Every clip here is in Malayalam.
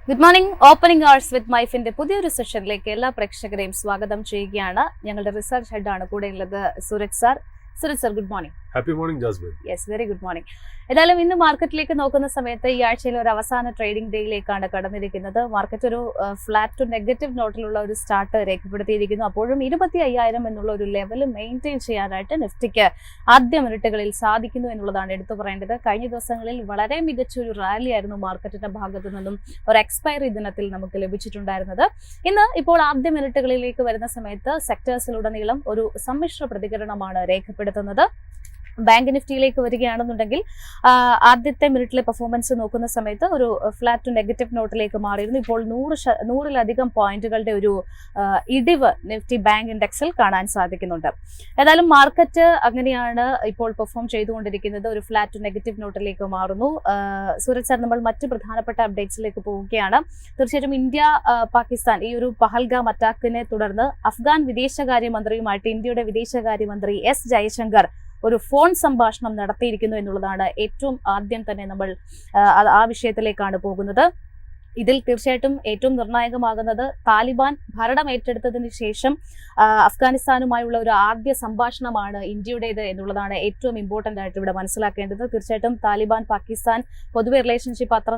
Good morning. ഓപ്പണിംഗ് അവേഴ്സ് വിത്ത് മൈഫിന്റെ പുതിയൊരു സെഷനിലേക്ക് എല്ലാ പ്രേക്ഷകരെയും സ്വാഗതം ചെയ്യുകയാണ്. ഞങ്ങളുടെ റിസർച്ച് ഹെഡാണ് കൂടെയുള്ളത് Suraj sir. Suraj sir, good morning. Happy morning Jasmine. Yes, very good morning. ഏതായാലും ഇന്ന് മാർക്കറ്റിലേക്ക് നോക്കുന്ന സമയത്ത് ഈ ആഴ്ചയിലെ ഒരു അവസാന ട്രേഡിംഗ് ഡേയിലേക്കാണ് കടന്നിരിക്കുന്നത്. മാർക്കറ്റ് ഒരു ഫ്ലാറ്റ് ടു നെഗറ്റീവ് നോട്ടിലുള്ള ഒരു സ്റ്റാർട്ട് രേഖപ്പെടുത്തിയിരിക്കുന്നു. അപ്പോഴും 25,000 എന്നുള്ള ഒരു ലെവൽ മെയിൻറ്റെയിൻ ചെയ്യാനായിട്ട് നിഫ്റ്റിക്ക് ആദ്യ മിനിറ്റുകളിൽ സാധിക്കുന്നു എന്നുള്ളതാണ് എടുത്തു പറയേണ്ടത്. കഴിഞ്ഞ ദിവസങ്ങളിൽ വളരെ മികച്ചൊരു റാലി ആയിരുന്നു മാർക്കറ്റിന്റെ ഭാഗത്തു നിന്നും ഒരു എക്സ്പയറി ദിനത്തിൽ നമുക്ക് ലഭിച്ചിട്ടുണ്ടായിരുന്നത്. ഇന്ന് ഇപ്പോൾ ആദ്യ മിനിറ്റുകളിലേക്ക് വരുന്ന സമയത്ത് സെക്ടേഴ്സിലുടനീളം ഒരു സമ്മിശ്ര പ്രതികരണമാണ് രേഖപ്പെടുത്തുന്നത്. ബാങ്ക് നിഫ്റ്റിയിലേക്ക് വരികയാണെന്നുണ്ടെങ്കിൽ ആദ്യത്തെ മിനിറ്റിലെ പെർഫോമൻസ് നോക്കുന്ന സമയത്ത് ഒരു ഫ്ലാറ്റ് ടു നെഗറ്റീവ് നോട്ടിലേക്ക് മാറിയിരുന്നു. ഇപ്പോൾ 100-ലധികം പോയിന്റുകളുടെ ഒരു ഇടിവ് നിഫ്റ്റി ബാങ്ക് ഇൻഡെക്സിൽ കാണാൻ സാധിക്കുന്നുണ്ട്. ഏതായാലും മാർക്കറ്റ് അങ്ങനെയാണ് ഇപ്പോൾ പെർഫോം ചെയ്തുകൊണ്ടിരിക്കുന്നത്. ഒരു ഫ്ലാറ്റ് ടു നെഗറ്റീവ് നോട്ടിലേക്ക് മാറുന്നു. സൂരജ് സാർ, നമ്മൾ മറ്റ് പ്രധാനപ്പെട്ട അപ്ഡേറ്റ്സിലേക്ക് പോവുകയാണ്. തീർച്ചയായിട്ടും ഇന്ത്യ പാകിസ്ഥാൻ ഈ ഒരു പഹൽഗാം അറ്റാക്കിനെ തുടർന്ന് അഫ്ഗാൻ വിദേശകാര്യമന്ത്രിയുമായിട്ട് ഇന്ത്യയുടെ വിദേശകാര്യമന്ത്രി എസ് ജയശങ്കർ ഒരു ഫോൺ സംഭാഷണം നടത്തിയിരിക്കുന്നു എന്നുള്ളതാണ് ഏറ്റവും ആദ്യം തന്നെ നമ്മൾ ആ വിഷയത്തിലേക്കാണ് പോകുന്നത്. ഇതിൽ തീർച്ചയായിട്ടും ഏറ്റവും നിർണായകമാകുന്നത് താലിബാൻ ഭരണം ഏറ്റെടുത്തതിന് ശേഷം അഫ്ഗാനിസ്ഥാനുമായുള്ള ഒരു ആദ്യ സംഭാഷണമാണ് ഇന്ത്യയുടേത് എന്നുള്ളതാണ് ഏറ്റവും ഇമ്പോർട്ടൻ്റ് ആയിട്ട് ഇവിടെ മനസ്സിലാക്കേണ്ടത്. തീർച്ചയായിട്ടും താലിബാൻ പാകിസ്ഥാൻ പൊതുവെ റിലേഷൻഷിപ്പ് അത്ര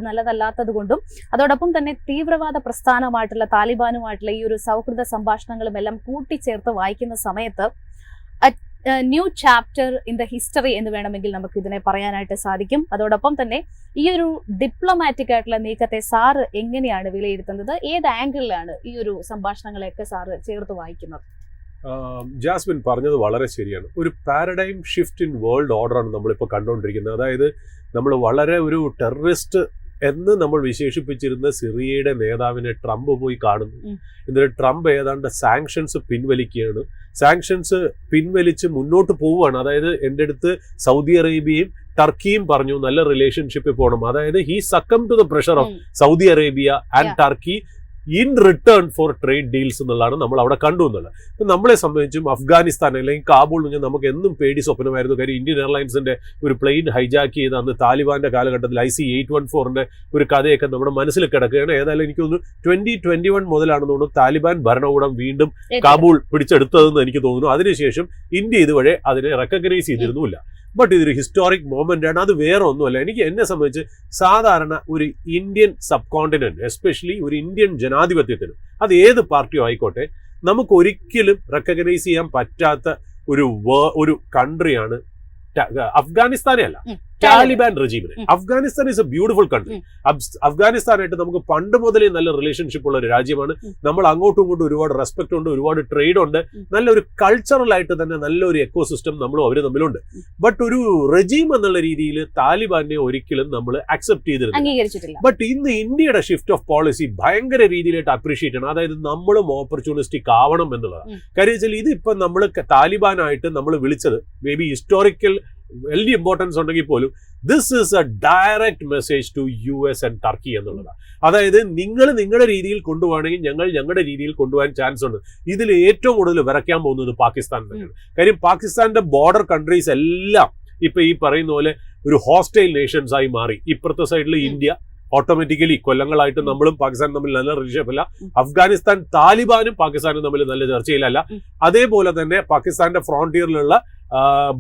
നല്ലതല്ലാത്തത് കൊണ്ടും അതോടൊപ്പം തന്നെ തീവ്രവാദ പ്രസ്ഥാനമായിട്ടുള്ള താലിബാനുമായിട്ടുള്ള ഈ ഒരു സൗഹൃദ സംഭാഷണങ്ങളും എല്ലാം കൂട്ടിച്ചേർത്ത് വായിക്കുന്ന സമയത്ത് new chapter in the history എന്ന് വേണമെങ്കിൽ നമുക്ക് ഇതിനെ പറയാനായിട്ട് സാധിക്കും. അതോടൊപ്പം തന്നെ ഈ ഒരു ഡിപ്ലോമാറ്റിക് ആയിട്ടുള്ള നീക്കത്തെ സാറ് എങ്ങനെയാണ് വിലയിരുത്തുന്നത്? ഏത് ആംഗിളിലാണ് ഈ ഒരു സംഭാഷണങ്ങളെയൊക്കെ സാറ് ചേർത്ത് വായിക്കുന്നത്? ജാസ്മിൻ പറഞ്ഞത് വളരെ ശരിയാണ്. ഒരു പാരഡൈം ഷിഫ്റ്റ് ഇൻ വേൾഡ് ഓർഡറാണ് നമ്മളിപ്പോൾ കണ്ടുകൊണ്ടിരിക്കുന്നത്. അതായത് നമ്മൾ വളരെ ഒരു ടെററിസ്റ്റ് എന്ന് നമ്മൾ വിശേഷിപ്പിച്ചിരുന്ന സിറിയയുടെ നേതാവിനെ ട്രംപ് പോയി കാണുന്നു. എന്നിട്ട് ട്രംപ് ഏതാണ്ട് സാങ്ഷൻസ് പിൻവലിക്കുകയാണ്. സാങ്ഷൻസ് പിൻവലിച്ച് മുന്നോട്ട് പോവുകയാണ്. അതായത് എൻ്റെ അടുത്ത് സൗദി അറേബ്യയും ടർക്കിയും പറഞ്ഞു നല്ല റിലേഷൻഷിപ്പിൽ പോകണം. അതായത് he succumb to the pressure of Saudi Arabia and Turkey in return for trade deals എന്നുള്ളതാണ് നമ്മൾ അവിടെ കണ്ടു എന്നുള്ളത്. ഇപ്പം നമ്മളെ സംബന്ധിച്ചും അഫ്ഗാനിസ്ഥാൻ അല്ലെങ്കിൽ കാബൂൾ എന്ന് നമുക്ക് എന്നും പേടി സ്വപ്നമായിരുന്നു. കാര്യം ഇന്ത്യൻ എയർലൈൻസിന്റെ ഒരു പ്ലെയിൻ ഹൈജാക്ക് ചെയ്ത് അന്ന് താലിബാന്റെ കാലഘട്ടത്തിൽ IC-814 ഒരു കഥയൊക്കെ നമ്മുടെ മനസ്സിൽ കിടക്കുകയാണ്. ഏതായാലും എനിക്ക് തോന്നുന്നു 2021 മുതലാണെന്ന് തോന്നുന്നു താലിബാൻ ഭരണകൂടം വീണ്ടും കാബൂൾ പിടിച്ചെടുത്തതെന്ന് എനിക്ക് തോന്നുന്നു. അതിനുശേഷം ഇന്ത്യ ഇതുവരെ അതിനെ റെക്കഗ്നൈസ് ചെയ്തിരുന്നുമില്ല. ബട്ട് ഇതൊരു ഹിസ്റ്റോറിക് മൊമെന്റ് ആണ്. അത് വേറെ ഒന്നുമല്ല. എന്നെ സംബന്ധിച്ച് സാധാരണ ഒരു ഇന്ത്യൻ സബ് കോണ്ടിനെന്റ്, എസ്പെഷ്യലി ഒരു ഇന്ത്യൻ ജനാധിപത്യത്തിന്, അത് ഏത് പാർട്ടിയോ ആയിക്കോട്ടെ, നമുക്ക് ഒരിക്കലും റെക്കഗ്നൈസ് ചെയ്യാൻ പറ്റാത്ത ഒരു കൺട്രിയാണ് അഫ്ഗാനിസ്ഥാനെ അല്ല, താലിബാൻ റെജീമിനെ. Afghanistan is a beautiful country. അഫ്ഗാനിസ്ഥാനായിട്ട് നമുക്ക് പണ്ട് മുതലേ നല്ല റിലേഷൻഷിപ്പ് ഉള്ള ഒരു രാജ്യമാണ്. നമ്മൾ അങ്ങോട്ടും ഇങ്ങോട്ടും ഒരുപാട് റെസ്പെക്ട് ഉണ്ട്, ഒരുപാട് ട്രേഡ് ഉണ്ട്, നല്ലൊരു കൾച്ചറൽ ആയിട്ട് തന്നെ നല്ലൊരു എക്കോസിസ്റ്റം നമ്മളും അവർ തമ്മിലുണ്ട്. ബട്ട് ഒരു റെജീം എന്നുള്ള രീതിയിൽ താലിബാനെ ഒരിക്കലും നമ്മൾ അക്സെപ്റ്റ് ചെയ്തിരുന്നില്ല. ബട്ട് ഇന്ന് ഇന്ത്യയുടെ ഷിഫ്റ്റ് ഓഫ് പോളിസി ഭയങ്കര രീതിയിലായിട്ട് അപ്രീഷിയേറ്റ് ചെയ്യണം. അതായത് നമ്മളും ഓപ്പർച്യൂണിസ്റ്റിക് ആവണം എന്നുള്ളതാണ്. കാര്യം വെച്ചാൽ ഇതിപ്പം നമ്മൾ താലിബാനായിട്ട് നമ്മൾ വിളിച്ചത് മേ ബി ഹിസ്റ്റോറിക്കൽ വലിയ ഇമ്പോർട്ടൻസ് ഉണ്ടെങ്കിൽ പോലും this is a direct message to US and Turkey എന്നുള്ളതാണ്. അതായത് നിങ്ങൾ നിങ്ങളുടെ രീതിയിൽ കൊണ്ടുപോകണമെങ്കിൽ ഞങ്ങൾ ഞങ്ങളുടെ രീതിയിൽ കൊണ്ടുപോകാൻ ചാൻസ് ഉണ്ട്. ഇതിൽ ഏറ്റവും കൂടുതൽ വിറയ്ക്കാൻ പോകുന്നത് പാകിസ്ഥാൻ തന്നെയാണ്. കാര്യം പാകിസ്ഥാന്റെ ബോർഡർ കൺട്രീസ് എല്ലാം ഇപ്പൊ ഈ പറയുന്ന പോലെ ഒരു ഹോസ്റ്റൈൽ നേഷൻസ് ആയി മാറി. ഇപ്പുറത്തെ സൈഡിൽ ഇന്ത്യ ഓട്ടോമാറ്റിക്കലി കൊല്ലങ്ങളായിട്ട് നമ്മളും പാകിസ്ഥാനും തമ്മിൽ നല്ല റിലേഷൻഷിപ്പ് അല്ല. അഫ്ഗാനിസ്ഥാൻ താലിബാനും പാകിസ്ഥാനും തമ്മിൽ നല്ല ചർച്ചയിലല്ല. അതേപോലെ തന്നെ പാകിസ്ഥാന്റെ ഫ്രോണ്ടിയറിലുള്ള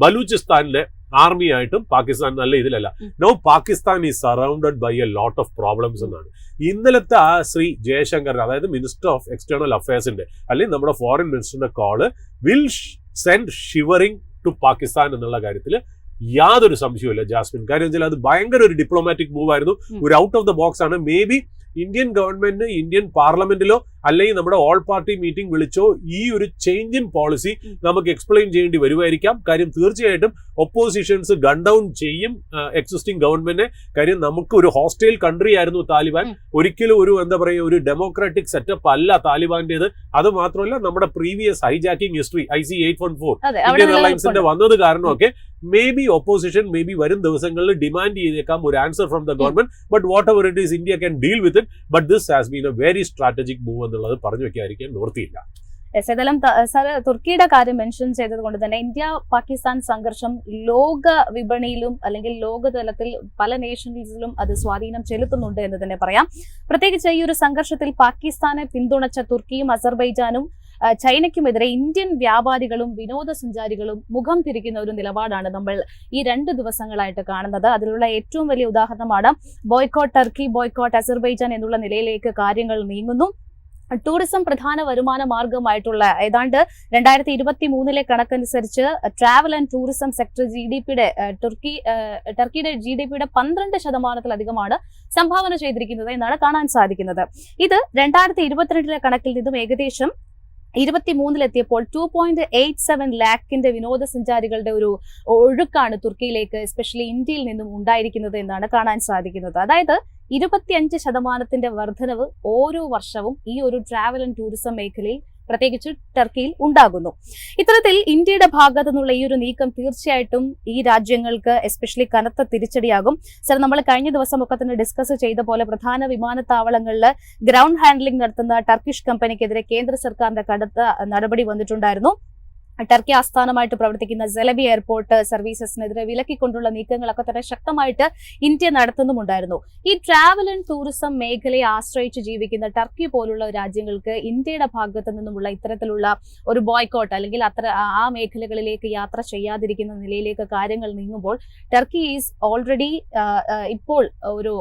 ബലൂചിസ്ഥാനിലെ ആർമിയായിട്ടും പാകിസ്ഥാൻ നല്ല ഇതിലല്ല. Now Pakistan is surrounded by a lot of problems എന്നാണ് ഇന്നലത്തെ ആ ശ്രീ ജയശങ്കർ, അതായത് മിനിസ്റ്റർ ഓഫ് എക്സ്റ്റേണൽ അഫയേഴ്സിന്റെ അല്ലെങ്കിൽ നമ്മുടെ ഫോറിൻ മിനിസ്റ്ററിന്റെ call will send shivering to Pakistan എന്നുള്ള കാര്യത്തിൽ യാതൊരു സംശയവുമില്ല ജാസ്മിൻ. കാര്യം വെച്ചാൽ അത് ഭയങ്കര ഒരു ഡിപ്ലോമാറ്റിക് മൂവ് ആയിരുന്നു. ഒരു ഔട്ട് ഓഫ് ദ ബോക്സ് ആണ്. മേ ബി ഇന്ത്യൻ ഗവൺമെന്റിന് ഇന്ത്യൻ പാർലമെന്റിലോ അല്ലെങ്കിൽ നമ്മുടെ ഓൾ പാർട്ടി മീറ്റിംഗ് വിളിച്ചോ ഈ ഒരു ചേഞ്ച് ഇൻ പോളിസി നമുക്ക് എക്സ്പ്ലെയിൻ ചെയ്യേണ്ടി വരുമായിരിക്കാം. കാര്യം തീർച്ചയായിട്ടും ഒപ്പോസിഷൻസ് ഗൺ ഡൗൺ ചെയ്യും എക്സിസ്റ്റിംഗ് ഗവൺമെന്റിനെ. കാര്യം നമുക്ക് ഒരു ഹോസ്റ്റൈൽ കൺട്രി ആയിരുന്നു താലിബാൻ. ഒരിക്കലും ഒരു ഒരു ഡെമോക്രാറ്റിക് സെറ്റപ്പ് അല്ല താലിബാന്റേത്. അത് മാത്രമല്ല നമ്മുടെ previous hijacking history IC-814 Indian എയർലൈൻസിന്റെ വന്നത് കാരണമൊക്കെ may be opposition may be വരും ദിവസങ്ങളിൽ ഡിമാൻഡ് ചെയ്തേക്കാം ഒരു answer from the government. But whatever it is India can deal with it. But this has been a very strategic move എന്നുള്ളത് പറഞ്ഞു വെക്കാതിരിക്കാൻ നിവൃത്തിയില്ല. ഏതായാലും സാർ തുർക്കിയുടെ കാര്യം മെൻഷൻ ചെയ്തത് കൊണ്ട് തന്നെ ഇന്ത്യ പാകിസ്ഥാൻ സംഘർഷം ലോക വിപണിയിലും അല്ലെങ്കിൽ ലോകതലത്തിൽ പല നേഷൻസിലും അത് സ്വാധീനം ചെലുത്തുന്നുണ്ട് എന്ന് തന്നെ പറയാം. പ്രത്യേകിച്ച് ഈ ഒരു സംഘർഷത്തിൽ പാകിസ്ഥാനെ പിന്തുണച്ച തുർക്കിയും അസർബൈജാനും ചൈനയ്ക്കുമെതിരെ ഇന്ത്യൻ വ്യാപാരികളും വിനോദസഞ്ചാരികളും മുഖം തിരിക്കുന്ന ഒരു നിലപാടാണ് നമ്മൾ ഈ 2 ദിവസങ്ങളായിട്ട് കാണുന്നത്. അതിലുള്ള ഏറ്റവും വലിയ ഉദാഹരണമാണ് ബോയ്ക്കോട്ട് ടർക്കി, ബോയ്ക്കോട്ട് അസർബൈജാൻ എന്നുള്ള നിലയിലേക്ക് കാര്യങ്ങൾ നീങ്ങുന്നു. ടൂറിസം പ്രധാന വരുമാന മാർഗമായിട്ടുള്ള ഏതാണ്ട് 2023 കണക്കനുസരിച്ച് ട്രാവൽ ആൻഡ് ടൂറിസം സെക്ടർ ടർക്കിയുടെ GDP 12% സംഭാവന ചെയ്തിരിക്കുന്നത് എന്നാണ് കാണാൻ സാധിക്കുന്നത്. ഇത് 2022 കണക്കിൽ നിന്നും ഏകദേശം 23 2.87 ലാഖിന്റെ വിനോദസഞ്ചാരികളുടെ ഒരു ഒഴുക്കാണ് തുർക്കിയിലേക്ക് എസ്പെഷ്യലി ഇന്ത്യയിൽ നിന്നും ഉണ്ടായിരിക്കുന്നത് എന്നാണ് കാണാൻ സാധിക്കുന്നത്. അതായത് 25% വർധനവ് ഓരോ വർഷവും ഈ ഒരു ട്രാവൽ ആൻഡ് ടൂറിസം മേഖലയിൽ പ്രത്യേകിച്ച് ടർക്കിയിൽ ഉണ്ടാകുന്നു. ഇത്തരത്തിൽ ഇന്ത്യയുടെ ഭാഗത്തു നിന്നുള്ള ഈ ഒരു നീക്കം തീർച്ചയായിട്ടും ഈ രാജ്യങ്ങൾക്ക് എസ്പെഷ്യലി കനത്ത തിരിച്ചടിയാകും. സർ, നമ്മൾ കഴിഞ്ഞ ദിവസമൊക്കെ തന്നെ ഡിസ്കസ് ചെയ്ത പോലെ പ്രധാന വിമാനത്താവളങ്ങളിൽ ഗ്രൗണ്ട് ഹാൻഡ്ലിംഗ് നടത്തുന്ന ടർക്കിഷ് കമ്പനിക്കെതിരെ കേന്ദ്ര സർക്കാരിന്റെ കടുത്ത നടപടി വന്നിട്ടുണ്ടായിരുന്നു. ടർക്കി ആസ്ഥാനമായിട്ട് പ്രവർത്തിക്കുന്ന സെലബി എയർപോർട്ട് സർവീസസിനെതിരെ വിലക്കിക്കൊണ്ടുള്ള നീക്കങ്ങളൊക്കെ തന്നെ ശക്തമായിട്ട് ഇന്ത്യ നടത്തുന്നുമുണ്ടായിരുന്നു. ഈ ട്രാവൽ ആൻഡ് ടൂറിസം മേഖലയെ ആശ്രയിച്ച് ജീവിക്കുന്ന ടർക്കി പോലുള്ള രാജ്യങ്ങൾക്ക് ഇന്ത്യയുടെ ഭാഗത്തു നിന്നുമുള്ള ഇത്തരത്തിലുള്ള ഒരു ബോയ്ക്കോട്ട് അല്ലെങ്കിൽ ആ മേഖലകളിലേക്ക് യാത്ര ചെയ്യാതിരിക്കുന്ന നിലയിലേക്ക് കാര്യങ്ങൾ നീങ്ങുമ്പോൾ ടർക്കി ഈസ് ഓൾറെഡി ഇപ്പോൾ ഒരു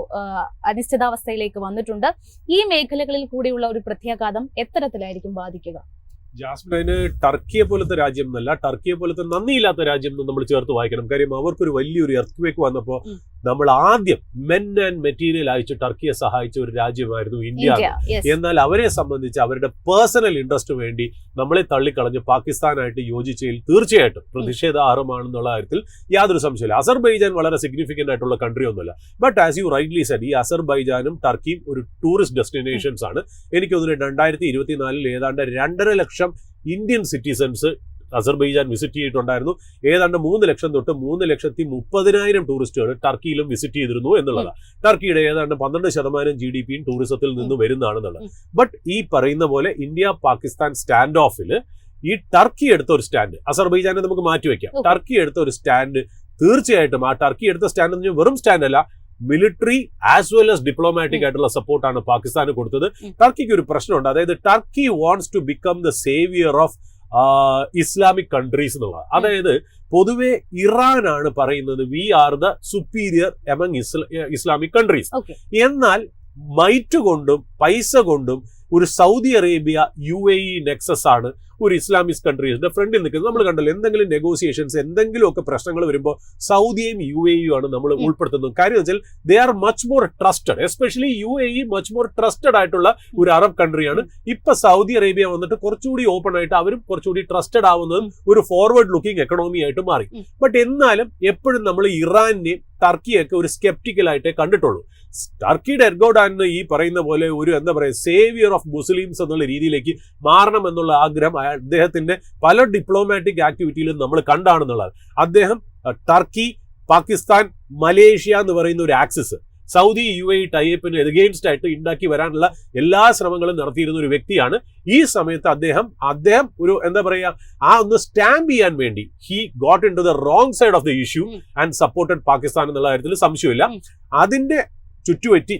അനിശ്ചിതാവസ്ഥയിലേക്ക് വന്നിട്ടുണ്ട്. ഈ മേഖലകളിൽ കൂടിയുള്ള ഒരു പ്രത്യാഘാതം എത്തരത്തിലായിരിക്കും ബാധിക്കുക? ജാസ്മിൻ, അതിന് ടർക്കിയെ പോലത്തെ രാജ്യം എന്നല്ല, ടർക്കിയെ പോലത്തെ നന്ദിയില്ലാത്ത രാജ്യം എന്ന് നമ്മൾ ചേർത്ത് വായിക്കണം. കാര്യം അവർക്കൊരു വലിയൊരു എർത്ത്ക്വേക്ക് വന്നപ്പോൾ നമ്മൾ ആദ്യം മെൻ ആൻഡ് മെറ്റീരിയൽ അയച്ച് ടർക്കിയെ സഹായിച്ച ഒരു രാജ്യമായിരുന്നു ഇന്ത്യ. എന്നാൽ അവരെ സംബന്ധിച്ച് അവരുടെ പേഴ്സണൽ ഇൻട്രസ്റ്റ് വേണ്ടി നമ്മളെ തള്ളിക്കളഞ്ഞ് പാകിസ്ഥാനായിട്ട് യോജിച്ചതിൽ തീർച്ചയായിട്ടും പ്രതിഷേധാർഹമാണെന്നുള്ള കാര്യത്തിൽ യാതൊരു സംശയമില്ല. അസർബൈജാൻ വളരെ സിഗ്നിഫിക്കന്റ് ആയിട്ടുള്ള കൺട്രി ഒന്നുമല്ല. But as you rightly said, ഈ അസർബൈജാനും ടർക്കിയും ഒരു ടൂറിസ്റ്റ് ഡെസ്റ്റിനേഷൻസ് ആണ്. എനിക്ക് തോന്നുന്നു 2024 ഏതാണ്ട് 2.5 ലക്ഷം ഇന്ത്യൻ സിറ്റിസൺസ് അസർബൈജാൻ വിസിറ്റ് ചെയ്തിട്ടുണ്ടായിരുന്നു. ഏതാണ്ട് 3 ലക്ഷം തൊട്ട് 3,30,000 ടൂറിസ്റ്റുകൾ ടർക്കിയിലും വിസിറ്റ് ചെയ്തിരുന്നു എന്നുള്ളതാണ്. ടർക്കിയുടെ ഏതാണ്ട് 12% GDP ടൂറിസത്തിൽ നിന്ന് വരുന്നതാണെന്നുള്ളത്. ബട്ട് ഈ പറയുന്ന പോലെ ഇന്ത്യ പാകിസ്ഥാൻ സ്റ്റാൻഡ് ഓഫിൽ ഈ ടർക്കി എടുത്ത ഒരു സ്റ്റാൻഡ്, അസർബൈജാനെ നമുക്ക് മാറ്റിവെക്കാം, ടർക്കി എടുത്ത ഒരു സ്റ്റാൻഡ് തീർച്ചയായിട്ടും ആ ടർക്കി എടുത്ത സ്റ്റാൻഡ് എന്ന് പറഞ്ഞാൽ വെറും സ്റ്റാൻഡ് അല്ല, military as well as diplomatic ആയിട്ടുള്ള സപ്പോർട്ടാണ് പാകിസ്ഥാന് കൊടുത്തത്. ടർക്കിക്ക് ഒരു പ്രശ്നമുണ്ട്, അതായത് Turkey wants to become the saviour of Islamic countries എന്നുള്ളത്. അതായത് പൊതുവെ ഇറാനാണ് പറയുന്നത് we are the superior among Islamic countries. എന്നാൽ മൈറ്റ് കൊണ്ടും പൈസ കൊണ്ടും ഒരു സൗദി അറേബ്യ UAE നെക്സസ് ആണ് ഒരു ഇസ്ലാമിക് കൺട്രീസിന്റെ ഫ്രണ്ടിൽ നിൽക്കുന്നത്. നമ്മൾ കണ്ടല്ലോ, എന്തെങ്കിലും നെഗോസിയേഷൻസ് എന്തെങ്കിലുമൊക്കെ പ്രശ്നങ്ങൾ വരുമ്പോൾ സൗദിയും UAE ആണ് നമ്മൾ ഉൾപ്പെടുത്തുന്നത്. കാര്യം വെച്ചാൽ they are much more trusted, especially UAE much more trusted ആയിട്ടുള്ള ഒരു അറബ് കൺട്രിയാണ്. ഇപ്പൊ സൗദി അറേബ്യ വന്നിട്ട് കുറച്ചുകൂടി ഓപ്പൺ ആയിട്ട് അവരും കുറച്ചുകൂടി ട്രസ്റ്റഡ് ആവുന്നതും ഒരു ഫോർവേഡ് ലുക്കിംഗ് എക്കണോമി ആയിട്ട് മാറി. ബട്ട് എന്നാലും എപ്പോഴും നമ്മൾ ഇറാനെയും ടർക്കിയൊക്കെ ഒരു സ്കെപ്റ്റിക്കലായിട്ടേ കണ്ടിട്ടുള്ളൂ. ടർക്കിയുടെ എർഗോഡാൻ ഈ പറയുന്ന പോലെ ഒരു എന്താ പറയുക സേവിയർ ഓഫ് മുസ്ലിംസ് എന്നുള്ള രീതിയിലേക്ക് മാറണം എന്നുള്ള ആഗ്രഹം അദ്ദേഹത്തിന്റെ പല ഡിപ്ലോമാറ്റിക് ആക്ടിവിറ്റിയിലും നമ്മൾ കണ്ടാണെന്നുള്ളത്. അദ്ദേഹം ടർക്കി, പാകിസ്ഥാൻ, മലേഷ്യ എന്ന് പറയുന്ന ഒരു ആക്സിസ് സൗദി UAE ടൈപ്പിന് എഗെയിൻസ്റ്റ് ആയിട്ട് ഉണ്ടാക്കി വരാനുള്ള എല്ലാ ശ്രമങ്ങളും നടത്തിയിരുന്ന ഒരു വ്യക്തിയാണ്. ഈ സമയത്ത് അദ്ദേഹം ഒരു എന്താ പറയുക ഒന്ന് സ്റ്റാമ്പ് ചെയ്യാൻ വേണ്ടി he got into the wrong side of the issue and supported Pakistan എന്നുള്ള കാര്യത്തിൽ സംശയമില്ല. അതിന്റെ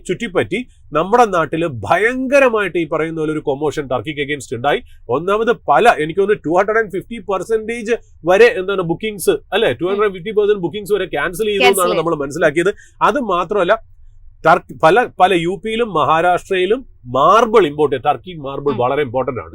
ചുറ്റിപ്പറ്റി നമ്മുടെ നാട്ടിൽ ഭയങ്കരമായിട്ട് ഈ പറയുന്ന പോലെ ഒരു കൊമോഷൻ ടർക്കിക്ക് അഗേൻസ്റ്റ് ഉണ്ടായി. ഒന്നാമത് എനിക്ക് തോന്നുന്നു 250% വരെ എന്താണ് ബുക്കിംഗ്സ് അല്ലെ 250% ബുക്കിംഗ്സ് വരെ ക്യാൻസൽ ചെയ്തു എന്നാണ് നമ്മൾ മനസ്സിലാക്കിയത്. അത് മാത്രമല്ല പല UPയിലും മഹാരാഷ്ട്രയിലും മാർബിൾ ഇമ്പോർട്ട്, ടർക്കി മാർബിൾ വളരെ ഇമ്പോർട്ടന്റ് ആണ്.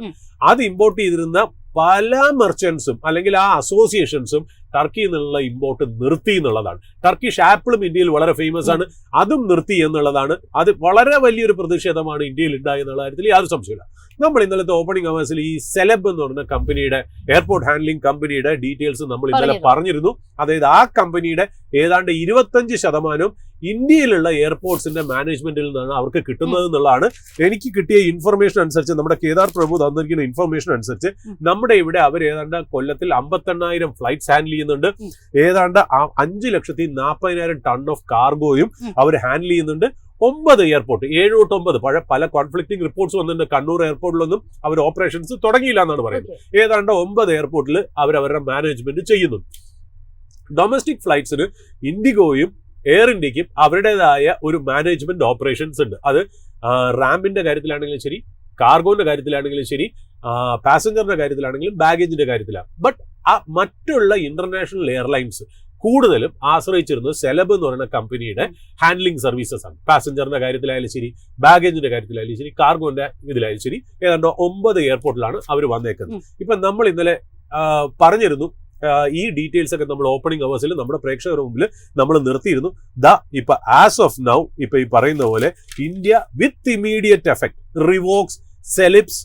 അത് ഇമ്പോർട്ട് ചെയ്തിരുന്ന പല മെർച്ചൻസും അല്ലെങ്കിൽ ആ അസോസിയേഷൻസും ടർക്കിയിൽ നിന്നുള്ള ഇമ്പോർട്ട് നിർത്തി എന്നുള്ളതാണ്. ടർക്കിഷ് ആപ്പിളും ഇന്ത്യയിൽ വളരെ ഫേമസ് ആണ്, അതും നിർത്തി എന്നുള്ളതാണ്. അത് വളരെ വലിയൊരു പ്രതിഷേധമാണ് ഇന്ത്യയിൽ ഉണ്ടായി എന്നുള്ള കാര്യത്തിൽ യാതൊരു സംശയമില്ല. നമ്മൾ ഇന്നലത്തെ ഓപ്പണിംഗ് അവേഴ്സിൽ ഈ സെലബ് എന്ന് പറയുന്ന കമ്പനിയുടെ എയർപോർട്ട് ഹാൻഡ്ലിംഗ് കമ്പനിയുടെ ഡീറ്റെയിൽസ് നമ്മൾ ഇന്നലെ പറഞ്ഞിരുന്നു. അതായത് ആ കമ്പനിയുടെ ഏതാണ്ട് 25% ഇന്ത്യയിലുള്ള എയർപോർട്ട്സിന്റെ മാനേജ്മെന്റിൽ നിന്നാണ് അവർക്ക് കിട്ടുന്നത് എന്നുള്ളതാണ് എനിക്ക് കിട്ടിയ ഇൻഫർമേഷൻ അനുസരിച്ച്. നമ്മുടെ കേദാർ പ്രഭു തന്നിരിക്കുന്ന ഇൻഫർമേഷൻ അനുസരിച്ച് നമ്മുടെ ഇവിടെ അവർ ഏതാണ്ട് കൊല്ലത്തിൽ 58,000 ഫ്ലൈറ്റ്സ് ഹാൻഡിൽ ചെയ്യുന്നുണ്ട്. ഏതാണ്ട് 5,40,000 ടൺ ഓഫ് കാർഗോയും അവർ ഹാൻഡിൽ ചെയ്യുന്നുണ്ട്. 9 എയർപോർട്ട് 7 തൊട്ട് 9 പല കോൺഫ്ലിക്റ്റിംഗ് റിപ്പോർട്ട്സ് വന്നിട്ടുണ്ട്. കണ്ണൂർ എയർപോർട്ടിലൊന്നും അവർ ഓപ്പറേഷൻസ് തുടങ്ങിയില്ല എന്നാണ് പറയുന്നത്. ഏതാണ്ട് 9 എയർപോർട്ടിൽ അവരവരുടെ മാനേജ്മെന്റ് ചെയ്യുന്നു. ഡൊമസ്റ്റിക് ഫ്ലൈറ്റ്സിന് ഇൻഡിഗോയും എയർ ഇന്ത്യക്കും അവരുടേതായ ഒരു മാനേജ്മെന്റ് ഓപ്പറേഷൻസ് ഉണ്ട്. അത് റാമ്പിന്റെ കാര്യത്തിലാണെങ്കിലും ശരി, കാർഗോന്റെ കാര്യത്തിലാണെങ്കിലും ശരി, പാസഞ്ചറിന്റെ കാര്യത്തിലാണെങ്കിലും ബാഗേജിന്റെ കാര്യത്തിലാണ്. ബട്ട് മറ്റുള്ള ഇന്റർനാഷണൽ എയർലൈൻസ് കൂടുതലും ആശ്രയിച്ചിരുന്നത് സെലബ് എന്ന് പറയുന്ന കമ്പനിയുടെ ഹാൻഡ്ലിംഗ് സർവീസസ് ആണ്. പാസഞ്ചറിന്റെ കാര്യത്തിലായാലും ശരി, ബാഗേജിന്റെ കാര്യത്തിലായാലും ശരി, കാർഗോന്റെ ഇതിലായാലും ശരി, ഏതാണ്ട് 9 എയർപോർട്ടിലാണ് അവർ വന്നേക്കുന്നത്. ഇപ്പൊ നമ്മൾ ഇന്നലെ പറഞ്ഞിരുന്നു, ഈ ഡീറ്റെയിൽസ് ഒക്കെ നമ്മൾ ഓപ്പണിംഗ് അവേഴ്സിൽ നമ്മുടെ പ്രേക്ഷകരുടെ മുമ്പിൽ നമ്മൾ നിർത്തിയിരുന്നു. ഇപ്പൊ ആസ് ഓഫ് നൗ ഇപ്പൊ ഈ പറയുന്ന പോലെ India with immediate effect revokes celebs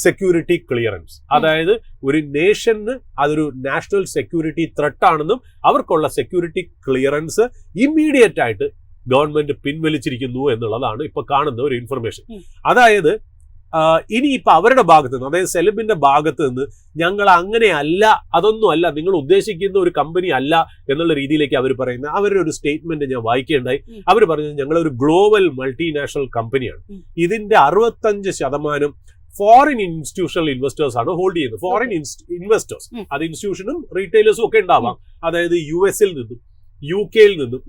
security clearance. അതായത് ഒരു നേഷന് അതൊരു നാഷണൽ സെക്യൂരിറ്റി ത്രെട്ട് ആണെന്നും അവർക്കുള്ള സെക്യൂരിറ്റി ക്ലിയറൻസ് ഇമ്മീഡിയറ്റ് ആയിട്ട് ഗവൺമെന്റ് പിൻവലിച്ചിരിക്കുന്നു എന്നുള്ളതാണ് ഇപ്പൊ കാണുന്ന ഒരു ഇൻഫർമേഷൻ. അതായത് ഇനി ഇപ്പൊ അവരുടെ ഭാഗത്ത് നിന്ന്, അതായത് സെലബിന്റെ ഭാഗത്ത് നിന്ന് ഞങ്ങൾ അങ്ങനെയല്ല, അതൊന്നും അല്ല, നിങ്ങൾ ഉദ്ദേശിക്കുന്ന ഒരു കമ്പനി അല്ല എന്നുള്ള രീതിയിലേക്ക് അവർ പറയുന്നത്. അവരുടെ ഒരു സ്റ്റേറ്റ്മെന്റ് ഞാൻ വായിക്കേണ്ടായി. അവർ പറഞ്ഞത് ഞങ്ങളൊരു ഗ്ലോബൽ മൾട്ടിനാഷണൽ കമ്പനിയാണ്. ഇതിന്റെ 65% ഫോറിൻ ഇൻസ്റ്റിറ്റ്യൂഷണൽ ഇൻവെസ്റ്റേഴ്സ് ആണ് ഹോൾഡ് ചെയ്യുന്നത്. ഫോറിൻ ഇൻവെസ്റ്റേഴ്സ്, അത് ഇൻസ്റ്റിറ്റ്യൂഷനും റീറ്റെയിലേഴ്സും ഒക്കെ ഉണ്ടാവാം. അതായത് US-ൽ നിന്നും, UK-യിൽ നിന്നും,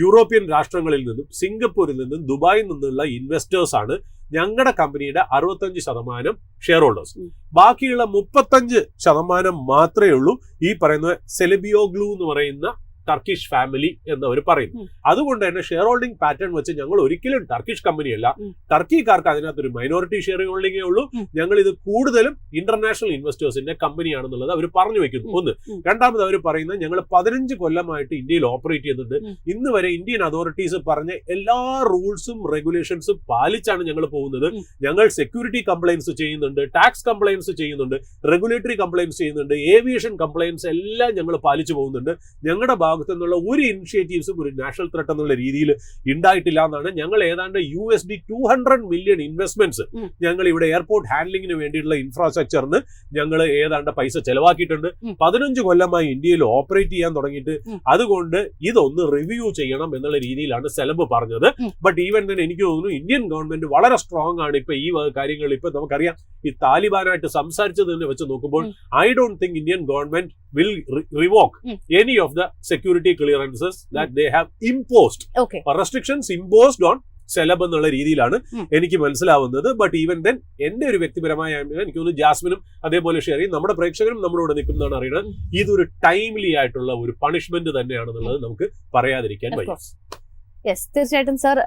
യൂറോപ്യൻ രാഷ്ട്രങ്ങളിൽ നിന്നും, സിംഗപ്പൂരിൽ നിന്നും, ദുബായിൽ നിന്നുള്ള ഇൻവെസ്റ്റേഴ്സ് ആണ് ഞങ്ങളുടെ കമ്പനിയുടെ 65% ഷെയർ ഹോൾഡേഴ്സ്. ബാക്കിയുള്ള 35% മാത്രമേ ഉള്ളൂ ഈ പറയുന്ന സെലബിയോഗ്ലു എന്ന് പറയുന്ന ടർക്കിഷ് ഫാമിലി എന്നവർ പറയുന്നു. അതുകൊണ്ട് തന്നെ ഷെയർ ഹോൾഡിംഗ് പാറ്റേൺ വെച്ച് ഞങ്ങൾ ഒരിക്കലും ടർക്കിഷ് കമ്പനിയല്ല, ടർക്കിക്കാർക്ക് അതിനകത്തൊരു മൈനോറിറ്റി ഷെയർ ഹോൾഡിംഗേ ഉള്ളൂ, ഞങ്ങൾ ഇത് കൂടുതലും ഇന്റർനാഷണൽ ഇൻവെസ്റ്റേഴ്സിന്റെ കമ്പനിയാണെന്നുള്ളത് അവർ പറഞ്ഞു വെക്കുന്നു. ഒന്ന്. രണ്ടാമത് അവർ പറയുന്നത് ഞങ്ങൾ 15 കൊല്ലമായിട്ട് ഇന്ത്യയിൽ ഓപ്പറേറ്റ് ചെയ്യുന്നുണ്ട്. ഇന്ന് വരെ ഇന്ത്യൻ അതോറിറ്റീസ് പറഞ്ഞ എല്ലാ റൂൾസും റെഗുലേഷൻസും പാലിച്ചാണ് ഞങ്ങൾ പോകുന്നത്. ഞങ്ങൾ സെക്യൂരിറ്റി കംപ്ലൈൻസ് ചെയ്യുന്നുണ്ട്, ടാക്സ് കംപ്ലൈൻസ് ചെയ്യുന്നുണ്ട്, റെഗുലേറ്ററി കംപ്ലൈൻസ് ചെയ്യുന്നുണ്ട്, ഏവിയേഷൻ കംപ്ലൈൻസ് എല്ലാം ഞങ്ങൾ പാലിച്ചു പോകുന്നുണ്ട്. ഞങ്ങളുടെ ഭാഗത്തു നിന്നുള്ള ഒരു ഇനിഷ്യേറ്റീവ്സും ഒരു നാഷണൽ ത്രെട്ട് എന്നുള്ള രീതിയിൽ ഉണ്ടായിട്ടില്ല എന്നാണ്. ഞങ്ങൾ ഏതാണ്ട് $200 മില്യൺ ഇൻവെസ്റ്റ്മെന്റ്സ് ഞങ്ങൾ ഇവിടെ എയർപോർട്ട് ഹാൻഡ്ലിങ്ങിന് വേണ്ടിയിട്ടുള്ള ഇൻഫ്രാസ്ട്രക്ചറിന് ഞങ്ങൾ ഏതാണ്ട് പൈസ ചെലവാക്കിയിട്ടുണ്ട്. 15 കൊല്ലമായി ഇന്ത്യയിൽ ഓപ്പറേറ്റ് ചെയ്യാൻ തുടങ്ങിയിട്ട്. അതുകൊണ്ട് ഇതൊന്ന് റിവ്യൂ ചെയ്യണം എന്നുള്ള രീതിയിലാണ് സെലബ് പറഞ്ഞത്. ബട്ട് ഈവൻ തന്നെ എനിക്ക് തോന്നുന്നു ഇന്ത്യൻ ഗവൺമെന്റ് വളരെ സ്ട്രോങ് ആണ് ഇപ്പൊ ഈ കാര്യങ്ങൾ. ഇപ്പൊ നമുക്കറിയാം, ഈ താലിബാനായിട്ട് സംസാരിച്ചത് തന്നെ വെച്ച് നോക്കുമ്പോൾ I don't think Indian government will revoke any of the security clearances that they have imposed. Or restrictions imposed on സെലബ് എന്നുള്ള രീതിയിലാണ് എനിക്ക് മനസ്സിലാവുന്നത്. ബട്ട് ഈവൻ ദെൻ എന്റെ ഒരു വ്യക്തിപരമായ എനിക്ക് തോന്നുന്നു ജാസ്മിനും അതേപോലെ ഷെയർ ചെയ്യും, നമ്മുടെ പ്രേക്ഷകരും നമ്മളോട് നിൽക്കുന്നതാണ് അറിയുന്നത്. ഇതൊരു ടൈംലി ആയിട്ടുള്ള ഒരു പണിഷ്മെന്റ് തന്നെയാണെന്നുള്ളത് നമുക്ക് പറയാതിരിക്കാൻ പറ്റും. യെസ്, തീർച്ചയായിട്ടും സർ.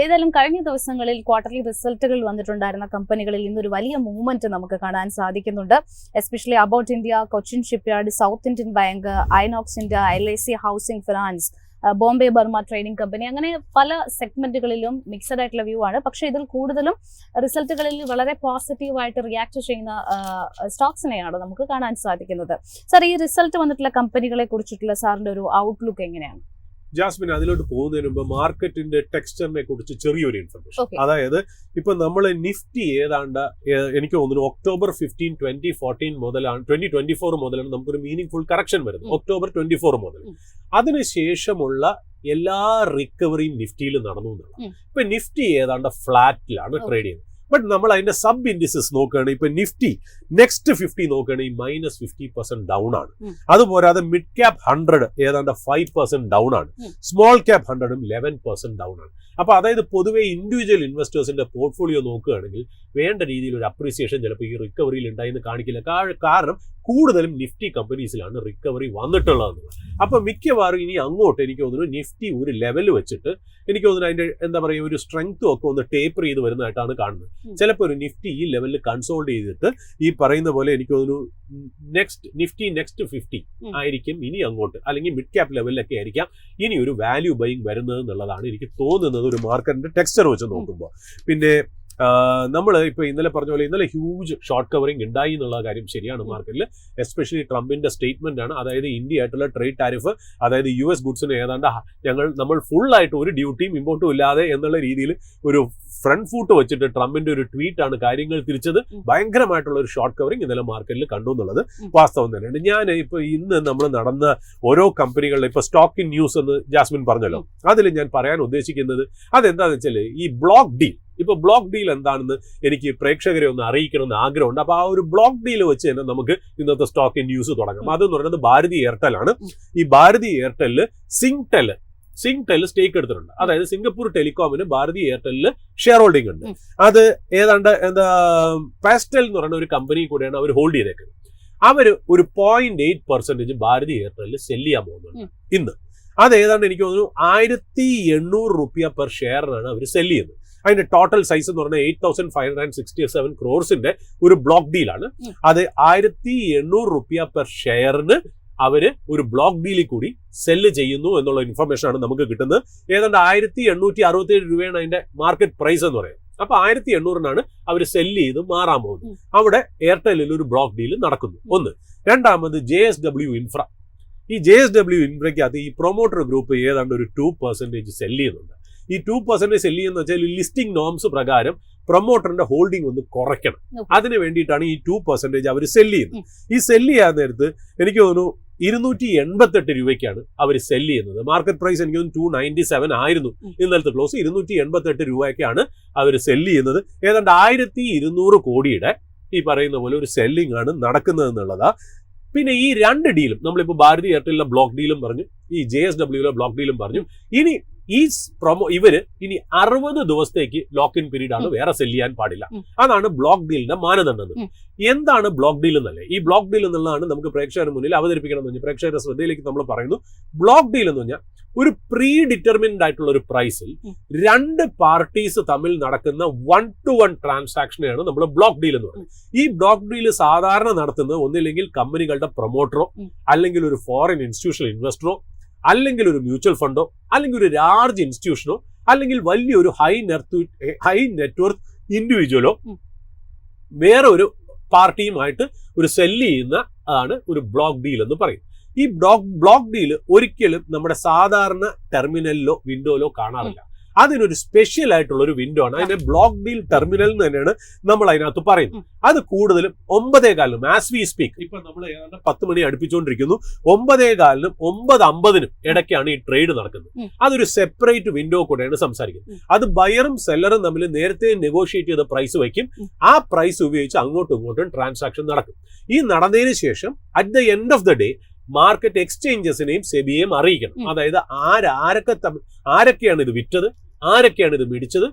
ഏതായാലും കഴിഞ്ഞ ദിവസങ്ങളിൽ ക്വാർട്ടർലി റിസൾട്ടുകൾ വന്നിട്ടുണ്ടായിരുന്ന കമ്പനികളിൽ ഇന്നൊരു വലിയ മൂവ്മെന്റ് നമുക്ക് കാണാൻ സാധിക്കുന്നുണ്ട്. Especially about India, Cochin shipyard, south Indian bank, Inox India, LIC housing finance, Bombay Burma trading company, അങ്ങനെ പല സെഗ്മെന്റുകളിലും മിക്സഡ് ആയിട്ടുള്ള വ്യൂ ആണ്. പക്ഷെ ഇതിൽ കൂടുതലും റിസൾട്ടുകളിൽ വളരെ പോസിറ്റീവായിട്ട് റിയാക്ട് ചെയ്യുന്ന സ്റ്റോക്സിനെയാണ് നമുക്ക് കാണാൻ സാധിക്കുന്നത്. സർ, ഈ റിസൾട്ട് വന്നിട്ടുള്ള കമ്പനികളെ കുറിച്ചിട്ടുള്ള സാറിന്റെ ഒരു ഔട്ട്ലുക്ക് എങ്ങനെയാണ്? ജാസ്മിൻ, അതിലോട്ട് പോകുന്നതിന് മുമ്പ് മാർക്കറ്റിന്റെ ടെക്സ്ചറിനെ കുറിച്ച് ചെറിയൊരു ഇൻഫർമേഷൻ. അതായത് ഇപ്പൊ നമ്മൾ നിഫ്റ്റി ഏതാണ്ട് എനിക്ക് തോന്നുന്നു October 15, 2014 മുതലാണ് 2024 മുതലാണ് നമുക്കൊരു മീനിങ് ഫുൾ കറക്ഷൻ വരുന്നത്. October 24 മുതൽ. അതിനുശേഷമുള്ള എല്ലാ റിക്കവറിയും നിഫ്റ്റിയിൽ നടന്നു എന്നാണ്. ഇപ്പൊ നിഫ്റ്റി ഏതാണ്ട് ഫ്ലാറ്റിലാണ് ട്രേഡ് ചെയ്യുന്നത്. ബട്ട് നമ്മൾ അതിന്റെ സബ് ഇൻഡിസസ് നോക്കുകയാണെങ്കിൽ ഇപ്പൊ നിഫ്റ്റി നെക്സ്റ്റ് 50 നോക്കുകയാണെങ്കിൽ -50% ഡൗൺ ആണ്. അതുപോരാതെ മിഡ് ക്യാപ് 100 ഏതാണ്ട് 5% ഡൗൺ ആണ്. സ്മോൾ ക്യാപ് 100ഉം 11% ഡൗൺ ആണ്. അപ്പൊ അതായത് പൊതുവെ ഇൻഡിവിജ്വൽ ഇൻവെസ്റ്റേഴ്സിന്റെ പോർട്ട്ഫോളിയോ നോക്കുകയാണെങ്കിൽ വേണ്ട രീതിയിൽ ഒരു അപ്രീസിയേഷൻ ചിലപ്പോൾ ഈ റിക്കവറിയിൽ ഉണ്ടായെന്ന് കാണിക്കില്ല. കാരണം കൂടുതലും നിഫ്റ്റി കമ്പനീസിലാണ് റിക്കവറി വന്നിട്ടുള്ളത്. അപ്പൊ മിക്കവാറും ഇനി അങ്ങോട്ട് എനിക്ക് തോന്നുന്നു നിഫ്റ്റി ഒരു ലെവൽ വെച്ചിട്ട് എനിക്ക് തോന്നുന്നു അതിന്റെ എന്താ പറയുക ഒരു സ്ട്രെങ്ത്തും ഒക്കെ ഒന്ന് ടേപ്പർ ചെയ്ത് വരുന്നതായിട്ടാണ് കാണുന്നത്. ചിലപ്പോൾ ഒരു നിഫ്റ്റി ഈ ലെവലിൽ കൺസോൾഡ് ചെയ്തിട്ട് ഈ പറയുന്ന പോലെ എനിക്ക് തോന്നുന്നു നിഫ്റ്റി നെക്സ്റ്റ് 50 ആയിരിക്കും ഇനി അങ്ങോട്ട്, അല്ലെങ്കിൽ മിഡ് ക്യാപ് ലെവലിലൊക്കെ ആയിരിക്കാം ഇനി ഒരു വാല്യൂ ബൈങ് വരുന്നത് എന്നുള്ളതാണ് എനിക്ക് തോന്നുന്നത് ഒരു മാർക്കറ്റിന്റെ ടെക്സ്ചർ വെച്ച് നോക്കുമ്പോൾ. പിന്നെ നമ്മൾ ഇപ്പോൾ ഇന്നലെ പറഞ്ഞ പോലെ ഇന്നലെ ഹ്യൂജ് ഷോർട്ട് കവറിംഗ് ഉണ്ടായി എന്നുള്ള കാര്യം ശരിയാണ് മാർക്കറ്റിൽ. എസ്പെഷ്യലി ട്രംപിന്റെ സ്റ്റേറ്റ്മെന്റ് ആണ്, അതായത് ഇന്ത്യ ആയിട്ടുള്ള ട്രേഡ് ടാരിഫ്, അതായത് US ഗുഡ്സിന് ഏതാണ്ട് നമ്മൾ ഫുള്ളായിട്ട് ഒരു ഡ്യൂട്ടിയും ഇമ്പോർട്ടും ഇല്ലാതെ എന്നുള്ള രീതിയിൽ ഒരു ഫ്രണ്ട് ഫൂട്ട് വെച്ചിട്ട് ട്രംപിന്റെ ഒരു ട്വീറ്റ് ആണ് കാര്യങ്ങൾ തിരിച്ചത്. ഭയങ്കരമായിട്ടുള്ള ഒരു ഷോർട്ട് കവറിംഗ് ഇന്നലെ മാർക്കറ്റിൽ കണ്ടു എന്നുള്ളത് വാസ്തവം തന്നെയാണ്. ഞാൻ ഇപ്പൊ ഇന്ന് നമ്മൾ നടന്ന ഓരോ കമ്പനികളുടെ ഇപ്പൊ സ്റ്റോക്ക് ഇൻ ന്യൂസ് എന്ന് ജാസ്മിൻ പറഞ്ഞല്ലോ, അതിൽ ഞാൻ പറയാൻ ഉദ്ദേശിക്കുന്നത് അതെന്താണെന്ന് വെച്ചാൽ ഈ ബ്ലോക്ക് ഡീൽ. ഇപ്പൊ ബ്ലോക്ക് ഡീൽ എന്താണെന്ന് എനിക്ക് പ്രേക്ഷകരെ ഒന്ന് അറിയിക്കണമെന്ന് ആഗ്രഹമുണ്ട്. അപ്പൊ ആ ഒരു ബ്ലോക്ക് ഡീൽ വെച്ച് തന്നെ നമുക്ക് ഇന്നത്തെ സ്റ്റോക്ക് ഇൻ ന്യൂസ് തുടങ്ങാം. അതെന്ന് പറയുന്നത് ഭാരതി എയർടെൽ ആണ്. ഈ ഭാരതി എയർടെലില് സിംഗ്ടെൽ സ്റ്റേക്ക് എടുത്തിട്ടുണ്ട്. അതായത് സിംഗപ്പൂർ ടെലികോമിന് ഭാരതി എയർടെലില് ഷെയർ ഹോൾഡിംഗ് ഉണ്ട്. അത് ഏതാണ്ട് പാസ്റ്റൽ എന്ന് പറയുന്ന ഒരു കമ്പനി കൂടെയാണ് അവർ ഹോൾഡ് ചെയ്തേക്കുന്നത്. അവര് ഒരു 0.8% ഭാരതി എയർടെലിൽ സെല് ചെയ്യാൻ പോകുന്നുണ്ട് ഇന്ന്. അത് ഏതാണ്ട് എനിക്ക് തോന്നുന്നു 1800 രൂപ പെർ ഷെയറിനാണ് അവർ സെല് ചെയ്യുന്നത്. അതിന്റെ ടോട്ടൽ സൈസ് എന്ന് പറഞ്ഞാൽ 8567 ക്രോർസിന്റെ ഒരു ബ്ലോക്ക് ഡീലാണ്. അത് 1800 രൂപ പെർ ഷെയറിന് അവര് ഒരു ബ്ലോക്ക് ഡീലിൽ കൂടി സെല്ല് ചെയ്യുന്നു എന്നുള്ള ഇൻഫർമേഷൻ ആണ് നമുക്ക് കിട്ടുന്നത്. ഏതാണ്ട് 1867 രൂപയാണ് അതിന്റെ മാർക്കറ്റ് പ്രൈസ് എന്ന് പറയുന്നത്. അപ്പൊ 1800 അവർ സെല്ല് ചെയ്ത് മാറാൻ പോകുന്നത്. അവിടെ എയർടെല്ലിൽ ഒരു ബ്ലോക്ക് ഡീൽ നടക്കുന്നു. ഒന്ന്. രണ്ടാമത് JSW ഇൻഫ്ര. ഈ JSW ഇൻഫ്രയ്ക്കകത്ത് ഈ പ്രൊമോട്ടർ ഗ്രൂപ്പ് ഏതാണ്ട് ഒരു 2% സെല്ല് ചെയ്യുന്നുണ്ട്. ഈ 2% സെല്ല് ചെയ്യുന്ന വെച്ചാൽ ലിസ്റ്റിംഗ് നോംസ് പ്രകാരം പ്രൊമോട്ടറിന്റെ ഹോൾഡിംഗ് ഒന്ന് കുറയ്ക്കണം. അതിന് വേണ്ടിയിട്ടാണ് ഈ 2% അവർ സെല്ല് ചെയ്യുന്നത്. ഈ സെല്ല് ചെയ്യാൻ നേരത്ത് എനിക്ക് തോന്നുന്നു 288 രൂപയ്ക്കാണ് അവർ സെല്ല് ചെയ്യുന്നത്. മാർക്കറ്റ് പ്രൈസ് എനിക്ക് തോന്നുന്നു 297 ആയിരുന്നു ഇന്നലത്തെ ക്ലോസ്. 288 രൂപയ്ക്കാണ് അവർ സെല്ല് ചെയ്യുന്നത്. ഏതാണ്ട് 1200 കോടിയുടെ ഈ പറയുന്ന പോലെ ഒരു സെല്ലിംഗ് ആണ് നടക്കുന്നത് എന്നുള്ളതാ. പിന്നെ ഈ രണ്ട് ഡീലും നമ്മളിപ്പോൾ ഭാരതി എയർടെലിലെ ബ്ലോക്ക് ഡീലും പറഞ്ഞു, ഈ JSWയിലെ ബ്ലോക്ക് ഡീലും പറഞ്ഞു. ഇനി ഈ ഇവര് ഇനി 60 ദിവസത്തേക്ക് ലോക്ക് ഇൻ പീരീഡ് ആണ്, വേറെ സെല് ചെയ്യാൻ പാടില്ല. അതാണ് ബ്ലോക്ക് ഡീലിന്റെ മാനദണ്ഡം. എന്താണ് ബ്ലോക്ക് ഡീൽ എന്നല്ലേ? ഈ ബ്ലോക്ക് ഡീൽ എന്നുള്ളതാണ് നമുക്ക് പ്രേക്ഷകരുടെ മുന്നിൽ അവതരിപ്പിക്കണം എന്ന് പറഞ്ഞാൽ പ്രേക്ഷകരുടെ ശ്രദ്ധയിലേക്ക് നമ്മൾ പറയുന്നു. ബ്ലോക്ക് ഡീൽ എന്ന് പറഞ്ഞാൽ ഒരു പ്രീ ഡിറ്റർമിൻഡ് ആയിട്ടുള്ള ഒരു പ്രൈസിൽ രണ്ട് പാർട്ടീസ് തമ്മിൽ നടക്കുന്ന 1-to-1 ട്രാൻസാക്ഷനെയാണ് നമ്മൾ ബ്ലോക്ക് ഡീൽ എന്ന് പറയുന്നത്. ഈ ബ്ലോക്ക് ഡീൽ സാധാരണ നടത്തുന്നത് ഒന്നില്ലെങ്കിൽ കമ്പനികളുടെ പ്രൊമോട്ടറോ, അല്ലെങ്കിൽ ഒരു ഫോറിൻ ഇൻസ്റ്റിറ്റ്യൂഷണൽ ഇൻവെസ്റ്ററോ, അല്ലെങ്കിൽ ഒരു മ്യൂച്വൽ ഫണ്ടോ, അല്ലെങ്കിൽ ഒരു ലാർജ് ഇൻസ്റ്റിറ്റ്യൂഷനോ, അല്ലെങ്കിൽ വലിയൊരു ഹൈ നെറ്റ്വർത്ത് ഇൻഡിവിജ്വലോ വേറെ ഒരു പാർട്ടിയുമായിട്ട് ഒരു സെല്ല് ചെയ്യുന്ന ആണ് ഒരു ബ്ലോക്ക് ഡീൽ എന്ന് പറയും. ഈ ബ്ലോക്ക് ഡീൽ ഒരിക്കലും നമ്മുടെ സാധാരണ ടെർമിനലിലോ വിൻഡോയിലോ കാണാറില്ല. അതിനൊരു സ്പെഷ്യൽ ആയിട്ടുള്ള ഒരു വിൻഡോ ആണ്. അതിനെ ബ്ലോക്ക് ഡീൽ ടെർമിനൽ എന്ന് തന്നെയാണ് നമ്മൾ അതിനകത്ത് പറയുന്നത്. അത് കൂടുതലും 9:15 ആസ് വി സ്പീക്ക്, ഇപ്പൊ നമ്മൾ ഏതാണ്ട് 10 മണി അടുപ്പിച്ചുകൊണ്ടിരിക്കുന്നു. 9:15 9:50 ഇടയ്ക്കാണ് ഈ ട്രേഡ് നടക്കുന്നത്. അതൊരു സെപ്പറേറ്റ് വിൻഡോ കൂടെയാണ് സംസാരിക്കുന്നത്. അത് ബയറും സെല്ലറും തമ്മിൽ നേരത്തെ നെഗോഷിയേറ്റ് ചെയ്ത പ്രൈസ് വയ്ക്കും. ആ പ്രൈസ് ഉപയോഗിച്ച് അങ്ങോട്ടും ഇങ്ങോട്ടും ട്രാൻസാക്ഷൻ നടക്കും. ഈ നടന്നതിന് ശേഷം at the end of the day market എക്സ്ചേഞ്ചസിനെയും സെബിയെയും അറിയിക്കണം. അതായത് ആരൊക്കെയാണ് ഇത് വിറ്റത്, ആരൊക്കെയാണ് ഇത് മേടിച്ചത്,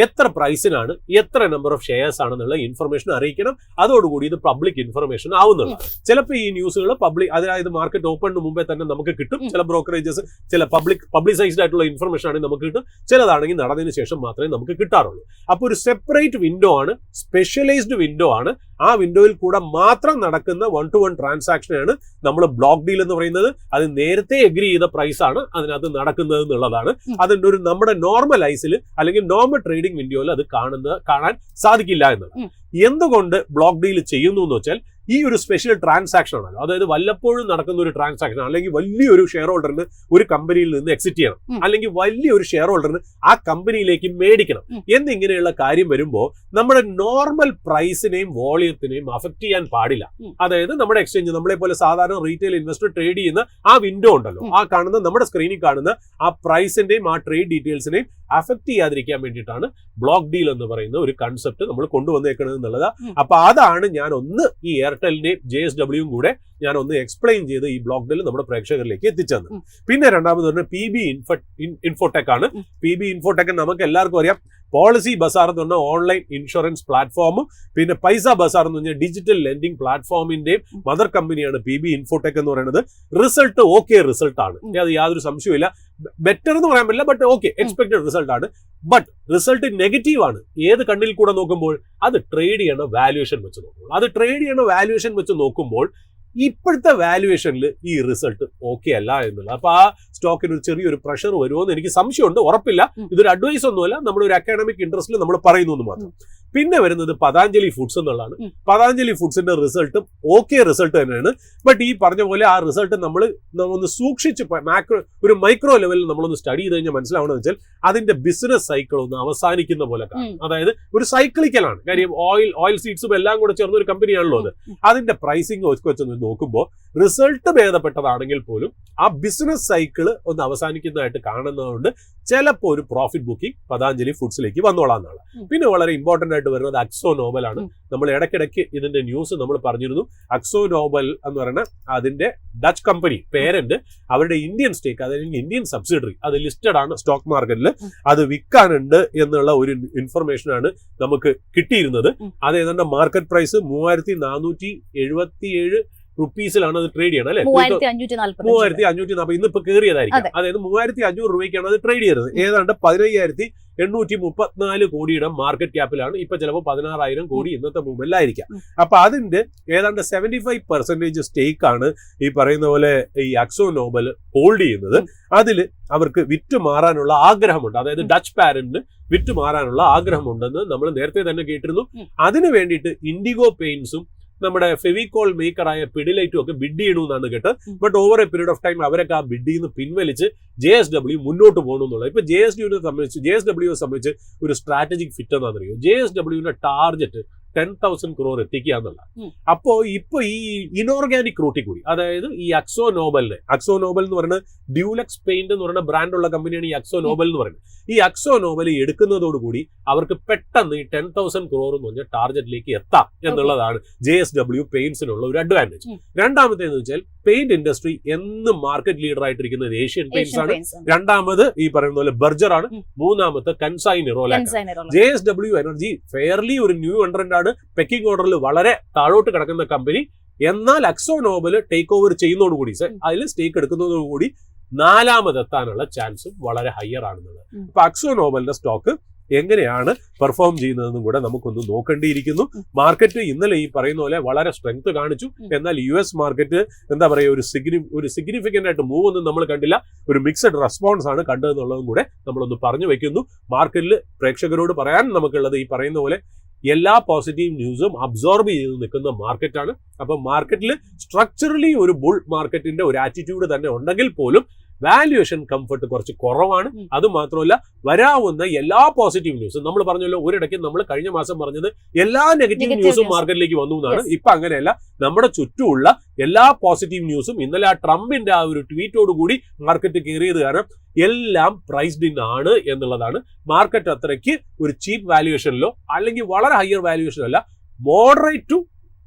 എത്ര പ്രൈസിനാണ്, എത്ര നമ്പർ ഓഫ് ഷെയർസ് ആണെന്നുള്ള ഇൻഫർമേഷൻ അറിയിക്കണം. അതോടുകൂടി ഇത് പബ്ലിക് ഇൻഫർമേഷൻ ആവുന്നുള്ളൂ. ചിലപ്പോൾ ഈ ന്യൂസുകൾ അതായത് മാർക്കറ്റ് ഓപ്പണിന് മുമ്പേ തന്നെ നമുക്ക് കിട്ടും. ചില ബ്രോക്കറേജസ് ചില പബ്ലിസൈസ്ഡ് ആയിട്ടുള്ള ഇൻഫർമേഷൻ ആണെങ്കിൽ നമുക്ക് കിട്ടും. ചിലതാണെങ്കിൽ നടന്നതിന് ശേഷം മാത്രമേ നമുക്ക് കിട്ടാറുള്ളൂ. അപ്പോൾ ഒരു സെപ്പറേറ്റ് വിൻഡോ ആണ്, സ്പെഷ്യലൈസ്ഡ് വിൻഡോ ആണ്. ആ വിൻഡോയിൽ കൂടെ മാത്രം നടക്കുന്ന 1-to-1 ട്രാൻസാക്ഷനാണ് നമ്മൾ ബ്ലോക്ക് ഡീൽ എന്ന് പറയുന്നത്. അത് നേരത്തെ എഗ്രി ചെയ്ത പ്രൈസ് ആണ് അതിനകത്ത് നടക്കുന്നത് എന്നുള്ളതാണ്. അതിൻ്റെ ഒരു നമ്മുടെ നോർമൽ ഐസിൽ അല്ലെങ്കിൽ നോർമൽ ട്രേഡിംഗ് വിൻഡോയിൽ അത് കാണാൻ സാധിക്കില്ല എന്നുള്ളത്. എന്തുകൊണ്ട് ബ്ലോക്ക് ഡീൽ ചെയ്യുന്നു എന്ന് വെച്ചാൽ ഈ ഒരു സ്പെഷ്യൽ ട്രാൻസാക്ഷൻ ആണല്ലോ. അതായത് വല്ലപ്പോഴും നടക്കുന്ന ഒരു ട്രാൻസാക്ഷൻ, അല്ലെങ്കിൽ വലിയൊരു ഷെയർ ഹോൾഡറിന് ഒരു കമ്പനിയിൽ നിന്ന് എക്സിറ്റ് ചെയ്യണം, അല്ലെങ്കിൽ വലിയൊരു ഷെയർ ഹോൾഡറിന് ആ കമ്പനിയിലേക്ക് മേടിക്കണം എന്നിങ്ങനെയുള്ള കാര്യം വരുമ്പോൾ നമ്മുടെ നോർമൽ പ്രൈസിനെയും വോളിയത്തിനെയും അഫക്ട് ചെയ്യാൻ പാടില്ല. അതായത് നമ്മുടെ എക്സ്ചേഞ്ച്, നമ്മളെ പോലെ സാധാരണ റീറ്റെയിൽ ഇൻവെസ്റ്റർ ട്രേഡ് ചെയ്യുന്ന ആ വിൻഡോ ഉണ്ടല്ലോ, ആ കാണുന്ന നമ്മുടെ സ്ക്രീനിൽ കാണുന്ന ആ പ്രൈസിന്റെയും ആ ട്രേഡ് ഡീറ്റെയിൽസിനെയും അഫക്ട് ചെയ്യാതിരിക്കാൻ വേണ്ടിയിട്ടാണ് ബ്ലോക്ക് ഡീൽ എന്ന് പറയുന്ന ഒരു കൺസെപ്റ്റ് നമ്മൾ കൊണ്ടുവന്നേക്കുന്നത് എന്നുള്ളത്. അപ്പൊ അതാണ് ഞാൻ ഒന്ന് ഈ എയർടെലിന്റെയും JSWയും കൂടെ ഞാൻ ഒന്ന് എക്സ്പ്ലെയിൻ ചെയ്ത് ഈ ബ്ലോക്ക് ഡീൽ നമ്മുടെ പ്രേക്ഷകരിലേക്ക് എത്തിച്ചത്. പിന്നെ രണ്ടാമത് പറഞ്ഞ PB ഇൻഫോടെക് ആണ്. PB ഇൻഫോടെക് നമുക്ക് എല്ലാവർക്കും അറിയാം. പോളിസി ബസാർ എന്ന് പറഞ്ഞ ഓൺലൈൻ ഇൻഷുറൻസ് പ്ലാറ്റ്ഫോമും പിന്നെ പൈസ ബസാർ എന്ന് പറഞ്ഞാൽ ഡിജിറ്റൽ ലെൻഡിംഗ് പ്ലാറ്റ്ഫോമിന്റെയും മദർ കമ്പനിയാണ് PB ഇൻഫോടെക് എന്ന് പറയുന്നത്. റിസൾട്ട് റിസൾട്ട് ആണ്, അത് യാതൊരു സംശയമില്ല. ബെറ്റർ എന്ന് പറയാൻ പറ്റില്ല, ബട്ട് എക്സ്പെക്ടഡ് റിസൾട്ട് ആണ്. ബട്ട് റിസൾട്ട് നെഗറ്റീവ് ആണ്. ഏത് കണ്ണിൽ കൂടെ നോക്കുമ്പോൾ അത് ട്രേഡ് ചെയ്യണ വാല്യുവേഷൻ വെച്ച് നോക്കുമ്പോൾ ഇപ്പോഴത്തെ വാല്യുവേഷനിൽ ഈ റിസൾട്ട് ഓക്കെ അല്ല എന്നുള്ളത്. അപ്പൊ ആ സ്റ്റോക്കിന് ഒരു ചെറിയൊരു പ്രഷർ വരുമോ എന്ന് എനിക്ക് സംശയമുണ്ട്, ഉറപ്പില്ല. ഇതൊരു അഡ്വൈസ് ഒന്നുമല്ല, നമ്മുടെ ഒരു അക്കാഡമിക് ഇൻട്രസ്റ്റിൽ നമ്മൾ പറയുന്നു എന്ന് മാത്രം. പിന്നെ വരുന്നത് പതാഞ്ജലി ഫുഡ്സ് എന്നുള്ളതാണ്. പതാഞ്ജലി ഫുഡ്സിന്റെ റിസൾട്ടും ഓക്കെ റിസൾട്ട് തന്നെയാണ്. ബട്ട് ഈ പറഞ്ഞ പോലെ ആ റിസൾട്ട് നമ്മൾ ഒന്ന് സൂക്ഷിച്ച് ഒരു മൈക്രോ ലെവലിൽ നമ്മളൊന്ന് സ്റ്റഡി ചെയ്ത് കഴിഞ്ഞാൽ മനസ്സിലാവണമെന്ന് വെച്ചാൽ അതിന്റെ ബിസിനസ് സൈക്കിൾ ഒന്ന് അവസാനിക്കുന്ന പോലെ കാണും. അതായത് ഒരു സൈക്ലിക്കലാണ്. കാര്യം ഓയിൽ സീഡ്സും എല്ലാം കൂടെ ചേർന്ന ഒരു കമ്പനിയാണല്ലോ അത്. അതിന്റെ പ്രൈസിംഗ് വെച്ചൊന്ന് നോക്കുമ്പോൾ റിസൾട്ട് ഭേദപ്പെട്ടതാണെങ്കിൽ പോലും ആ ബിസിനസ് സൈക്കിള് ഒന്ന് അവസാനിക്കുന്നതായിട്ട് കാണുന്നതുകൊണ്ട് ചിലപ്പോൾ ഒരു പ്രോഫിറ്റ് ബുക്കിംഗ് പതാഞ്ജലി ഫുഡ്സിലേക്ക് വന്നോളാന്നാണ്. പിന്നെ വളരെ ഇമ്പോർട്ടന്റ് ആയിട്ട് വരുന്നത് അക്സോ നോബൽ ആണ്. നമ്മൾ ഇടയ്ക്കിടയ്ക്ക് ഇതിന്റെ ന്യൂസ് നമ്മൾ പറഞ്ഞിരുന്നു. അക്സോ നോബൽ എന്ന് പറയുന്ന അതിന്റെ ഡച്ച് കമ്പനി പേരന്റ് അവരുടെ ഇന്ത്യൻ സ്റ്റേക്ക്, അതായത് ഇന്ത്യൻ സബ്സിഡറി, അത് ലിസ്റ്റഡ് ആണ് സ്റ്റോക്ക് മാർക്കറ്റിൽ. അത് വിൽക്കാനുണ്ട് എന്നുള്ള ഒരു ഇൻഫർമേഷൻ ആണ് നമുക്ക് കിട്ടിയിരുന്നത്. അത് ഏതാണ്ട് മാർക്കറ്റ് പ്രൈസ് 3477 റുപ്പീസിലാണ് അത് ട്രേഡ് ചെയ്യണം അല്ലെ, 3540. ഇന്നിപ്പോ കയറിയതായിരിക്കും. അതായത് 3500 രൂപയ്ക്കാണ് അത് ട്രേഡ് ചെയ്യുന്നത്. ഏതാണ്ട് 15834 കോടിയുടെ മാർക്കറ്റ് ക്യാപ്പിലാണ്. ഇപ്പൊ ചിലപ്പോൾ 16,000 കോടി ഇന്നത്തെ മൂവ്മെന്റിലായിരിക്കാം. അപ്പൊ അതിന്റെ ഏതാണ്ട് 75% സ്റ്റേക്ക് ആണ് ഈ പറയുന്ന പോലെ ഈ അക്സോ നോബൽ ഹോൾഡ് ചെയ്യുന്നത്. അതിൽ അവർക്ക് വിറ്റ് മാറാനുള്ള ആഗ്രഹമുണ്ട്. അതായത് ഡച്ച് പാരന്റിന് വിറ്റ് മാറാനുള്ള ആഗ്രഹമുണ്ടെന്ന് നമ്മൾ നേരത്തെ തന്നെ കേട്ടിരുന്നു. അതിനു വേണ്ടിയിട്ട് ഇൻഡിഗോ പെയിന്റ്സും നമ്മുടെ ഫെവിക്കോൾ മേക്കറായ പിഡിലൈറ്റും ഒക്കെ ബിഡ് ചെയ്യണമെന്നാണ് കേട്ടത്. But over A period of time അവരൊക്കെ ആ ബിഡ് നിന്ന് പിൻവലിച്ച് JSW മുന്നോട്ട് പോകണമെന്നുള്ളത്. ഇപ്പൊ JSWയെ സംബന്ധിച്ച് ഒരു സ്ട്രാറ്റജിക് ഫിറ്റ് എന്നാണെന്നറിയോ, JSWന്റെ ടാർഗറ്റ് 10,000 crore എത്തിക്കുക എന്നുള്ള. അപ്പോ ഇപ്പൊ ഈ ഇനോർഗാനിക് റൂട്ടിൽ കൂടി, അതായത് ഈ അക്സോ നോബൽ എന്ന് പറയുന്നത് ഡ്യൂലക്സ് പെയിന്റ് എന്ന് പറയുന്ന ബ്രാൻഡുള്ള കമ്പനിയാണ് ഈ അക്സോ നോബൽ എന്ന് പറയുന്നത്. ഈ അക്സോ നോബൽ എടുക്കുന്നതോടുകൂടി അവർക്ക് പെട്ടെന്ന് ഈ 10,000 crore എന്ന് പറഞ്ഞ ടാർഗറ്റിലേക്ക് എത്താം എന്നുള്ളതാണ് JSW പെയിന്റ്സിനുള്ള ഒരു അഡ്വാൻറ്റേജ്. രണ്ടാമത്തേന്ന് വെച്ചാൽ പെയിന്റ് ഇൻഡസ്ട്രി എന്നും മാർക്കറ്റ് ലീഡർ ആയിട്ടിരിക്കുന്നത് ഏഷ്യൻ പെയിന്റ്സ് ആണ്. രണ്ടാമത് ഈ പറയുന്ന പോലെ ബർജർ ആണ്. മൂന്നാമത്തെ കൻസായി നിറോലാക്. JSW എനർജി ഫെയർലി ഒരു ന്യൂ എൻട്രന്റ് ആണ്. പെക്കിംഗ് ഓർഡറിൽ വളരെ താഴോട്ട് കിടക്കുന്ന കമ്പനി. എന്നാൽ അക്സോ നോബൽ ടേക്ക് ഓവർ ചെയ്യുന്നതോടുകൂടി അതിൽ സ്റ്റേക്ക് എടുക്കുന്നതോടുകൂടി നാലാമതെത്താനുള്ള ചാൻസും വളരെ ഹയർ ആണെന്നുള്ളത്. അപ്പൊ അക്സോ നോബലിന്റെ സ്റ്റോക്ക് എങ്ങനെയാണ് പെർഫോം ചെയ്യുന്നതെന്നും കൂടെ നമുക്കൊന്ന് നോക്കേണ്ടിയിരിക്കുന്നു. മാർക്കറ്റ് ഇന്നലെ ഈ പറയുന്ന പോലെ വളരെ സ്ട്രെങ്ത് കാണിച്ചു. എന്നാൽ US മാർക്കറ്റ് എന്താ പറയുക, ഒരു സിഗ്നിഫിക്കന്റ് ആയിട്ട് മൂവ് ഒന്നും നമ്മൾ കണ്ടില്ല. ഒരു മിക്സഡ് റെസ്പോൺസ് ആണ് കണ്ടതെന്നുള്ളതും കൂടെ നമ്മളൊന്ന് പറഞ്ഞു വെക്കുന്നു. മാർക്കറ്റിൽ പ്രേക്ഷകരോട് പറയാൻ നമുക്കുള്ളത് ഈ പറയുന്ന പോലെ എല്ലാ പോസിറ്റീവ് ന്യൂസും അബ്സോർബ് ചെയ്ത് നിൽക്കുന്ന മാർക്കറ്റാണ്. അപ്പൊ മാർക്കറ്റിൽ സ്ട്രക്ചറലി ഒരു ബുൾ മാർക്കറ്റിന്റെ ഒരു ആറ്റിറ്റ്യൂഡ് തന്നെ ഉണ്ടെങ്കിൽ പോലും വാല്യുവേഷൻ കംഫർട്ട് കുറച്ച് കുറവാണ്. അത് മാത്രമല്ല വരാവുന്ന എല്ലാ പോസിറ്റീവ് ന്യൂസും, നമ്മൾ പറഞ്ഞല്ലോ ഒരിടയ്ക്ക് നമ്മൾ കഴിഞ്ഞ മാസം പറഞ്ഞത് എല്ലാ നെഗറ്റീവ് ന്യൂസും മാർക്കറ്റിലേക്ക് വന്നു എന്നാണ്. ഇപ്പൊ അങ്ങനെയല്ല. നമ്മുടെ ചുറ്റുമുള്ള എല്ലാ പോസിറ്റീവ് ന്യൂസും, ഇന്നലെ ആ ട്രംപിന്റെ ആ ഒരു ട്വീറ്റോട് കൂടി മാർക്കറ്റ് കയറിയത് കാരണം എല്ലാം പ്രൈസ്ഡ് ഇൻ ആണ് എന്നുള്ളതാണ്. മാർക്കറ്റ് അത്രയ്ക്ക് ഒരു ചീപ്പ് വാല്യുവേഷനിലോ അല്ലെങ്കിൽ വളരെ ഹയർ വാല്യുവേഷനോ അല്ല, മോഡറേറ്റ് ടു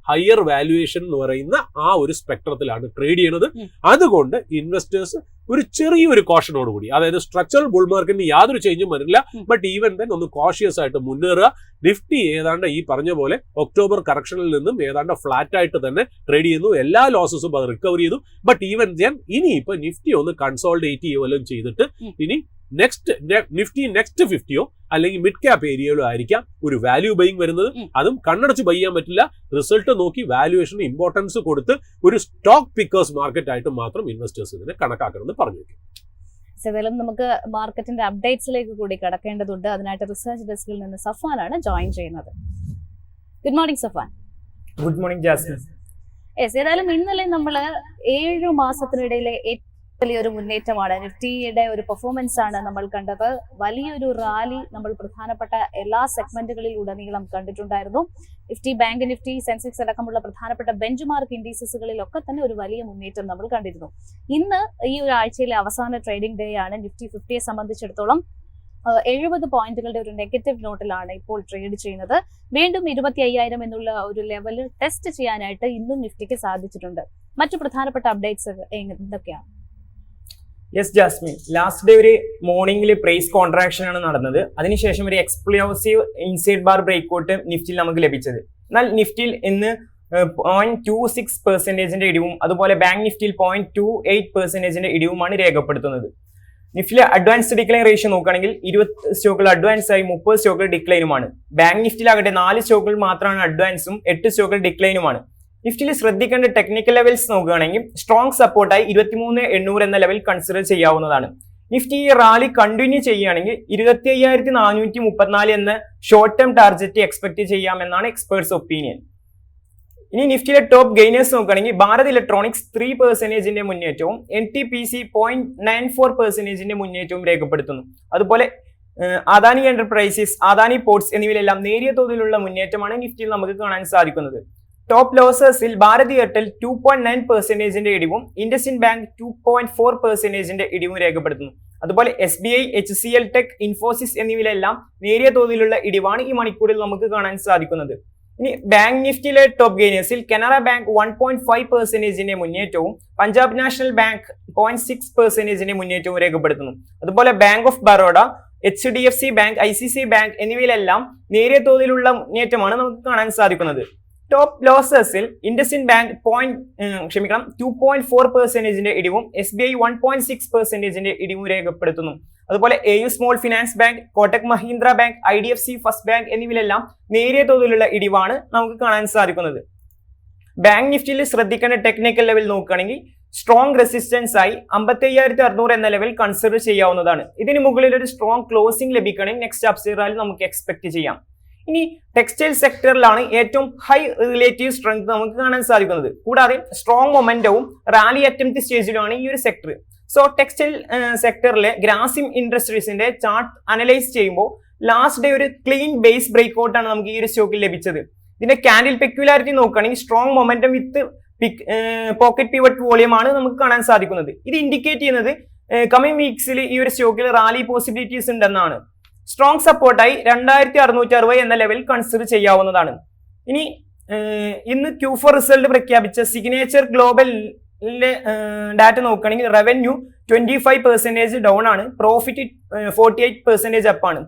ഹയർ വാല്യുവേഷൻ എന്ന് പറയുന്ന ആ ഒരു സ്പെക്ട്രത്തിലാണ് ട്രേഡ് ചെയ്യുന്നത്. അതുകൊണ്ട് ഇൻവെസ്റ്റേഴ്സ് ഒരു ചെറിയൊരു കോഷനോടുകൂടി, അതായത് സ്ട്രക്ചറൽ ബുൾ മാർക്കറ്റിന് യാതൊരു ചേഞ്ചും വരില്ല, ബട്ട് ഈവൻ ദെൻ ഒന്ന് കോഷ്യസ് ആയിട്ട് മുന്നേറുക. നിഫ്റ്റി ഏതാണ്ട് ഈ പറഞ്ഞ പോലെ ഒക്ടോബർ കറക്ഷനിൽ നിന്നും ഏതാണ്ട് ഫ്ലാറ്റ് ആയിട്ട് തന്നെ ട്രേഡ് ചെയ്യുന്നു. എല്ലാ ലോസസും അത് റിക്കവർ ചെയ്തു. ബട്ട് ഈവൻ ദെൻ ഇനിയിപ്പോ നിഫ്റ്റി ഒന്ന് കൺസോൾഡേറ്റ് ചെയ്യുകയും ചെയ്തിട്ട് ഇനി നിഫ്റ്റി നെക്സ്റ്റ് 50യോ അല്ലെങ്കിൽ മിഡ് ക്യാപ്പ് ഏരിയയിലോ ആയിരിക്കാം ഒരു വാല്യൂ ബൈയിങ് വരുന്നത്. അതും കണ്ണടച്ച് ബൈ ചെയ്യാൻ പറ്റില്ല. റിസൾട്ട് നോക്കി വാല്യുവേഷന് ഇമ്പോർട്ടൻസ് കൊടുത്ത് ഒരു സ്റ്റോക്ക് പിക്കേഴ്സ് മാർക്കറ്റ് ആയിട്ട് മാത്രം ഇൻവെസ്റ്റേഴ്സ് ഇതിനെ കണക്കാക്കണമെന്ന് പറഞ്ഞു വെക്കും. ഏതായാലും നമുക്ക് മാർക്കറ്റിന്റെ അപ്ഡേറ്റ്സിലേക്ക് കൂടി കടക്കേണ്ടതുണ്ട്. അതിനായിട്ട് റിസർച്ച് ഡെസ്കിൽ നിന്ന് സഫാനാണ് ജോയിൻ ചെയ്യുന്നത്. Good morning Safan. Good morning Jasmine. ഏതായാലും ഇന്നലെ നമ്മൾ 7 മാസത്തിനിടയിലെ വലിയൊരു മുന്നേറ്റമാണ്. നിഫ്റ്റിയുടെ ഒരു പെർഫോമൻസ് ആണ് നമ്മൾ കണ്ടത്. വലിയൊരു റാലി നമ്മൾ പ്രധാനപ്പെട്ട എല്ലാ സെഗ്മെന്റുകളിൽ ഉടനീളം കണ്ടിട്ടുണ്ടായിരുന്നു. നിഫ്റ്റി, ബാങ്ക് നിഫ്റ്റി, സെൻസെക്സ് അടക്കമുള്ള പ്രധാനപ്പെട്ട ബെഞ്ച് മാർക്ക് ഇൻഡീസസുകളിലൊക്കെ തന്നെ ഒരു വലിയ മുന്നേറ്റം നമ്മൾ കണ്ടിരുന്നു. ഇന്ന് ഈ ഒരു ആഴ്ചയിലെ അവസാന ട്രേഡിംഗ് ഡേ ആണ്. നിഫ്റ്റി 50യെ സംബന്ധിച്ചിടത്തോളം 70 പോയിന്റുകളുടെ ഒരു നെഗറ്റീവ് നോട്ടിലാണ് ഇപ്പോൾ ട്രേഡ് ചെയ്യുന്നത്. വീണ്ടും 25,000 എന്നുള്ള ഒരു ലെവൽ ടെസ്റ്റ് ചെയ്യാനായിട്ട് ഇന്നും നിഫ്റ്റിക്ക് സാധിച്ചിട്ടുണ്ട്. മറ്റു പ്രധാനപ്പെട്ട അപ്ഡേറ്റ്സ് എന്തൊക്കെയാണ്? യെസ് ജാസ്മിൻ, ലാസ്റ്റ് ഡേ ഒരു മോർണിംഗിൽ പ്രൈസ് കോൺട്രാക്ഷൻ ആണ് നടന്നത്. അതിനുശേഷം ഒരു എക്സ്പ്ലോസീവ് ഇൻസൈഡ് ബാർ ബ്രേക്ക്ഔട്ട് നിഫ്റ്റിയിൽ നമുക്ക് ലഭിച്ചത്. എന്നാൽ നിഫ്റ്റിയിൽ ഇന്ന് 0.26% ഇടിവും അതുപോലെ ബാങ്ക് നിഫ്റ്റിയിൽ 0.28% ഇടിവുമാണ് രേഖപ്പെടുത്തുന്നത്. നിഫ്റ്റിയിലെ അഡ്വാൻസ് ഡിക്ലൈൻ റേഷ്യോ നോക്കുകയാണെങ്കിൽ 20 സ്റ്റോക്കുകൾ അഡ്വാൻസ് ആയി 30 സ്റ്റോക്കുകൾ ഡിക്ലൈനുമാണ്. ബാങ്ക് നിഫ്റ്റിയിലാകട്ടെ 4 സ്റ്റോക്കുകൾ മാത്രമാണ് അഡ്വാൻസും 8 സ്റ്റോക്കുകൾ ഡിക്ലൈനുമാണ്. നിഫ്റ്റിയിൽ ശ്രദ്ധിക്കേണ്ട ടെക്നിക്കൽ ലെവൽസ് നോക്കുകയാണെങ്കിൽ സ്ട്രോങ് സപ്പോർട്ടായി 23,800 എന്ന ലെവൽ കൺസിഡർ ചെയ്യാവുന്നതാണ്. നിഫ്റ്റി ഈ റാലി കണ്ടിന്യൂ ചെയ്യുകയാണെങ്കിൽ 25,434 എന്ന ഷോർട്ട് ടേം ടാർഗറ്റ് എക്സ്പെക്ട് ചെയ്യാമെന്നാണ് എക്സ്പേർട്സ് ഒപ്പീനിയൻ. ഇനി നിഫ്റ്റിയിലെ ടോപ്പ് ഗെയിനേഴ്സ് നോക്കുകയാണെങ്കിൽ ഭാരത് ഇലക്ട്രോണിക്സ് 3% മുന്നേറ്റവും NTPC 0.94% മുന്നേറ്റവും രേഖപ്പെടുത്തുന്നു. അതുപോലെ അദാനി എന്റർപ്രൈസസ്, അദാനി പോർട്സ് എന്നിവയിലെല്ലാം നേരിയ തോതിലുള്ള മുന്നേറ്റമാണ് നിഫ്റ്റിയിൽ നമുക്ക് കാണാൻ സാധിക്കുന്നത്. ടോപ്പ് ലോസേഴ്സിൽ ഭാരത് എയർടെൽ 2.9% ഇടിവും ഇൻഡസ്ഇൻഡ് ബാങ്ക് 2.4% ഇടിവും രേഖപ്പെടുത്തുന്നു. അതുപോലെ SBI, HCL ടെക്, ഇൻഫോസിസ് എന്നിവയിലെല്ലാം നേരിയ തോതിലുള്ള ഇടിവാണ് ഈ മണിക്കൂറിൽ നമുക്ക് കാണാൻ സാധിക്കുന്നത്. ഇനി ബാങ്ക് നിഫ്റ്റിയിലെ ടോപ്പ് ഗെയിനേഴ്സിൽ കനറ ബാങ്ക് 1.5% മുന്നേറ്റവും പഞ്ചാബ് നാഷണൽ ബാങ്ക് 0.6% മുന്നേറ്റവും രേഖപ്പെടുത്തുന്നു. അതുപോലെ bank of Baroda, HDFC bank, ICICI bank എന്നിവയിലെല്ലാം നേരിയ തോതിലുള്ള മുന്നേറ്റമാണ് നമുക്ക് കാണാൻ സാധിക്കുന്നത്. ടോപ്പ് ലോസേഴ്സിൽ ഇൻഡസ്ഇൻഡ് ബാങ്ക് 2.4% ഇടിവും SBI 1.6% ഇടിവും രേഖപ്പെടുത്തുന്നു. അതുപോലെ AU small finance bank, Kotak Mahindra bank, IDFC first bank എന്നിവയിലെല്ലാം നേരിയ തോതിലുള്ള ഇടിവാണ് നമുക്ക് കാണാൻ സാധിക്കുന്നത്. ബാങ്ക് നിഫ്റ്റിയിൽ ശ്രദ്ധിക്കേണ്ട ടെക്നിക്കൽ ലെവൽ നോക്കുകയാണെങ്കിൽ സ്ട്രോങ് റെസിസ്റ്റൻസ് ആയി 55,600 എന്ന ലെവൽ കൺസിഡർ ചെയ്യാവുന്നതാണ്. ഇതിന് മുകളിൽ ഒരു സ്ട്രോങ് ക്ലോസിംഗ് ലഭിക്കണമെങ്കിൽ നെക്സ്റ്റ് അപ്സൈഡ് റാലി നമുക്ക് എക്സ്പെക്ട് ചെയ്യാം. ഇനി ടെക്സ്റ്റൈൽ സെക്ടറിലാണ് ഏറ്റവും ഹൈ റിലേറ്റീവ് സ്ട്രെങ്ത് നമുക്ക് കാണാൻ സാധിക്കുന്നത്. കൂടാതെ സ്ട്രോങ് മൊമെന്റവും റാലി അറ്റംപ്റ്റ് സ്റ്റേജിലുമാണ് ഈ ഒരു സെക്ടർ. സോ ടെക്സ്റ്റൈൽ സെക്ടറിലെ ഗ്രാസിം ഇൻഡസ്ട്രീസിന്റെ ചാർട്ട് അനലൈസ് ചെയ്യുമ്പോൾ ലാസ്റ്റ് ഡേ ഒരു ക്ലീൻ ബേസ് ബ്രേക്ക്ഔട്ട് ആണ് നമുക്ക് ഈ ഒരു സ്റ്റോക്കിൽ ലഭിച്ചത്. ഇതിന്റെ ക്യാൻഡിൽ പെക്യുലാരിറ്റി നോക്കുകയാണെങ്കിൽ strong momentum with pocket pivot volume ആണ് നമുക്ക് കാണാൻ സാധിക്കുന്നത്. ഇത് ഇൻഡിക്കേറ്റ് ചെയ്യുന്നത് കമ്മിങ് വീക്സിൽ ഈ ഒരു സ്റ്റോക്കിൽ റാലി പോസിബിലിറ്റീസ് ഉണ്ടെന്നാണ്. സ്ട്രോങ് സപ്പോർട്ടായി 2,660 എന്ന ലെവൽ കൺസിഡർ ചെയ്യാവുന്നതാണ്. ഇനി ഇന്ന് Q4 റിസൾട്ട് പ്രഖ്യാപിച്ച സിഗ്നേച്ചർ ഗ്ലോബലിന്റെ ഡാറ്റ നോക്കുകയാണെങ്കിൽ റവന്യൂ 25% ഡൗൺ ആണ്, പ്രോഫിറ്റ് 48% അപ്പാണ്.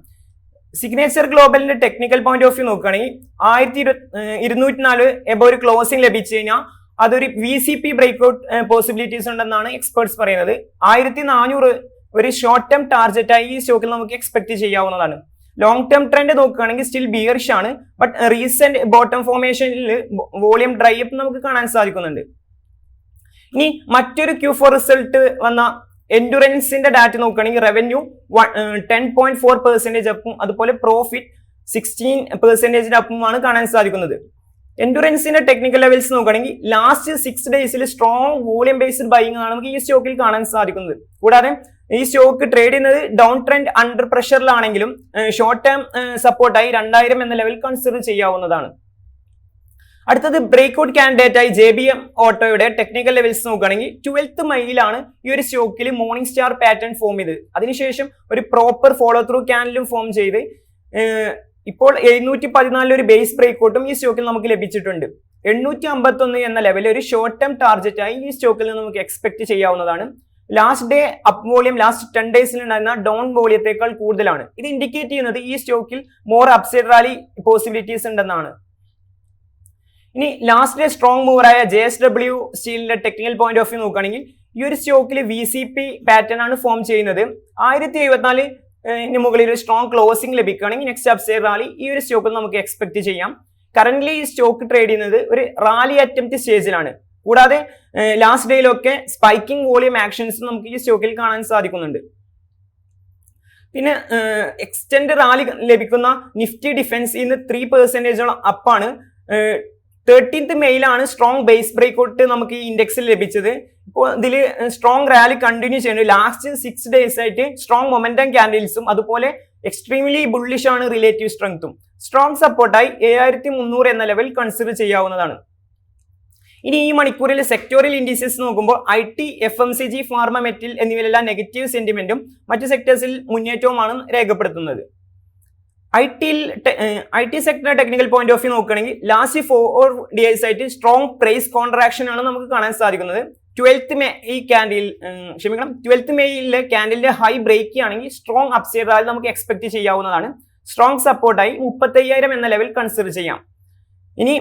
സിഗ്നേച്ചർ ഗ്ലോബലിന്റെ ടെക്നിക്കൽ പോയിന്റ് ഓഫ് വ്യൂ നോക്കുകയാണെങ്കിൽ 1,204 എബോ ഒരു ക്ലോസിംഗ് ലഭിച്ചു കഴിഞ്ഞാൽ അതൊരു VCP ബ്രേക്ക്ഔട്ട് പോസിബിലിറ്റീസ് ഉണ്ടെന്നാണ് എക്സ്പേർട്സ് പറയുന്നത്. 1,400 ഒരു ഷോർട്ട് ടേം ടാർഗറ്റ് ആയി ഈ സ്റ്റോക്കിൽ നമുക്ക് എക്സ്പെക്ട് ചെയ്യാവുന്നതാണ്. ലോങ് ടേം ട്രെൻഡ് നോക്കുകയാണെങ്കിൽ സ്റ്റിൽ ബിയറിഷ് ആണ്. ബട്ട് റീസെന്റ് ബോട്ടം ഫോർമേഷനിൽ വോളിയം ഡ്രൈ അപ്പ് നമുക്ക് കാണാൻ സാധിക്കുന്നുണ്ട്. ഇനി മറ്റൊരു Q4 റിസൾട്ട് വന്ന എൻഡുറൻസിന്റെ ഡാറ്റ നോക്കുകയാണെങ്കിൽ റവന്യൂ 10.4% അപ്പും അതുപോലെ പ്രോഫിറ്റ് 16% അപ്പുമാണ് കാണാൻ സാധിക്കുന്നത്. എൻഡുറൻസിന്റെ ടെക്നിക്കൽ ലെവൽസ് നോക്കുകയാണെങ്കിൽ ലാസ്റ്റ് 6 ഡേയ്സിൽ സ്ട്രോങ് വോളിയം ബേസ്ഡ് ബൈയിങ് ആണ് നമുക്ക് ഈ സ്റ്റോക്കിൽ കാണാൻ സാധിക്കുന്നത്. കൂടാതെ ഈ സ്റ്റോക്ക് ട്രേഡ് ചെയ്യുന്നത് ഡൗൺ ട്രെൻഡ് അണ്ടർ പ്രഷറിലാണെങ്കിലും ഷോർട്ട് ടേം സപ്പോർട്ടായി 2,000 എന്ന ലെവൽ കൺസിഡർ ചെയ്യാവുന്നതാണ്. അടുത്തത് ബ്രേക്ക്ഔട്ട് കാൻഡിഡേറ്റ് ആയി JBM ഓട്ടോയുടെ ടെക്നിക്കൽ ലെവൽസ് നോക്കുകയാണെങ്കിൽ 12th മൈയിലാണ് ഈ ഒരു സ്റ്റോക്കിൽ മോർണിംഗ് സ്റ്റാർ പാറ്റേൺ ഫോം ചെയ്ത് അതിനുശേഷം ഒരു പ്രോപ്പർ ഫോളോ ത്രൂ ക്യാൻഡിലും ഫോം ചെയ്ത് ഇപ്പോൾ 714 ഒരു ബേസ് ബ്രേക്ക്ഔട്ടും ഈ സ്റ്റോക്കിൽ നമുക്ക് ലഭിച്ചിട്ടുണ്ട്. 851 എന്ന ലെവൽ ഒരു ഷോർട്ട് ടേം ടാർഗറ്റ് ആയി ഈ സ്റ്റോക്കിൽ നിന്ന് നമുക്ക് എക്സ്പെക്ട് ചെയ്യാവുന്നതാണ്. Last day up volume last 10 ഡേയ്സിൽ ഉണ്ടായിരുന്ന ഡൗൺ വോളിയത്തേക്കാൾ കൂടുതലാണ്. ഇത് ഇൻഡിക്കേറ്റ് ചെയ്യുന്നത് ഈ സ്റ്റോക്കിൽ മോർ അപ്സൈഡ് റാലി പോസിബിലിറ്റീസ് ഉണ്ടെന്നാണ്. ഇനി ലാസ്റ്റ് ഡേ സ്ട്രോങ് മൂവറായ JSW സ്റ്റീലിന്റെ ടെക്നിക്കൽ പോയിന്റ് ഓഫ് വ്യൂ നോക്കുകയാണെങ്കിൽ ഈ ഒരു സ്റ്റോക്കിൽ VCP പാറ്റേൺ ആണ് ഫോം ചെയ്യുന്നത്. 1074 മുകളിൽ ഒരു സ്ട്രോങ് ക്ലോസിംഗ് ലഭിക്കുകയാണെങ്കിൽ നെക്സ്റ്റ് അപ്സൈഡ് റാലി ഈ ഒരു സ്റ്റോക്കിൽ നമുക്ക് എക്സ്പെക്ട് ചെയ്യാം. കറന്റ്ലി ഈ സ്റ്റോക്ക് ട്രേഡ് ചെയ്യുന്നത് ഒരു റാലി അറ്റംപ്റ്റ് സ്റ്റേജിലാണ്. കൂടാതെ ലാസ്റ്റ് ഡേയിലൊക്കെ സ്പൈക്കിംഗ് വോളിയം ആക്ഷൻസ് നമുക്ക് ഈ സ്റ്റോക്കിൽ കാണാൻ സാധിക്കുന്നുണ്ട്. പിന്നെ എക്സ്റ്റൻഡ് റാലി ലഭിക്കുന്ന നിഫ്റ്റി ഡിഫൻസ് ഇന്ന് 3% അപ്പാണ്. 13th മെയിലാണ് സ്ട്രോങ് ബേസ് ബ്രേക്ക്ഔട്ട് നമുക്ക് ഈ ഇൻഡെക്സിൽ ലഭിച്ചത്. ഇപ്പോൾ ഇതിൽ സ്ട്രോങ് റാലി കണ്ടിന്യൂ ചെയ്യുന്നു. ലാസ്റ്റ് 6 ഡേയ്സ് ആയിട്ട് സ്ട്രോങ് മൊമെന്റം ക്യാൻഡിൽസും അതുപോലെ എക്സ്ട്രീംലി ബുള്ളിഷ് ആണ് റിലേറ്റീവ് സ്ട്രെങ്ത്തും. സ്ട്രോങ് സപ്പോർട്ടായി 7,300 എന്ന ലെവൽ കൺസിഡർ ചെയ്യാവുന്നതാണ്. ഇനി ഈ മണിക്കൂറിൽ സെക്ടോറിയൽ ഇൻഡിസസ് നോക്കുമ്പോൾ IT, FMCG, ഫാർമ, മെറ്റൽ എന്നിവയിലെല്ലാം നെഗറ്റീവ് സെന്റിമെന്റും മറ്റു സെക്ടേഴ്സിൽ മുന്നേറ്റവുമാണ് രേഖപ്പെടുത്തുന്നത്. IT sector technical point of view നോക്കുകയാണെങ്കിൽ ലാസ്റ്റ് 4 ഡേയ്സ് ആയിട്ട് സ്ട്രോങ് പ്രൈസ് കോൺട്രാക്ഷൻ ആണ് നമുക്ക് കാണാൻ സാധിക്കുന്നത്. 12th മെയിലെ ക്യാൻഡിലിന്റെ ഹൈ ബ്രേക്ക് ആണെങ്കിൽ സ്ട്രോങ് അപ്സൈഡ് റാലി നമുക്ക് എക്സ്പെക്ട് ചെയ്യാവുന്നതാണ്. സ്ട്രോങ് സപ്പോർട്ടായി 35,000 എന്ന ലെവൽ കൺസിഡർ ചെയ്യാം. ഇനി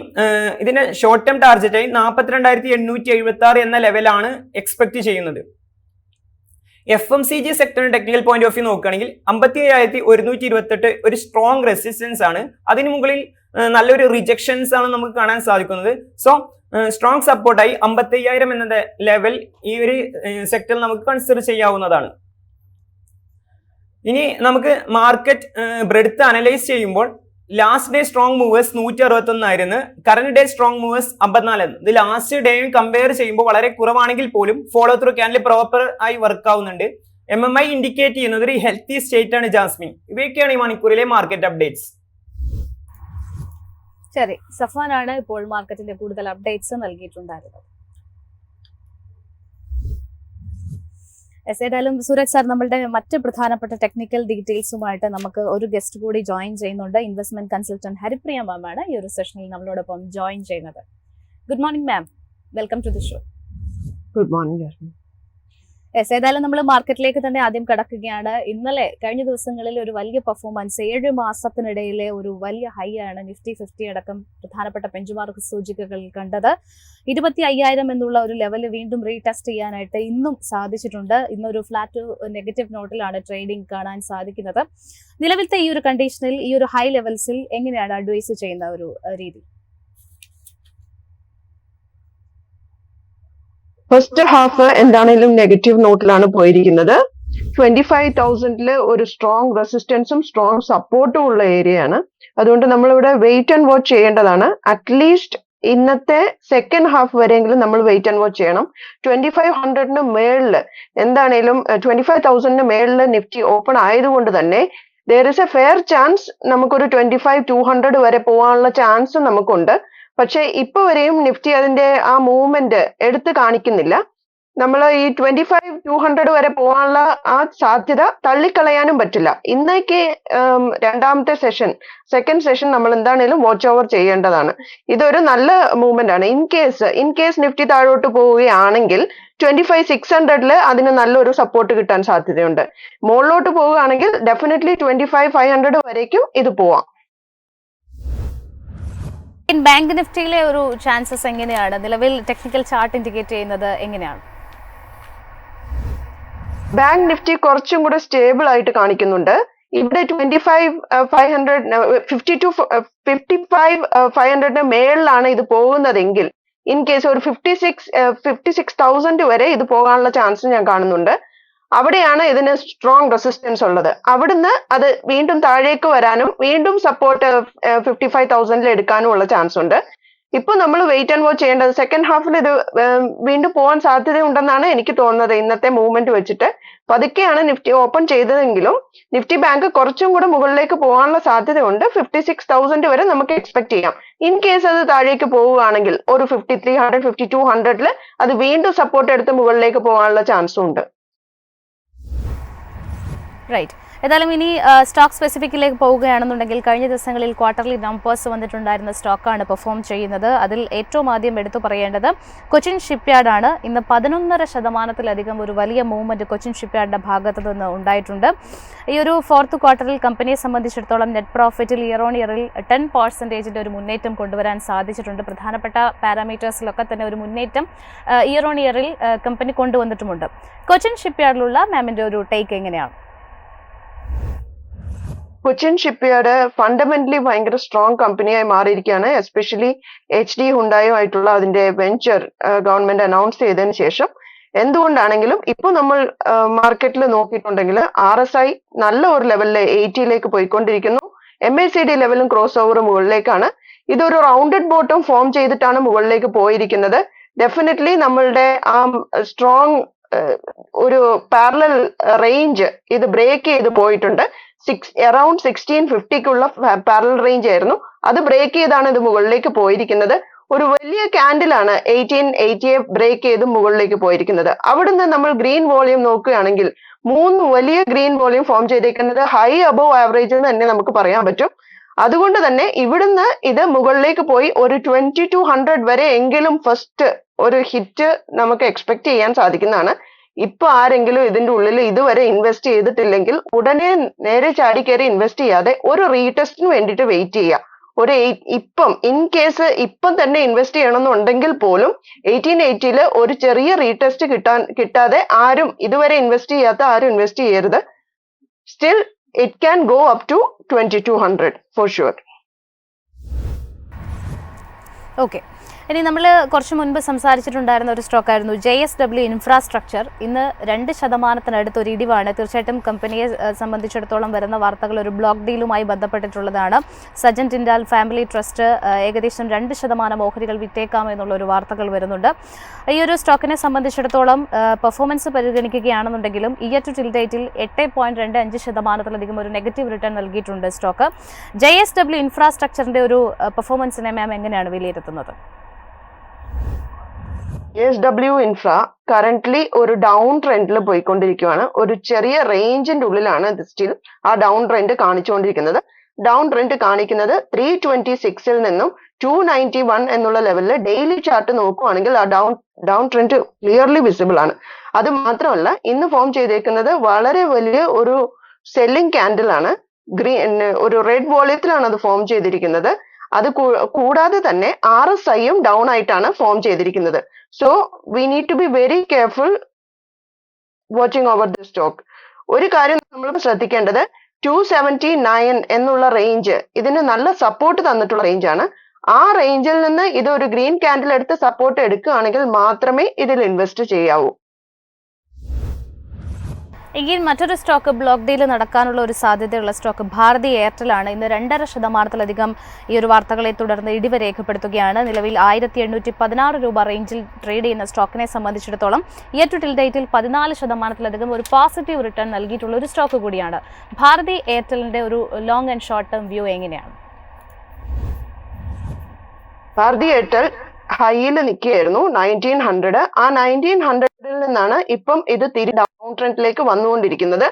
ഇതിന്റെ ഷോർട്ട് ടേം ടാർഗറ്റായി 42,876 എന്ന ലെവലാണ് എക്സ്പെക്ട് ചെയ്യുന്നത്. FMCG സെക്ടറിന്റെ ടെക്നിക്കൽ പോയിന്റ് ഓഫ് വ്യൂ നോക്കുകയാണെങ്കിൽ 57,128 ഒരു സ്ട്രോങ് റെസിസ്റ്റൻസ് ആണ്. അതിന് മുകളിൽ നല്ലൊരു റിജക്ഷൻസ് ആണ് നമുക്ക് കാണാൻ സാധിക്കുന്നത്. സോ സ്ട്രോങ് സപ്പോർട്ടായി 55,000 എന്ന ലെവൽ ഈ ഒരു സെക്ടറിൽ നമുക്ക് കൺസിഡർ ചെയ്യാവുന്നതാണ്. ഇനി നമുക്ക് മാർക്കറ്റ് ബ്രെഡ്ത്ത് അനലൈസ് ചെയ്യുമ്പോൾ ലാസ്റ്റ് ഡേ സ്ട്രോങ് മൂവേഴ്സ് 161 ആയിരുന്നു, കറന്റ് ഡേ സ്ട്രോങ് മൂവേഴ്സ് 54. ഇത് ലാസ്റ്റ് ഡേയും കമ്പയർ ചെയ്യുമ്പോൾ വളരെ കുറവാണെങ്കിൽ പോലും ഫോളോ ത്രൂ ക്യാൻഡിൽ പ്രോപ്പർ ആയി വർക്ക് ആവുന്നുണ്ട്. MMI ഇൻഡിക്കേറ്റ് ചെയ്യുന്നത് ഒരു ഹെൽത്തി സ്റ്റേറ്റ് ആണ് ജാസ്മിൻ. ഇവയൊക്കെയാണ് ഈ മണിക്കൂറിലെ മാർക്കറ്റ് അപ്ഡേറ്റ്സ്. ശരി, സഫ്വാനാണ് ഇപ്പോൾ മാർക്കറ്റിന്റെ കൂടുതൽ അപ്ഡേറ്റ്സ് നൽകിയിട്ടുണ്ടായിരുന്നത്. ഏതായാലും സൂരജ് സാർ, നമ്മളുടെ മറ്റ് പ്രധാനപ്പെട്ട ടെക്നിക്കൽ ഡീറ്റെയിൽസുമായിട്ട് നമുക്ക് ഒരു ഗസ്റ്റ് കൂടി ജോയിൻ ചെയ്യുന്നുണ്ട്. ഇൻവെസ്റ്റ്മെന്റ് കൺസൾട്ടന്റ് ഹരിപ്രിയ മാം ആണ് ഈ ഒരു സെഷനിൽ നമ്മളോടൊപ്പം ജോയിൻ ചെയ്യുന്നത്. Good morning ma'am, welcome to the show. Good morning. ഏതായാലും നമ്മൾ മാർക്കറ്റിലേക്ക് തന്നെ ആദ്യം കടക്കുകയാണ്. ഇന്നലെ കഴിഞ്ഞ ദിവസങ്ങളിൽ ഒരു വലിയ പെർഫോമൻസ്, 7 മാസത്തിനിടയിലെ ഒരു വലിയ ഹൈ ആണ് നിഫ്റ്റി 50 അടക്കം പ്രധാനപ്പെട്ട ബെഞ്ച്മാർക്ക് സൂചികകൾ കണ്ടത്. 25,000 എന്നുള്ള ഒരു ലെവല് വീണ്ടും റീടെസ്റ്റ് ചെയ്യാനായിട്ട് ഇന്നും സാധിച്ചിട്ടുണ്ട്. ഇന്നൊരു ഫ്ലാറ്റ് നെഗറ്റീവ് നോട്ടിലാണ് ട്രേഡിംഗ് കാണാൻ സാധിക്കുന്നത്. നിലവിലത്തെ ഈ ഒരു കണ്ടീഷനിൽ ഈ ഒരു ഹൈ ലെവൽസിൽ എങ്ങനെയാണ് അഡ്വൈസ് ചെയ്യുന്ന ഒരു രീതി? ഫസ്റ്റ് ഹാഫ് എന്താണെങ്കിലും നെഗറ്റീവ് നോട്ടിലാണ് പോയിരിക്കുന്നത്. 25,000 ഒരു സ്ട്രോങ് റെസിസ്റ്റൻസും സ്ട്രോങ് സപ്പോർട്ടും ഉള്ള ഏരിയയാണ്. അതുകൊണ്ട് നമ്മളിവിടെ വെയിറ്റ് ആൻഡ് വാച്ച് ചെയ്യേണ്ടതാണ്. അറ്റ്ലീസ്റ്റ് ഇന്നത്തെ സെക്കൻഡ് ഹാഫ് വരെയെങ്കിലും നമ്മൾ വെയിറ്റ് ആൻഡ് വാച്ച് ചെയ്യണം. 2500 മേളില് എന്താണേലും 25,000 മേളില് നിഫ്റ്റി ഓപ്പൺ ആയതുകൊണ്ട് തന്നെ there is a fair chance നമുക്കൊരു 25,200 വരെ പോകാനുള്ള ചാൻസ് നമുക്കുണ്ട്. പക്ഷെ ഇപ്പൊ വരെയും നിഫ്റ്റി അതിന്റെ ആ മൂവ്മെന്റ് എടുത്ത് കാണിക്കുന്നില്ല. നമ്മൾ ഈ 25,200 വരെ പോകാനുള്ള ആ സാധ്യത തള്ളിക്കളയാനും പറ്റില്ല. ഇന്നേക്ക് രണ്ടാമത്തെ സെക്കൻഡ് സെഷൻ നമ്മൾ എന്താണേലും വാച്ച് ഓവർ ചെയ്യേണ്ടതാണ്. ഇതൊരു നല്ല മൂവ്മെന്റ് ആണ്. ഇൻ കേസ് നിഫ്റ്റി താഴോട്ട് പോവുകയാണെങ്കിൽ 25,600 അതിന് നല്ലൊരു സപ്പോർട്ട് കിട്ടാൻ സാധ്യതയുണ്ട്. മുകളിലോട്ട് പോവുകയാണെങ്കിൽ ഡെഫിനറ്റ്ലി 25,500 വരേക്കും ഇത് പോവാം. ബാങ്ക് നിഫ്റ്റിയിലെ ഒരു ചാൻസസ് എങ്ങനെയാണ്? നിലവിൽ ടെക്നിക്കൽ ചാർട്ട് ഇൻഡിക്കേറ്റ് ചെയ്യുന്നത് എങ്ങനെയാണ്? ബാങ്ക് നിഫ്റ്റി കുറച്ചും കൂടെ സ്റ്റേബിൾ ആയിട്ട് കാണിക്കുന്നുണ്ട്. ഇവിടെ 55,500 മേളിലാണ് ഇത് പോകുന്നതെങ്കിൽ ഇൻ കേസ് ഒരു 56,000 വരെ ഇത് പോകാനുള്ള ചാൻസ് ഞാൻ കാണുന്നുണ്ട്. അവിടെയാണ് ഇതിന് സ്ട്രോങ് റെസിസ്റ്റൻസ് ഉള്ളത്. അവിടുന്ന് അത് വീണ്ടും താഴേക്ക് വരാനും വീണ്ടും സപ്പോർട്ട് 55,000 എടുക്കാനും ഉള്ള ചാൻസ് ഉണ്ട്. ഇപ്പൊ നമ്മൾ വെയിറ്റ് ആൻഡ് വാച്ച് ചെയ്യേണ്ടത് സെക്കൻഡ് ഹാഫിൽ ഇത് വീണ്ടും പോകാൻ സാധ്യതയുണ്ടെന്നാണ് എനിക്ക് തോന്നുന്നത്. ഇന്നത്തെ മൂവ്മെന്റ് വെച്ചിട്ട് പതുക്കെയാണ് നിഫ്റ്റി ഓപ്പൺ ചെയ്തതെങ്കിലും നിഫ്റ്റി ബാങ്ക് കുറച്ചും കൂടെ മുകളിലേക്ക് പോകാനുള്ള സാധ്യതയുണ്ട്. 56,000 വരെ നമുക്ക് എക്സ്പെക്ട് ചെയ്യാം. ഇൻ കേസ് അത് താഴേക്ക് പോവുകയാണെങ്കിൽ ഒരു 5300 5200 അത് വീണ്ടും സപ്പോർട്ട് എടുത്ത് മുകളിലേക്ക് പോകാനുള്ള ചാൻസും ഉണ്ട്. റൈറ്റ്. ഏതായാലും ഇനി സ്റ്റോക്ക് സ്പെസിഫിക്കിലേക്ക് പോവുകയാണെന്നുണ്ടെങ്കിൽ കഴിഞ്ഞ ദിവസങ്ങളിൽ ക്വാർട്ടർലി നമ്പേഴ്സ് വന്നിട്ടുണ്ടായിരുന്ന സ്റ്റോക്കാണ് പെർഫോം ചെയ്യുന്നത്. അതിൽ ഏറ്റവും ആദ്യം എടുത്തു പറയേണ്ടത് കൊച്ചിൻ ഷിപ്പ്യാർഡാണ്. ഇന്ന് 11.5% ഒരു വലിയ മൂവ്മെന്റ് കൊച്ചിൻ ഷിപ്പ്യാർഡിന്റെ ഭാഗത്തു നിന്ന് ഉണ്ടായിട്ടുണ്ട്. ഈ ഒരു ഫോർത്ത് ക്വാർട്ടറിൽ കമ്പനിയെ സംബന്ധിച്ചിടത്തോളം നെറ്റ് പ്രോഫിറ്റിൽ ഇയർ ഓൺ ഇയറിൽ 10% ഒരു മുന്നേറ്റം കൊണ്ടുവരാൻ സാധിച്ചിട്ടുണ്ട്. പ്രധാനപ്പെട്ട പാരാമീറ്റേഴ്സിലൊക്കെ തന്നെ ഒരു മുന്നേറ്റം ഇയർ ഓൺ ഇയറിൽ കമ്പനി കൊണ്ടുവന്നിട്ടുമുണ്ട്. കൊച്ചിൻ ഷിപ്പ്യാർഡിലുള്ള മാമിന്റെ ഒരു ടേക്ക് എങ്ങനെയാണ്? കൊച്ചിൻ ഷിപ്പ്യാർഡ് ഫണ്ടമെന്റലി ഭയങ്കര സ്ട്രോങ് കമ്പനിയായി മാറിയിരിക്കുകയാണ്. എസ്പെഷ്യലി HD ഹുണ്ടായുമായിട്ടുള്ള അതിന്റെ വെഞ്ചർ ഗവൺമെന്റ് അനൗൺസ് ചെയ്തതിന് ശേഷം. എന്തുകൊണ്ടാണെങ്കിലും ഇപ്പൊ നമ്മൾ മാർക്കറ്റിൽ നോക്കിയിട്ടുണ്ടെങ്കിൽ RSI നല്ല ഒരു ലെവലിൽ 80ലേക്ക് പോയിക്കൊണ്ടിരിക്കുന്നു. MACD ലെവലും ക്രോസ് ഓവർ മുകളിലേക്കാണ്. ഇതൊരു റൗണ്ടഡ് ബോട്ടം ഫോം ചെയ്തിട്ടാണ് മുകളിലേക്ക് പോയിരിക്കുന്നത്. ഡെഫിനറ്റ്ലി നമ്മളുടെ ആ സ്ട്രോങ് ഒരു പാരലൽ റേഞ്ച് ഇത് ബ്രേക്ക് ചെയ്ത് പോയിട്ടുണ്ട്. അറൌണ്ട് 1650ക്കുള്ള പാരലൽ റേഞ്ച് ആയിരുന്നു. അത് ബ്രേക്ക് ചെയ്താണ് ഇത് മുകളിലേക്ക് പോയിരിക്കുന്നത്. ഒരു വലിയ ക്യാൻഡിലാണ് 1880 ബ്രേക്ക് ചെയ്ത് മുകളിലേക്ക് പോയിരിക്കുന്നത്. അവിടുന്ന് നമ്മൾ ഗ്രീൻ വോളിയം നോക്കുകയാണെങ്കിൽ 3 വലിയ ഗ്രീൻ വോളിയം ഫോം ചെയ്തേക്കുന്നത് ഹൈ അബോവ് ആവറേജ് എന്ന് തന്നെ നമുക്ക് പറയാൻ പറ്റും. അതുകൊണ്ട് തന്നെ ഇവിടുന്ന് ഇത് മുകളിലേക്ക് പോയി ഒരു 2200 വരെ എങ്കിലും ഫസ്റ്റ് ഒരു ഹിറ്റ് നമുക്ക് എക്സ്പെക്ട് ചെയ്യാൻ സാധിക്കുന്നതാണ്. ഇപ്പൊ ആരെങ്കിലും ഇതിന്റെ ഉള്ളിൽ ഇതുവരെ ഇൻവെസ്റ്റ് ചെയ്തിട്ടില്ലെങ്കിൽ ഉടനെ നേരെ ചാടി കയറി ഇൻവെസ്റ്റ് ചെയ്യാതെ ഒരു റീടെസ്റ്റിന് വേണ്ടിയിട്ട് വെയിറ്റ് ചെയ്യുക. ഇപ്പം ഇൻ കേസ് ഇപ്പം തന്നെ ഇൻവെസ്റ്റ് ചെയ്യണമെന്നുണ്ടെങ്കിൽ പോലും 1880 ഒരു ചെറിയ റീടെസ്റ്റ് കിട്ടാതെ ആരും ഇതുവരെ ഇൻവെസ്റ്റ് ചെയ്യാത്ത ആരും ഇൻവെസ്റ്റ് ചെയ്യരുത്. Still it can go up to 2200 for sure. Okay. ഇനി നമ്മൾ കുറച്ച് മുൻപ് സംസാരിച്ചിട്ടുണ്ടായിരുന്ന ഒരു സ്റ്റോക്കായിരുന്നു JSW ഇൻഫ്രാസ്ട്രക്ചർ. ഇന്ന് 2% ഒരു ഇടിവാണ്. തീർച്ചയായിട്ടും കമ്പനിയെ സംബന്ധിച്ചിടത്തോളം വരുന്ന വാർത്തകൾ ഒരു ബ്ലോക്ക് ഡീലുമായി ബന്ധപ്പെട്ടിട്ടുള്ളതാണ്. സജൻ ടിൻഡാൽ ഫാമിലി ട്രസ്റ്റ് ഏകദേശം 2% ഓഹരികൾ വിറ്റേക്കാം എന്നുള്ള ഒരു വാർത്തകൾ വരുന്നുണ്ട്. ഈ ഒരു സ്റ്റോക്കിനെ സംബന്ധിച്ചിടത്തോളം പെർഫോമൻസ് പരിഗണിക്കുകയാണെന്നുണ്ടെങ്കിലും ഇയർ ടു ടിൽ ഡേറ്റിൽ 8.25% ഒരു നെഗറ്റീവ് റിട്ടേൺ നൽകിയിട്ടുണ്ട് സ്റ്റോക്ക്. JSW ഇൻഫ്രാസ്ട്രക്ചറിന്റെ ഒരു പെർഫോമൻസിനെ മാം എങ്ങനെയാണ് വിലയിരുത്തുന്നത്? JSW ഇൻഫ്ര കറന്റ്ലി ഒരു ഡൗൺ ട്രെൻഡിൽ പോയിക്കൊണ്ടിരിക്കുകയാണ്. ഒരു ചെറിയ റേഞ്ചിന്റെ ഉള്ളിലാണ് ഇത് സ്റ്റിൽ ആ ഡൗൺ ട്രെൻഡ് കാണിച്ചുകൊണ്ടിരിക്കുന്നത്. ഡൗൺ ട്രെൻഡ് കാണിക്കുന്നത് 326 നിന്നും 291 എന്നുള്ള ലെവലിൽ ഡെയിലി ചാർട്ട് നോക്കുവാണെങ്കിൽ ആ ഡൗൺ ട്രെൻഡ് ക്ലിയർലി വിസിബിൾ ആണ്. അത് മാത്രമല്ല ഇന്ന് ഫോം ചെയ്തേക്കുന്നത് വളരെ വലിയ ഒരു സെല്ലിംഗ് ക്യാൻഡിൽ ആണ്. ഒരു റെഡ് വോളിയത്തിലാണ് അത് ഫോം ചെയ്തിരിക്കുന്നത്. അത് കൂടാതെ തന്നെ RSIയും ഡൗൺ ആയിട്ടാണ് ഫോം ചെയ്തിരിക്കുന്നത്. So we need to be very careful watching over the stock. ഒരു കാര്യം നമ്മൾ ശ്രദ്ധിക്കേണ്ടത് 279 എന്നുള്ള റേഞ്ച് ഇതിന് നല്ല സപ്പോർട്ട് തന്നിട്ടുള്ള റേഞ്ചാണ്. ആ റേഞ്ചിൽ നിന്ന് ഇത് ഒരു ഗ്രീൻ ക്യാൻഡിൽ എടുത്ത് സപ്പോർട്ട് എടുക്കുകയാണെങ്കിൽ മാത്രമേ ഇതിൽ ഇൻവെസ്റ്റ് ചെയ്യാവൂ. എങ്കിൽ മറ്റൊരു സ്റ്റോക്ക് ബ്ലോക്ക് ഡീൽ നടക്കാനുള്ള ഒരു സാധ്യതയുള്ള സ്റ്റോക്ക് ഭാരതി എയർടെൽ ആണ്. ഇന്ന് 2.5% ഈ ഒരു വാർത്തകളെ തുടർന്ന് ഇടിവ് രേഖപ്പെടുത്തുകയാണ്. നിലവിൽ 1816 രൂപ റേഞ്ചിൽ ട്രേഡ് ചെയ്യുന്ന സ്റ്റോക്കിനെ സംബന്ധിച്ചിടത്തോളം ഇയർ ടു ടിൽ ഡേറ്റിൽ 14% ഒരു പോസിറ്റീവ് റിട്ടേൺ നൽകിയിട്ടുള്ള ഒരു സ്റ്റോക്ക് കൂടിയാണ്. ഭാരതി എയർടെലിന്റെ ഒരു long and short term view എങ്ങനെയാണ്? ഭാരതി എയർടെൽ ഹൈയിൽ നിൽക്കുകയായിരുന്നു 1900. ആ 1900 നിന്നാണ് ഇപ്പം ഇത് ഡൗൺ ട്രെൻഡിലേക്ക് വന്നുകൊണ്ടിരിക്കുന്നത്.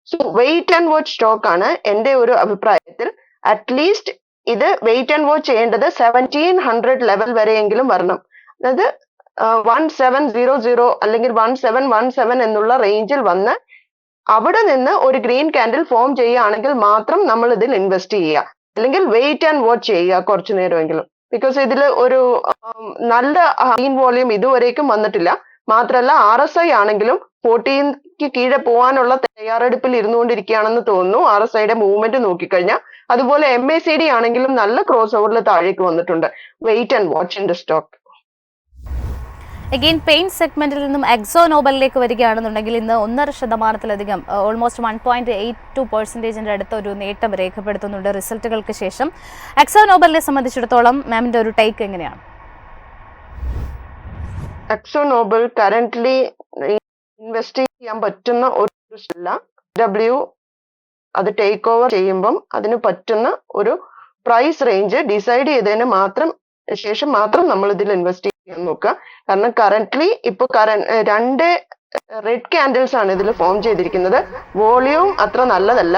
So wait and watch stock ആണ് എന്റെ ഒരു അഭിപ്രായത്തിൽ. അറ്റ്ലീസ്റ്റ് ഇത് വെയിറ്റ് ആൻഡ് വാച്ച് ചെയ്യേണ്ടത് 1700 ലെവൽ വരെയെങ്കിലും വരണം. അതായത് 1700 അല്ലെങ്കിൽ 1717 എന്നുള്ള റേഞ്ചിൽ വന്ന് അവിടെ നിന്ന് ഒരു ഗ്രീൻ ക്യാൻഡിൽ ഫോം ചെയ്യുകയാണെങ്കിൽ മാത്രം നമ്മൾ ഇതിൽ ഇൻവെസ്റ്റ് ചെയ്യുക. അല്ലെങ്കിൽ വെയിറ്റ് ആൻഡ് വാച്ച് ചെയ്യുക കുറച്ചു നേരമെങ്കിലും. ബിക്കോസ് ഇതിൽ ഒരു നല്ല ഗ്രീൻ വോളിയം ഇതുവരേക്കും വന്നിട്ടില്ല. മാത്രമല്ല RSI ആണെങ്കിലും 14ക്ക് കീഴെ പോകാനുള്ള തയ്യാറെടുപ്പിൽ ഇരുന്നുകൊണ്ടിരിക്കുകയാണെന്ന് തോന്നുന്നു RSIയുടെ മൂവ്മെന്റ് നോക്കിക്കഴിഞ്ഞാൽ. അതുപോലെ MACD ആണെങ്കിലും നല്ല ക്രോസ് ഓവറിൽ താഴേക്ക് വന്നിട്ടുണ്ട്. Wait and watch in the stock. Again paint സെഗ്മെന്റിൽ നിന്നും എക്സോ നോബലിലേക്ക് വരികയാണെന്നുണ്ടെങ്കിൽ ഇന്ന് 1.5% ഓൾമോസ്റ്റ് 1.82% അടുത്ത ഒരു നേട്ടം രേഖപ്പെടുത്തുന്നുണ്ട് റിസൾട്ടുകൾക്ക് ശേഷം. എക്സോ നോബലിനെ സംബന്ധിച്ചിടത്തോളം മാമിന്റെ ഒരു ടേക്ക് എങ്ങനെയാണ്? എക്സോ നോബൽ കറന്റ്ലി ഇൻവെസ്റ്റ് ചെയ്യാൻ പറ്റുന്ന ഒരു W അത് ടേക്ക് ഓവർ ചെയ്യുമ്പം അതിന് പറ്റുന്ന ഒരു പ്രൈസ് റേഞ്ച് ഡിസൈഡ് ചെയ്തതിന് ശേഷം മാത്രം നമ്മൾ ഇതിൽ ഇൻവെസ്റ്റ് ചെയ്യാൻ നോക്കുക. കാരണം കറന്റ്ലി ഇപ്പൊ 2 റെഡ് ക്യാൻഡിൽസ് ആണ് ഇതിൽ ഫോം ചെയ്തിരിക്കുന്നത്. വോളിയം അത്ര നല്ലതല്ല.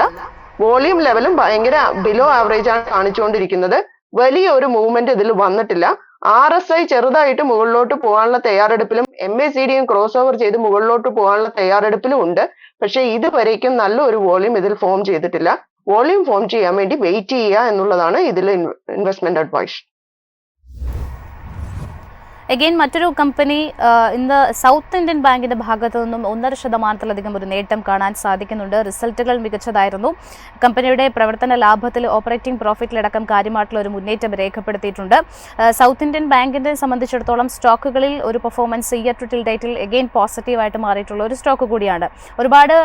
വോളിയം ലെവലും ഭയങ്കര ബിലോ ആവറേജ് ആണ് കാണിച്ചുകൊണ്ടിരിക്കുന്നത്. വലിയ ഒരു മൂവ്മെന്റ് ഇതിൽ വന്നിട്ടില്ല. RSI ചെറുതായിട്ട് മുകളിലോട്ട് പോകാനുള്ള തയ്യാറെടുപ്പിലും MACDയും ക്രോസ് ഓവർ ചെയ്ത് മുകളിലോട്ട് പോകാനുള്ള തയ്യാറെടുപ്പിലും ഉണ്ട്. പക്ഷെ ഇതുവരേക്കും നല്ല ഒരു വോളിയം ഇതിൽ ഫോം ചെയ്തിട്ടില്ല. വോളിയം ഫോം ചെയ്യാൻ വേണ്ടി വെയിറ്റ് ചെയ്യുക എന്നുള്ളതാണ് ഇതിൽ ഇൻവെസ്റ്റ്മെന്റ് അഡ്വൈസ്. അഗെയിൻ മറ്റൊരു കമ്പനി ഇന്ന് സൗത്ത് ഇന്ത്യൻ ബാങ്കിന്റെ ഭാഗത്തു നിന്നും 1.5% ഒരു നേട്ടം കാണാൻ സാധിക്കുന്നുണ്ട്. റിസൾട്ടുകൾ മികച്ചതായിരുന്നു. കമ്പനിയുടെ പ്രവർത്തന ലാഭത്തിൽ ഓപ്പറേറ്റിംഗ് പ്രോഫിറ്റിലടക്കം കാര്യമായിട്ടുള്ള ഒരു മുന്നേറ്റം രേഖപ്പെടുത്തിയിട്ടുണ്ട്. സൗത്ത് ഇന്ത്യൻ ബാങ്കിനെ സംബന്ധിച്ചിടത്തോളം സ്റ്റോക്കുകളിൽ ഒരു പെർഫോമൻസ് ഇയർ ടു ടിൽ ഡേറ്റിൽ അഗെയിൻ പോസിറ്റീവായിട്ട് മാറിയിട്ടുള്ള ഒരു സ്റ്റോക്ക് കൂടിയാണ്. ഒരുപാട്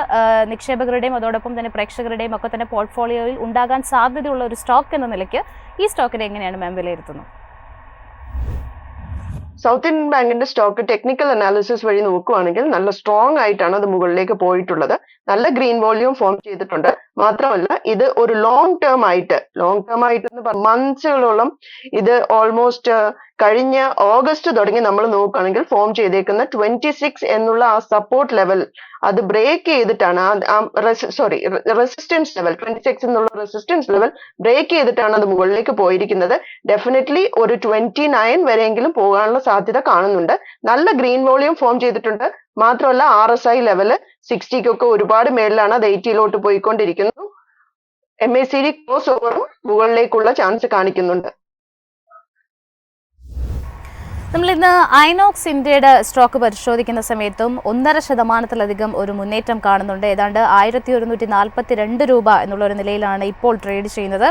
നിക്ഷേപകരുടെയും അതോടൊപ്പം തന്നെ പ്രേക്ഷകരുടെയും ഒക്കെ തന്നെ പോർട്ട്ഫോളിയോയിൽ ഉണ്ടാകാൻ സാധ്യതയുള്ള ഒരു സ്റ്റോക്ക് എന്ന നിലയ്ക്ക് ഈ സ്റ്റോക്കിനെ എങ്ങനെയാണ് മാം വിലയിരുത്തുന്നത്? സൗത്ത് ഇന്ത്യൻ ബാങ്കിന്റെ സ്റ്റോക്ക് ടെക്നിക്കൽ അനാലിസിസ് വഴി നോക്കുവാണെങ്കിൽ നല്ല സ്ട്രോങ് ആയിട്ടാണ് അത് മുകളിലേക്ക് പോയിട്ടുള്ളത്. നല്ല ഗ്രീൻ വോളിയം ഫോം ചെയ്തിട്ടുണ്ട്. മാത്രമല്ല ഇത് ഒരു ലോങ് ടേം ആയിട്ട് മന്ത്സുകളോളം ഇത് ഓൾമോസ്റ്റ് കഴിഞ്ഞ ഓഗസ്റ്റ് തുടങ്ങി നമ്മൾ നോക്കുകയാണെങ്കിൽ ഫോം ചെയ്തേക്കുന്ന 26 എന്നുള്ള ആ സപ്പോർട്ട് ലെവൽ അത് ബ്രേക്ക് ചെയ്തിട്ടാണ് റെസിസ്റ്റൻസ് ലെവൽ 26 എന്നുള്ള റെസിസ്റ്റൻസ് ലെവൽ ബ്രേക്ക് ചെയ്തിട്ടാണ് അത് മുകളിലേക്ക് പോയിരിക്കുന്നത്. ഡെഫിനറ്റ്ലി ഒരു 29 വരെയെങ്കിലും പോകാനുള്ള സാധ്യത കാണുന്നുണ്ട്. നല്ല ഗ്രീൻ വോളിയം ഫോം ചെയ്തിട്ടുണ്ട്. മാത്രമല്ല RSI ലെവല് 60ക്കൊക്കെ ഒരുപാട് മേളിലാണ്. അത് 80ലോട്ട് പോയിക്കൊണ്ടിരിക്കുന്നു. MACD ക്രോസ് ഓവറും മുകളിലേക്കുള്ള ചാൻസ് കാണിക്കുന്നുണ്ട്. നമ്മളിന്ന് ഐനോക്സ് ഇന്ത്യയുടെ സ്റ്റോക്ക് പരിശോധിക്കുന്ന സമയത്തും 1.5% ഒരു മുന്നേറ്റം കാണുന്നുണ്ട്. ഏതാണ്ട് 1142 രൂപ എന്നുള്ള ഒരു നിലയിലാണ് ഇപ്പോൾ ട്രേഡ് ചെയ്യുന്നത്.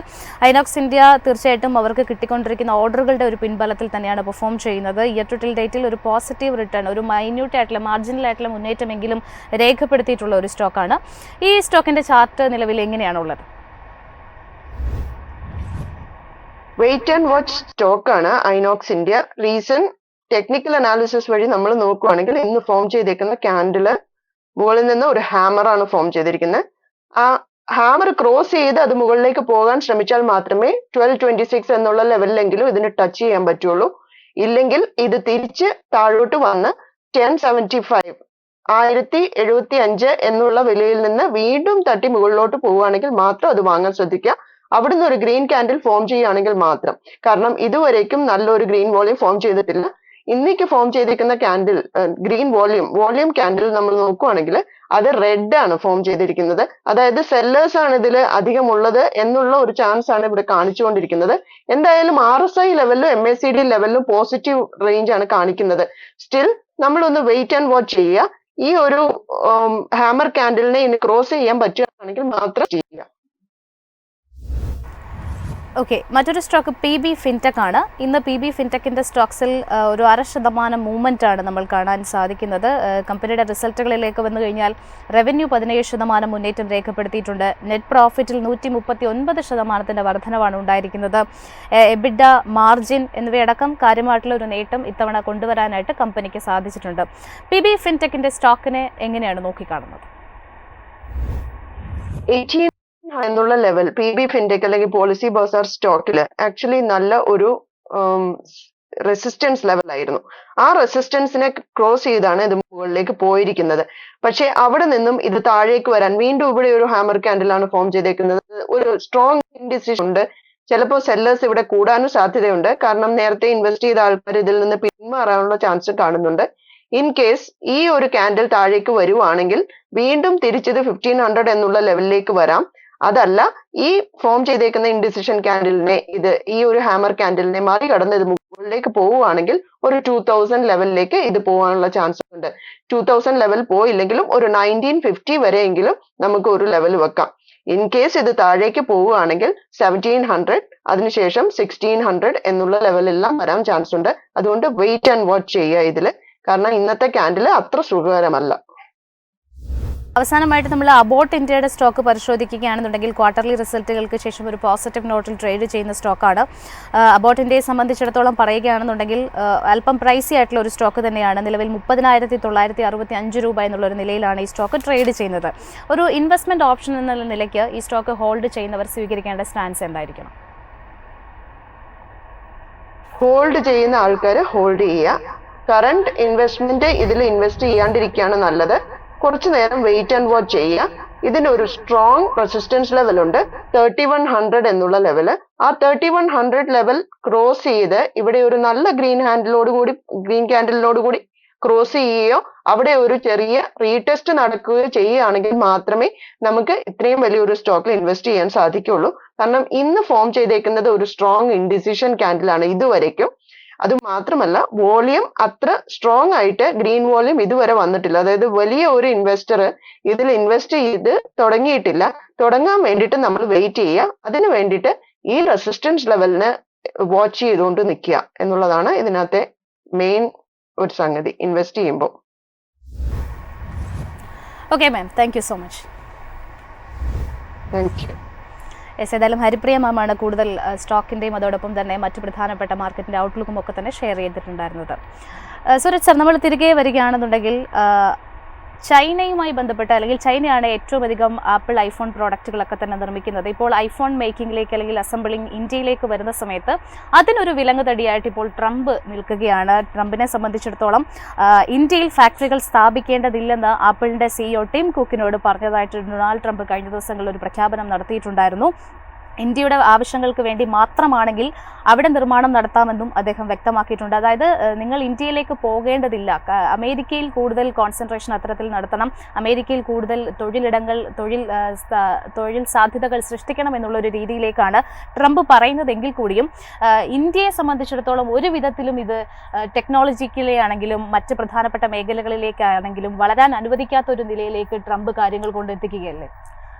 ഐനോക്സ് ഇന്ത്യ തീർച്ചയായിട്ടും അവർക്ക് കിട്ടിക്കൊണ്ടിരിക്കുന്ന ഓർഡറുകളുടെ ഒരു പിൻബലത്തിൽ തന്നെയാണ് പെർഫോം ചെയ്യുന്നത്. ഇയർ ടു ഡേറ്റിൽ ഒരു പോസിറ്റീവ് റിട്ടേൺ, ഒരു മൈന്യൂട്ട് ആയിട്ടുള്ള മാർജിനൽ ആയിട്ടുള്ള മുന്നേറ്റമെങ്കിലും രേഖപ്പെടുത്തിയിട്ടുള്ള ഒരു സ്റ്റോക്കാണ്. ഈ സ്റ്റോക്കിന്റെ ചാർട്ട് നിലവിൽ എങ്ങനെയാണുള്ളത്? വെയിറ്റ് ആൻഡ് വാച്ച് സ്റ്റോക്കാണ് Inox India. Reason technical analysis വഴി നമ്മൾ നോക്കുവാണെങ്കിൽ ഇന്ന് ഫോം ചെയ്തേക്കുന്ന ക്യാൻഡില് മുകളിൽ നിന്ന് ഒരു ഹാമർ ആണ് ഫോം ചെയ്തിരിക്കുന്നത്. ആ ഹാമർ ക്രോസ് ചെയ്ത് അത് മുകളിലേക്ക് പോകാൻ ശ്രമിച്ചാൽ മാത്രമേ 1226 എന്നുള്ള ലെവലിലെങ്കിലും ഇതിന് ടച്ച് ചെയ്യാൻ പറ്റുള്ളൂ. ഇല്ലെങ്കിൽ ഇത് തിരിച്ച് താഴോട്ട് വന്ന് 1075 1075 എന്നുള്ള വിലയിൽ നിന്ന് വീണ്ടും തട്ടി മുകളിലോട്ട് പോവുകയാണെങ്കിൽ മാത്രം അത് വാങ്ങാൻ ശ്രദ്ധിക്കുക. അവിടുന്ന് ഒരു ഗ്രീൻ ക്യാൻഡിൽ ഫോം ചെയ്യുകയാണെങ്കിൽ മാത്രം. കാരണം ഇതുവരേക്കും നല്ലൊരു ഗ്രീൻ വോളിയം ഫോം ചെയ്തിട്ടില്ല. ഇന്നേക്ക് ഫോം ചെയ്തിരിക്കുന്ന ക്യാൻഡിൽ ഗ്രീൻ വോളിയം ക്യാൻഡിൽ നമ്മൾ നോക്കുവാണെങ്കിൽ അത് റെഡ് ആണ് ഫോം ചെയ്തിരിക്കുന്നത്. അതായത് സെല്ലേഴ്സ് ആണ് ഇതിൽ അധികമുള്ളത് എന്നുള്ള ഒരു ചാൻസ് ആണ് ഇവിടെ കാണിച്ചുകൊണ്ടിരിക്കുന്നത്. എന്തായാലും RSI ലെവലിലും MACD ലെവലിലും പോസിറ്റീവ് റേഞ്ച് ആണ് കാണിക്കുന്നത്. സ്റ്റിൽ നമ്മളൊന്ന് വെയിറ്റ് ആൻഡ് വാച്ച് ചെയ്യുക. ഈ ഒരു ഹാമർ ക്യാൻഡിലിനെ ഇനി ക്രോസ് ചെയ്യാൻ പറ്റുകയാണെങ്കിൽ മാത്രം ചെയ്യുക. ഓക്കെ, മറ്റൊരു സ്റ്റോക്ക് PB ഫിൻടെക് ആണ്. ഇന്ന് PB ഫിൻടെക്കിൻ്റെ സ്റ്റോക്സിൽ ഒരു 0.5% മൂവ്മെൻ്റ് ആണ് നമ്മൾ കാണാൻ സാധിക്കുന്നത്. കമ്പനിയുടെ റിസൾട്ടുകളിലേക്ക് വന്നു കഴിഞ്ഞാൽ റവന്യൂ 17% മുന്നേറ്റം രേഖപ്പെടുത്തിയിട്ടുണ്ട്. നെറ്റ് പ്രോഫിറ്റിൽ 139% വർധനവാണ് ഉണ്ടായിരിക്കുന്നത്. എബിഡ, മാർജിൻ എന്നിവയടക്കം കാര്യമായിട്ടുള്ള ഒരു നേട്ടം ഇത്തവണ കൊണ്ടുവരാനായിട്ട് കമ്പനിക്ക് സാധിച്ചിട്ടുണ്ട്. PB ഫിൻടെക്കിൻ്റെ സ്റ്റോക്കിനെ എങ്ങനെയാണ് നോക്കിക്കാണുന്നത്? എന്നുള്ള ലെവൽ PB ഫിൻടെക് അല്ലെങ്കിൽ പോളിസി ബസാർ സ്റ്റോക്കിൽ ആക്ച്വലി നല്ല ഒരു റെസിസ്റ്റൻസ് ലെവൽ ആയിരുന്നു. ആ റെസിസ്റ്റൻസിനെ ക്രോസ് ചെയ്താണ് ഇത് മുകളിലേക്ക് പോയിരിക്കുന്നത്. പക്ഷെ അവിടെ നിന്നും ഇത് താഴേക്ക് വരാൻ വീണ്ടും ഇവിടെ ഒരു ഹാമർ ക്യാൻഡിലാണ് ഫോം ചെയ്തേക്കുന്നത്. ഒരു സ്ട്രോങ് ഇൻഡിസിഷൻ ഉണ്ട്. ചിലപ്പോൾ സെല്ലേഴ്സ് ഇവിടെ കൂടാനും സാധ്യതയുണ്ട്. കാരണം നേരത്തെ ഇൻവെസ്റ്റ് ചെയ്ത ആൾക്കാർ ഇതിൽ നിന്ന് പിന്മാറാനുള്ള ചാൻസ് കാണുന്നുണ്ട്. ഇൻ കേസ് ഈ ഒരു ക്യാൻഡിൽ താഴേക്ക് വരുവാണെങ്കിൽ വീണ്ടും തിരിച്ചത് 1500 എന്നുള്ള ലെവലിലേക്ക് വരാം. അതല്ല, ഈ ഫോം ചെയ്തേക്കുന്ന ഇൻഡിസിഷൻ ക്യാൻഡിലിനെ ഈ ഒരു ഹാമർ ക്യാൻഡിലിനെ മറികടന്ന് ഇത് മുകളിലേക്ക് പോവുകയാണെങ്കിൽ ഒരു 2000 ലെവലിലേക്ക് ഇത് പോകാനുള്ള ചാൻസ് ഉണ്ട്. 2000 ലെവൽ പോയില്ലെങ്കിലും ഒരു 1950 വരെയെങ്കിലും നമുക്ക് ഒരു ലെവൽ വെക്കാം. ഇൻ കേസ് ഇത് താഴേക്ക് പോവുകയാണെങ്കിൽ 1700, അതിനുശേഷം 1600 എന്നുള്ള ലെവലെല്ലാം വരാൻ ചാൻസ് ഉണ്ട്. അതുകൊണ്ട് വെയിറ്റ് ആൻഡ് വാച്ച് ചെയ്യുക ഇതില്. കാരണം ഇന്നത്തെ ക്യാൻഡിൽ അത്ര സുഖകരമല്ല. അവസാനമായിട്ട് നമ്മൾ അബോട്ട് ഇന്ത്യയുടെ സ്റ്റോക്ക് പരിശോധിക്കുകയാണെന്നുണ്ടെങ്കിൽ ക്വാർട്ടർലി റിസൾട്ടുകൾക്ക് ശേഷം ഒരു പോസിറ്റീവ് നോട്ടിൽ ട്രേഡ് ചെയ്യുന്ന സ്റ്റോക്കാണ്. അബോട്ട് ഇന്ത്യയെ സംബന്ധിച്ചിടത്തോളം പറയുകയാണെന്നുണ്ടെങ്കിൽ അല്പം പ്രൈസി ആയിട്ടുള്ള ഒരു സ്റ്റോക്ക് തന്നെയാണ്. നിലവിൽ 30,965 രൂപ എന്നുള്ളൊരു നിലയിലാണ് ഈ സ്റ്റോക്ക് ട്രേഡ് ചെയ്യുന്നത്. ഒരു ഇൻവെസ്റ്റ്മെന്റ് ഓപ്ഷൻ എന്നുള്ള നിലയ്ക്ക് ഈ സ്റ്റോക്ക് ഹോൾഡ് ചെയ്യുന്നവർ സ്വീകരിക്കേണ്ട സ്റ്റാൻസ് എന്തായിരിക്കണം? ഹോൾഡ് ചെയ്യുന്ന ആൾക്കാർ ഹോൾഡ് ചെയ്യുക. കറന്റ് ഇൻവെസ്റ്റ്മെന്റ് ഇതിൽ ഇൻവെസ്റ്റ് ചെയ്യാണ്ടിരിക്കുകയാണ് നല്ലത്. കുറച്ചു നേരം വെയിറ്റ് ആൻഡ് വാച്ച് ചെയ്യുക. ഇതിന് ഒരു സ്ട്രോങ് റെസിസ്റ്റൻസ് ലെവൽ ഉണ്ട്, 3100 എന്നുള്ള ലെവല്. ആ 3100 ലെവൽ ക്രോസ് ചെയ്ത് ഇവിടെ ഒരു നല്ല ഗ്രീൻ ക്യാൻഡിലിനോട് കൂടി ക്രോസ് ചെയ്യുകയോ അവിടെ ഒരു ചെറിയ റീടെസ്റ്റ് നടക്കുകയോ ചെയ്യുകയാണെങ്കിൽ മാത്രമേ നമുക്ക് ഇത്രയും വലിയൊരു സ്റ്റോക്കിൽ ഇൻവെസ്റ്റ് ചെയ്യാൻ സാധിക്കുള്ളൂ. കാരണം ഇന്ന് ഫോം ചെയ്തേക്കുന്നത് ഒരു സ്ട്രോങ് ഇൻഡിസിഷൻ ക്യാൻഡിലാണ് ഇതുവരേക്കും. അത് മാത്രമല്ല, വോളിയം അത്ര സ്ട്രോങ് ആയിട്ട് ഗ്രീൻ വോളിയം ഇതുവരെ വന്നിട്ടില്ല. അതായത് വലിയ ഒരു ഇൻവെസ്റ്റർ ഇതിൽ ഇൻവെസ്റ്റ് ചെയ്ത് തുടങ്ങിയിട്ടില്ല. തുടങ്ങാൻ വേണ്ടിയിട്ട് നമ്മൾ വെയിറ്റ് ചെയ്യുക. അതിന് വേണ്ടിയിട്ട് ഈ റെസിസ്റ്റൻസ് ലെവലിന് വാച്ച് ചെയ്തുകൊണ്ട് നിൽക്കുക എന്നുള്ളതാണ് ഇതിനകത്തെ മെയിൻ ഒരു സംഗതി ഇൻവെസ്റ്റ് ചെയ്യുമ്പോൾ. Okay ma'am, thank you so much. Thank you. ഏതായാലും ഹരിപ്രിയ മാമാണ് കൂടുതൽ സ്റ്റോക്കിൻ്റെയും അതോടൊപ്പം തന്നെ മറ്റു പ്രധാനപ്പെട്ട മാർക്കറ്റിൻ്റെ ഔട്ട്ലുക്കും ഒക്കെ തന്നെ ഷെയർ ചെയ്തിട്ടുണ്ടായിരുന്നത്. സൂരജ് സർ, നമ്മൾ തിരികെ വരികയാണെന്നുണ്ടെങ്കിൽ ചൈനയുമായി ബന്ധപ്പെട്ട്, അല്ലെങ്കിൽ ചൈനയാണ് ഏറ്റവും അധികം ആപ്പിൾ ഐഫോൺ പ്രോഡക്റ്റുകളൊക്കെ തന്നെ നിർമ്മിക്കുന്നത്. ഇപ്പോൾ ഐഫോൺ മേക്കിങ്ങിലേക്ക് അല്ലെങ്കിൽ അസംബിളിംഗ് ഇന്ത്യയിലേക്ക് വരുന്ന സമയത്ത് അതിനൊരു വിലങ്ങുതടിയായിട്ട് ഇപ്പോൾ ട്രംപ് നിൽക്കുകയാണ്. ട്രംപിനെ സംബന്ധിച്ചിടത്തോളം ഇന്ത്യയിൽ ഫാക്ടറികൾ സ്ഥാപിക്കേണ്ടതില്ലെന്ന് ആപ്പിളിൻ്റെ CEO ടിം കുക്കിനോട് പറഞ്ഞതായിട്ട് ഡൊണാൾഡ് ട്രംപ് കഴിഞ്ഞ ദിവസങ്ങളിൽ ഒരു പ്രഖ്യാപനം നടത്തിയിട്ടുണ്ടായിരുന്നു. ഇന്ത്യയുടെ ആവശ്യങ്ങൾക്ക് വേണ്ടി മാത്രമാണെങ്കിൽ അവിടെ നിർമ്മാണം നടത്താമെന്നും അദ്ദേഹം വ്യക്തമാക്കിയിട്ടുണ്ട്. അതായത് നിങ്ങൾ ഇന്ത്യയിലേക്ക് പോകേണ്ടതില്ല, അമേരിക്കയിൽ കൂടുതൽ കോൺസെൻട്രേഷൻ അത്തരത്തിൽ നടത്തണം, അമേരിക്കയിൽ കൂടുതൽ തൊഴിൽ സാധ്യതകൾ സൃഷ്ടിക്കണം എന്നുള്ളൊരു രീതിയിലേക്കാണ് ട്രംപ് പറയുന്നതെങ്കിൽ കൂടിയും ഇന്ത്യയെ സംബന്ധിച്ചിടത്തോളം ഒരു വിധത്തിലും ഇത് ടെക്നോളജിക്കലി ആണെങ്കിലും മറ്റ് പ്രധാനപ്പെട്ട മേഖലകളിലേക്കാണെങ്കിലും വളരാൻ അനുവദിക്കാത്ത ഒരു നിലയിലേക്ക് ട്രംപ് കാര്യങ്ങൾ കൊണ്ടെത്തിക്കുകയല്ലേ?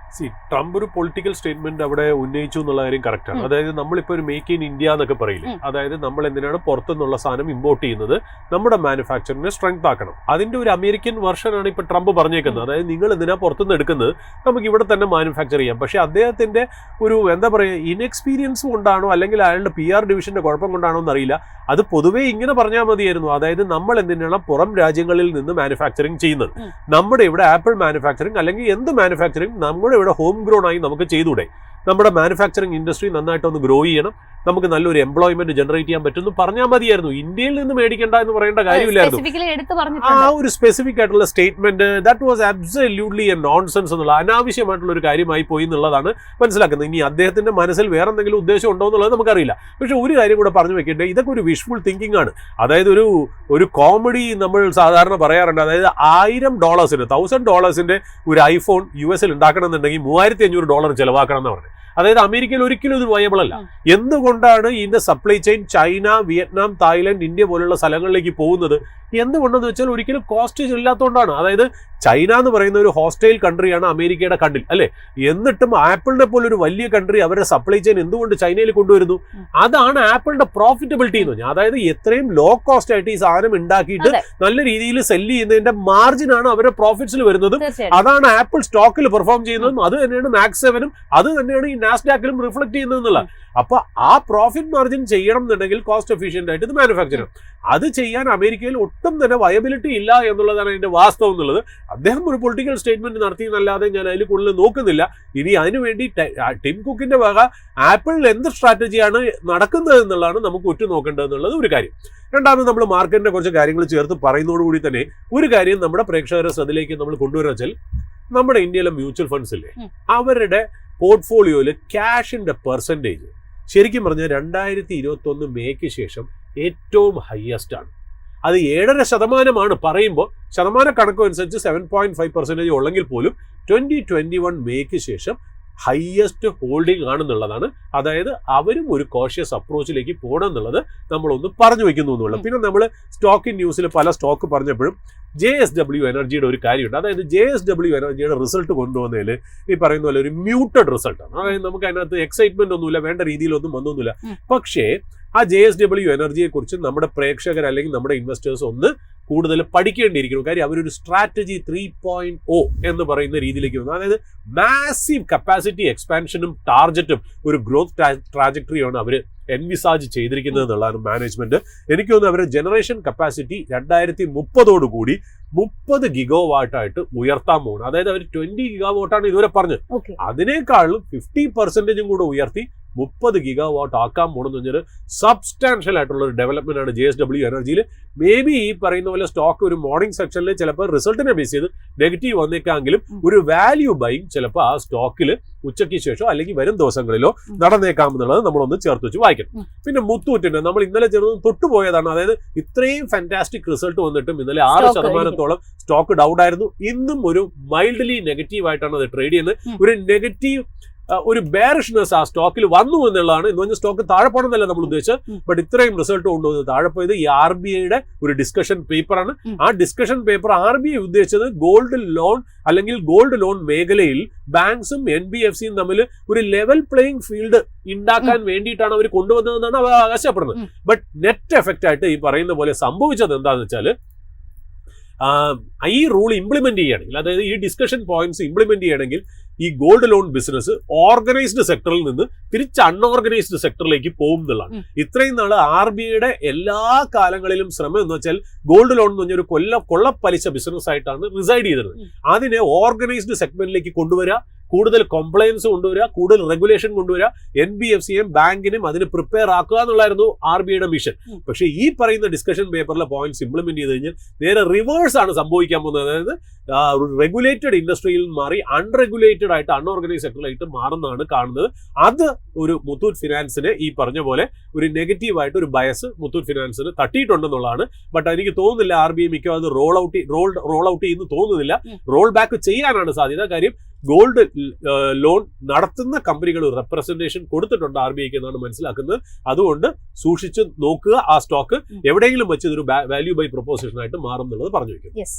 ട്രംപ് ഒരു പൊളിറ്റിക്കൽ സ്റ്റേറ്റ്മെന്റ് അവിടെ ഉന്നയിച്ചു എന്നുള്ള കാര്യം കറക്റ്റാണ്. അതായത് നമ്മളിപ്പോൾ ഒരു മേക്ക് ഇൻ ഇന്ത്യ എന്നൊക്കെ പറയില്ലേ, അതായത് നമ്മൾ എന്തിനാണ് പുറത്തുനിന്നുള്ള സാധനം ഇമ്പോർട്ട് ചെയ്യുന്നത്, നമ്മുടെ മാനുഫാക്ചറിനെ സ്ട്രെങ്ത് ആക്കണം. അതിന്റെ ഒരു അമേരിക്കൻ വെർഷനാണ് ഇപ്പൊ ട്രംപ് പറഞ്ഞേക്കുന്നത്. അതായത് നിങ്ങൾ എന്തിനാ പുറത്തുനിന്ന് എടുക്കുന്നത്, നമുക്ക് ഇവിടെ തന്നെ മാനുഫാക്ചർ ചെയ്യാം. പക്ഷെ അദ്ദേഹത്തിന്റെ ഒരു എന്താ പറയുക ഇൻഎക്സ്പീരിയൻസ് കൊണ്ടാണോ അല്ലെങ്കിൽ അയാളുടെ PR ഡിവിഷന്റെ കുഴപ്പം കൊണ്ടാണോ എന്നറിയില്ല, അത് പൊതുവേ ഇങ്ങനെ പറഞ്ഞാൽ മതിയായിരുന്നു. അതായത് നമ്മൾ എന്തിനാണ് പുറം രാജ്യങ്ങളിൽ നിന്ന് മാനുഫാക്ചറിങ് ചെയ്യുന്നത്, നമ്മുടെ ഇവിടെ ആപ്പിൾ മാനുഫാക്ചറിങ് അല്ലെങ്കിൽ എന്ത് മാനുഫാക്ചറിങ് നമ്മുടെ ഇവിടെ ഹോം ഗ്രോൺ ആയി നമുക്ക് ചെയ്തൂടെ, നമ്മുടെ മാനുഫാക്ചറിങ് ഇൻഡസ്ട്രി നന്നായിട്ടൊന്ന് ഗ്രോ ചെയ്യണം, നമുക്ക് നല്ലൊരു എംപ്ലോയ്മെന്റ് ജനറേറ്റ് ചെയ്യാൻ പറ്റുമെന്ന് പറഞ്ഞാൽ മതിയായിരുന്നു. ഇന്ത്യയിൽ നിന്ന് മേടിക്കേണ്ട എന്ന് പറയേണ്ട കാര്യമില്ലായിരുന്നു. ആ ഒരു സ്പെസിഫിക് ആയിട്ടുള്ള statement that was absolutely A nonsense എന്നുള്ള അനാവശ്യമായിട്ടുള്ള ഒരു കാര്യമായി പോയി എന്നുള്ളതാണ് മനസ്സിലാക്കുന്നത്. ഇനി അദ്ദേഹത്തിന്റെ മനസ്സിൽ വേറെ എന്തെങ്കിലും ഉദ്ദേശം ഉണ്ടോ എന്നുള്ളത് നമുക്കറിയില്ല. പക്ഷെ ഒരു കാര്യം കൂടെ പറഞ്ഞു വെക്കേണ്ടത്, ഇതൊക്കെ ഒരു വിഷ്ഫുൾ തിങ്കിങ് ആണ്. അതായത് ഒരു കോമഡി നമ്മൾ സാധാരണ പറയാറുണ്ട്. അതായത് $1,000 ഒരു ഐഫോൺ US ഉണ്ടാക്കണമെന്നുണ്ടെങ്കിൽ $3,500 ചെലവാക്കണം എന്ന് പറഞ്ഞു. അതായത് അമേരിക്കയിൽ ഒരിക്കലും ഇത് വയബിൾ അല്ല. എന്തുകൊണ്ടാണ് ഇതിന്റെ supply chain China, Vietnam, Thailand, India പോലുള്ള സ്ഥലങ്ങളിലേക്ക് പോകുന്നത്? എന്തുകൊണ്ടെന്ന് വെച്ചാൽ ഒരിക്കലും കോസ്റ്റ് ഇല്ലാത്തതുകൊണ്ടാണ്. അതായത് ചൈന എന്ന് പറയുന്ന ഒരു ഹോസ്റ്റൈൽ കൺട്രിയാണ് അമേരിക്കയുടെ കണ്ണിൽ അല്ലെ. എന്നിട്ടും ആപ്പിളിനെ പോലെ ഒരു വലിയ കൺട്രി അവരുടെ സപ്ലൈ ചെയിൻ എന്തുകൊണ്ട് ചൈനയിൽ കൊണ്ടുവരുന്നു? അതാണ് ആപ്പിളിന്റെ പ്രോഫിറ്റബിലിറ്റി എന്ന് പറഞ്ഞാൽ. അതായത് എത്രയും ലോ കോസ്റ്റ് ആയിട്ട് ഈ സാധനം ഉണ്ടാക്കിയിട്ട് നല്ല രീതിയിൽ സെല്ല് ചെയ്യുന്നതിന്റെ മാർജിൻ ആണ് അവരുടെ പ്രോഫിറ്റ്സിൽ വരുന്നതും. അതാണ് ആപ്പിൾ സ്റ്റോക്കിൽ പെർഫോം ചെയ്യുന്നതും. അത് തന്നെയാണ് മാക്സ് 7 അത് തന്നെയാണ് ഈ നാസ്ഡാക്കിലും റിഫ്ലക്ട് ചെയ്യുന്നതെന്നുള്ള. അപ്പൊ ആ പ്രോഫിറ്റ് മാർജിൻ ചെയ്യണം എന്നുണ്ടെങ്കിൽ കോസ്റ്റ് എഫിഷ്യന്റ് ആയിട്ട് ഇത് മാനുഫാക്ചർ ചെയ്യണം. അത് ചെയ്യാൻ അമേരിക്കയിൽ ഒട്ടും തന്നെ വയബിലിറ്റി ഇല്ല എന്നുള്ളതാണ് അതിന്റെ വാസ്തവം എന്നുള്ളത്. അദ്ദേഹം ഒരു പൊളിറ്റിക്കൽ സ്റ്റേറ്റ്മെന്റ് നടത്തിയെന്നല്ലാതെ ഞാൻ അതിൽ കൂടുതൽ നോക്കുന്നില്ല. ഇനി അതിനുവേണ്ടി ടിം കുക്കിന്റെ വക ആപ്പിളിൽ എന്ത് സ്ട്രാറ്റജിയാണ് നടക്കുന്നത് എന്നുള്ളതാണ് നമുക്ക് ഉറ്റു നോക്കേണ്ടത് എന്നുള്ളത് ഒരു കാര്യം. രണ്ടാമത് നമ്മൾ മാർക്കറ്റിന്റെ കുറച്ച് കാര്യങ്ങൾ ചേർത്ത് പറയുന്നതോടുകൂടി തന്നെ ഒരു കാര്യം നമ്മുടെ പ്രേക്ഷകരുടെ ശ്രദ്ധയിലേക്ക് നമ്മൾ കൊണ്ടുവരാൻ വെച്ചാൽ, നമ്മുടെ ഇന്ത്യയിലെ മ്യൂച്വൽ ഫണ്ട്സ് ഇല്ലേ, അവരുടെ പോർട്ട്ഫോളിയോയിൽ ക്യാഷിന്റെ പെർസെൻറ്റേജ് ശരിക്കും പറഞ്ഞാൽ 2021 മേയ്ക്ക് ശേഷം ഏറ്റവും ഹയസ്റ്റ് ആണ്. അത് 7.5% പറയുമ്പോൾ ശതമാന കണക്കനുസരിച്ച് 7.5% ഉള്ളെങ്കിൽ പോലും 2021 മേയ്ക്ക് ശേഷം ഹയസ്റ്റ് ഹോൾഡിംഗ് ആണെന്നുള്ളതാണ്. അതായത് അവരും ഒരു കോഷ്യസ് അപ്രോച്ചിലേക്ക് പോകണം എന്നുള്ളത് നമ്മളൊന്ന് പറഞ്ഞു വെക്കുന്നു എന്നുള്ളത്. പിന്നെ നമ്മൾ സ്റ്റോക്കിൻ ന്യൂസിൽ പല സ്റ്റോക്ക് പറഞ്ഞപ്പോഴും JSW എനർജിയുടെ ഒരു കാര്യമുണ്ട്. അതായത് JSW എനർജിയുടെ റിസൾട്ട് കൊണ്ടുവന്നതിൽ ഈ പറയുന്ന പോലെ ഒരു മ്യൂട്ടഡ് റിസൾട്ടാണ്. അതായത് നമുക്ക് അതിനകത്ത് എക്സൈറ്റ്മെന്റ് ഒന്നുമില്ല, വേണ്ട രീതിയിലൊന്നും വന്നൊന്നുമില്ല. പക്ഷേ ആ JSW എനർജിയെ കുറിച്ച് നമ്മുടെ പ്രേക്ഷകർ അല്ലെങ്കിൽ നമ്മുടെ ഇൻവെസ്റ്റേഴ്സ് ഒന്ന് കൂടുതൽ പഠിക്കേണ്ടിയിരിക്കുന്നു. കാര്യം അവരൊരു സ്ട്രാറ്റജി 3.0 എന്ന് പറയുന്ന രീതിയിലേക്ക് വന്നു. അതായത് മാസീവ് കപ്പാസിറ്റി എക്സ്പാൻഷനും ടാർജറ്റും ഒരു ഗ്രോത്ത് ട്രാജക്ടറിയാണ് അവർ എൻവിസാജ് ചെയ്തിരിക്കുന്നത് എന്നുള്ളതാണ് മാനേജ്മെന്റ്. എനിക്ക് തോന്നുന്നു അവരുടെ ജനറേഷൻ കപ്പാസിറ്റി 2030 30 ഗിഗാവാട്ടായിട്ട് ഉയർത്താൻ പോകുന്നത്. അതായത് അവർ 20 ഗിഗാവാട്ടാണ് ഇതുവരെ പറഞ്ഞത്. അതിനേക്കാളും 50% കൂടെ ഉയർത്തി 30 ഗിഗാവാട്ട് ആക്കാൻ പോകണമെന്ന് പറഞ്ഞൊരു സബ്സ്റ്റാൻഷ്യൽ ആയിട്ടുള്ള ഒരു ഡെവലപ്മെന്റ് ആണ് JSW എനർജിയിൽ. മേ ബി ഈ പറയുന്ന പോലെ സ്റ്റോക്ക് ഒരു മോർണിംഗ് സെക്ഷനിൽ ചിലപ്പോൾ റിസൾട്ടിനെ ബേസ് ചെയ്ത് നെഗറ്റീവ് വന്നേക്കാമെങ്കിലും ഒരു വാല്യൂ ബൈങ് ചിലപ്പോൾ ആ സ്റ്റോക്കിൽ ഉച്ചയ്ക്ക് ശേഷം അല്ലെങ്കിൽ വരും ദിവസങ്ങളിലോ നടന്നേക്കാമെന്നുള്ളത് നമ്മളൊന്ന് ചേർത്ത് വെച്ച് വായിക്കണം. പിന്നെ മുത്തൂറ്റിന്റെ നമ്മൾ ഇന്നലെ ചെറുതും തൊട്ടുപോയതാണ്. അതായത് ഇത്രയും ഫാന്റാസ്റ്റിക് റിസൾട്ട് വന്നിട്ടും ഇന്നലെ 6% സ്റ്റോക്ക് ഡൗൺ ആയിരുന്നു. ഇന്നും ഒരു മൈൽഡ്ലി നെഗറ്റീവ് ആയിട്ടാണ് അത് ട്രേഡ് ചെയ്യുന്നത്. ഒരു നെഗറ്റീവ് ഒരു ബെയറിഷ്നെസ് ആ സ്റ്റോക്കിൽ വന്നു എന്നുള്ളതാണ്. എന്ന് പറഞ്ഞാൽ സ്റ്റോക്ക് താഴെ പോകണമെന്നല്ല നമ്മൾ ഉദ്ദേശിച്ചത്. ബട്ട് ഇത്രയും റിസൾട്ട് കൊണ്ടുവന്നത് താഴെ പോയത് ഈ RBIയുടെ ഒരു ഡിസ്കഷൻ പേപ്പറാണ്. ആ ഡിസ്കഷൻ പേപ്പർ RBI ഉദ്ദേശിച്ചത് ഗോൾഡ് ലോൺ അല്ലെങ്കിൽ ഗോൾഡ് ലോൺ മേഖലയിൽ ബാങ്ക്സും NBFCയും തമ്മിൽ ഒരു ലെവൽ പ്ലേയിങ് ഫീൽഡ് ഉണ്ടാക്കാൻ വേണ്ടിയിട്ടാണ് അവർ കൊണ്ടുവന്നതെന്നാണ് അവർ അവകാശപ്പെടുന്നത്. ബട്ട് നെറ്റ് എഫക്റ്റ് ആയിട്ട് ഈ പറയുന്ന പോലെ സംഭവിച്ചത് എന്താണെന്ന് വെച്ചാൽ, ഈ റൂൾ ഇംപ്ലിമെന്റ് ചെയ്യണമെങ്കിൽ, അതായത് ഈ ഡിസ്കഷൻ പോയിന്റ്സ് ഇംപ്ലിമെന്റ് ചെയ്യണമെങ്കിൽ ഈ ഗോൾഡ് ലോൺ ബിസിനസ് ഓർഗനൈസ്ഡ് സെക്ടറിൽ നിന്ന് തിരിച്ച് അൺഓർഗനൈസ്ഡ് സെക്ടറിലേക്ക് പോകും എന്നുള്ളതാണ്. ഇത്രയും നാള് RBIയുടെ എല്ലാ കാലങ്ങളിലും ശ്രമം എന്ന് വെച്ചാൽ ഗോൾഡ് ലോൺ എന്ന് പറഞ്ഞ ഒരു കൊള്ളപ്പലിശ ബിസിനസ് ആയിട്ടാണ് റിസൈഡ് ചെയ്തിരുന്നത്. അതിനെ ഓർഗനൈസ്ഡ് സെഗ്മെന്റിലേക്ക് കൊണ്ടുവരിക, കൂടുതൽ കോംപ്ലയൻസ് കൊണ്ടുവരിക, കൂടുതൽ റെഗുലേഷൻ കൊണ്ടുവരിക, NBFC-യും ബാങ്കിനും അതിന് പ്രിപ്പയർ ആക്കുക എന്നുള്ളായിരുന്നു RBIയുടെ മിഷൻ. പക്ഷേ ഈ പറയുന്ന ഡിസ്കഷൻ പേപ്പറിലെ പോയിന്റ്സ് ഇംപ്ലിമെന്റ് ചെയ്ത് കഴിഞ്ഞാൽ നേരെ റിവേഴ്സ് ആണ് സംഭവിക്കാൻ പോകുന്നത്. അതായത് റെഗുലേറ്റഡ് ഇൻഡസ്ട്രിയിൽ മാറി അൺറെഗുലേറ്റഡ് ആയിട്ട് അൺഓർഗനൈസ് സെക്ടറിലായിട്ട് മാറുന്നതാണ് കാണുന്നത്. അത് ഒരു മുത്തൂറ്റ് ഫിനാൻസിനെ ഈ പറഞ്ഞ പോലെ ഒരു നെഗറ്റീവായിട്ട് ഒരു ബയസ് മുത്തൂറ്റ് ഫിനാൻസിന് തട്ടിയിട്ടുണ്ടെന്നുള്ളതാണ്. ബട്ട് എനിക്ക് തോന്നുന്നില്ല RBI മിക്കവാറും അത് റോൾ ഔട്ട് ചെയ്യുന്നു തോന്നുന്നില്ല. റോൾ ബാക്ക് ചെയ്യാനാണ് സാധ്യത. കാര്യം ഗോൾഡ് ലോൺ നടത്തുന്ന കമ്പനികൾ റെപ്രസെന്റേഷൻ കൊടുത്തിട്ടുണ്ട് RBIക്ക് എന്നാണ് മനസ്സിലാക്കുന്നത്. അതുകൊണ്ട് സൂക്ഷിച്ച് നോക്കുക, ആ സ്റ്റോക്ക് എവിടെയെങ്കിലും വെച്ച് ഇതൊരു വാല്യൂ ബൈ പ്രൊപ്പോസിഷൻ ആയിട്ട് മാറും എന്നുള്ളത് പറഞ്ഞു വെക്കും.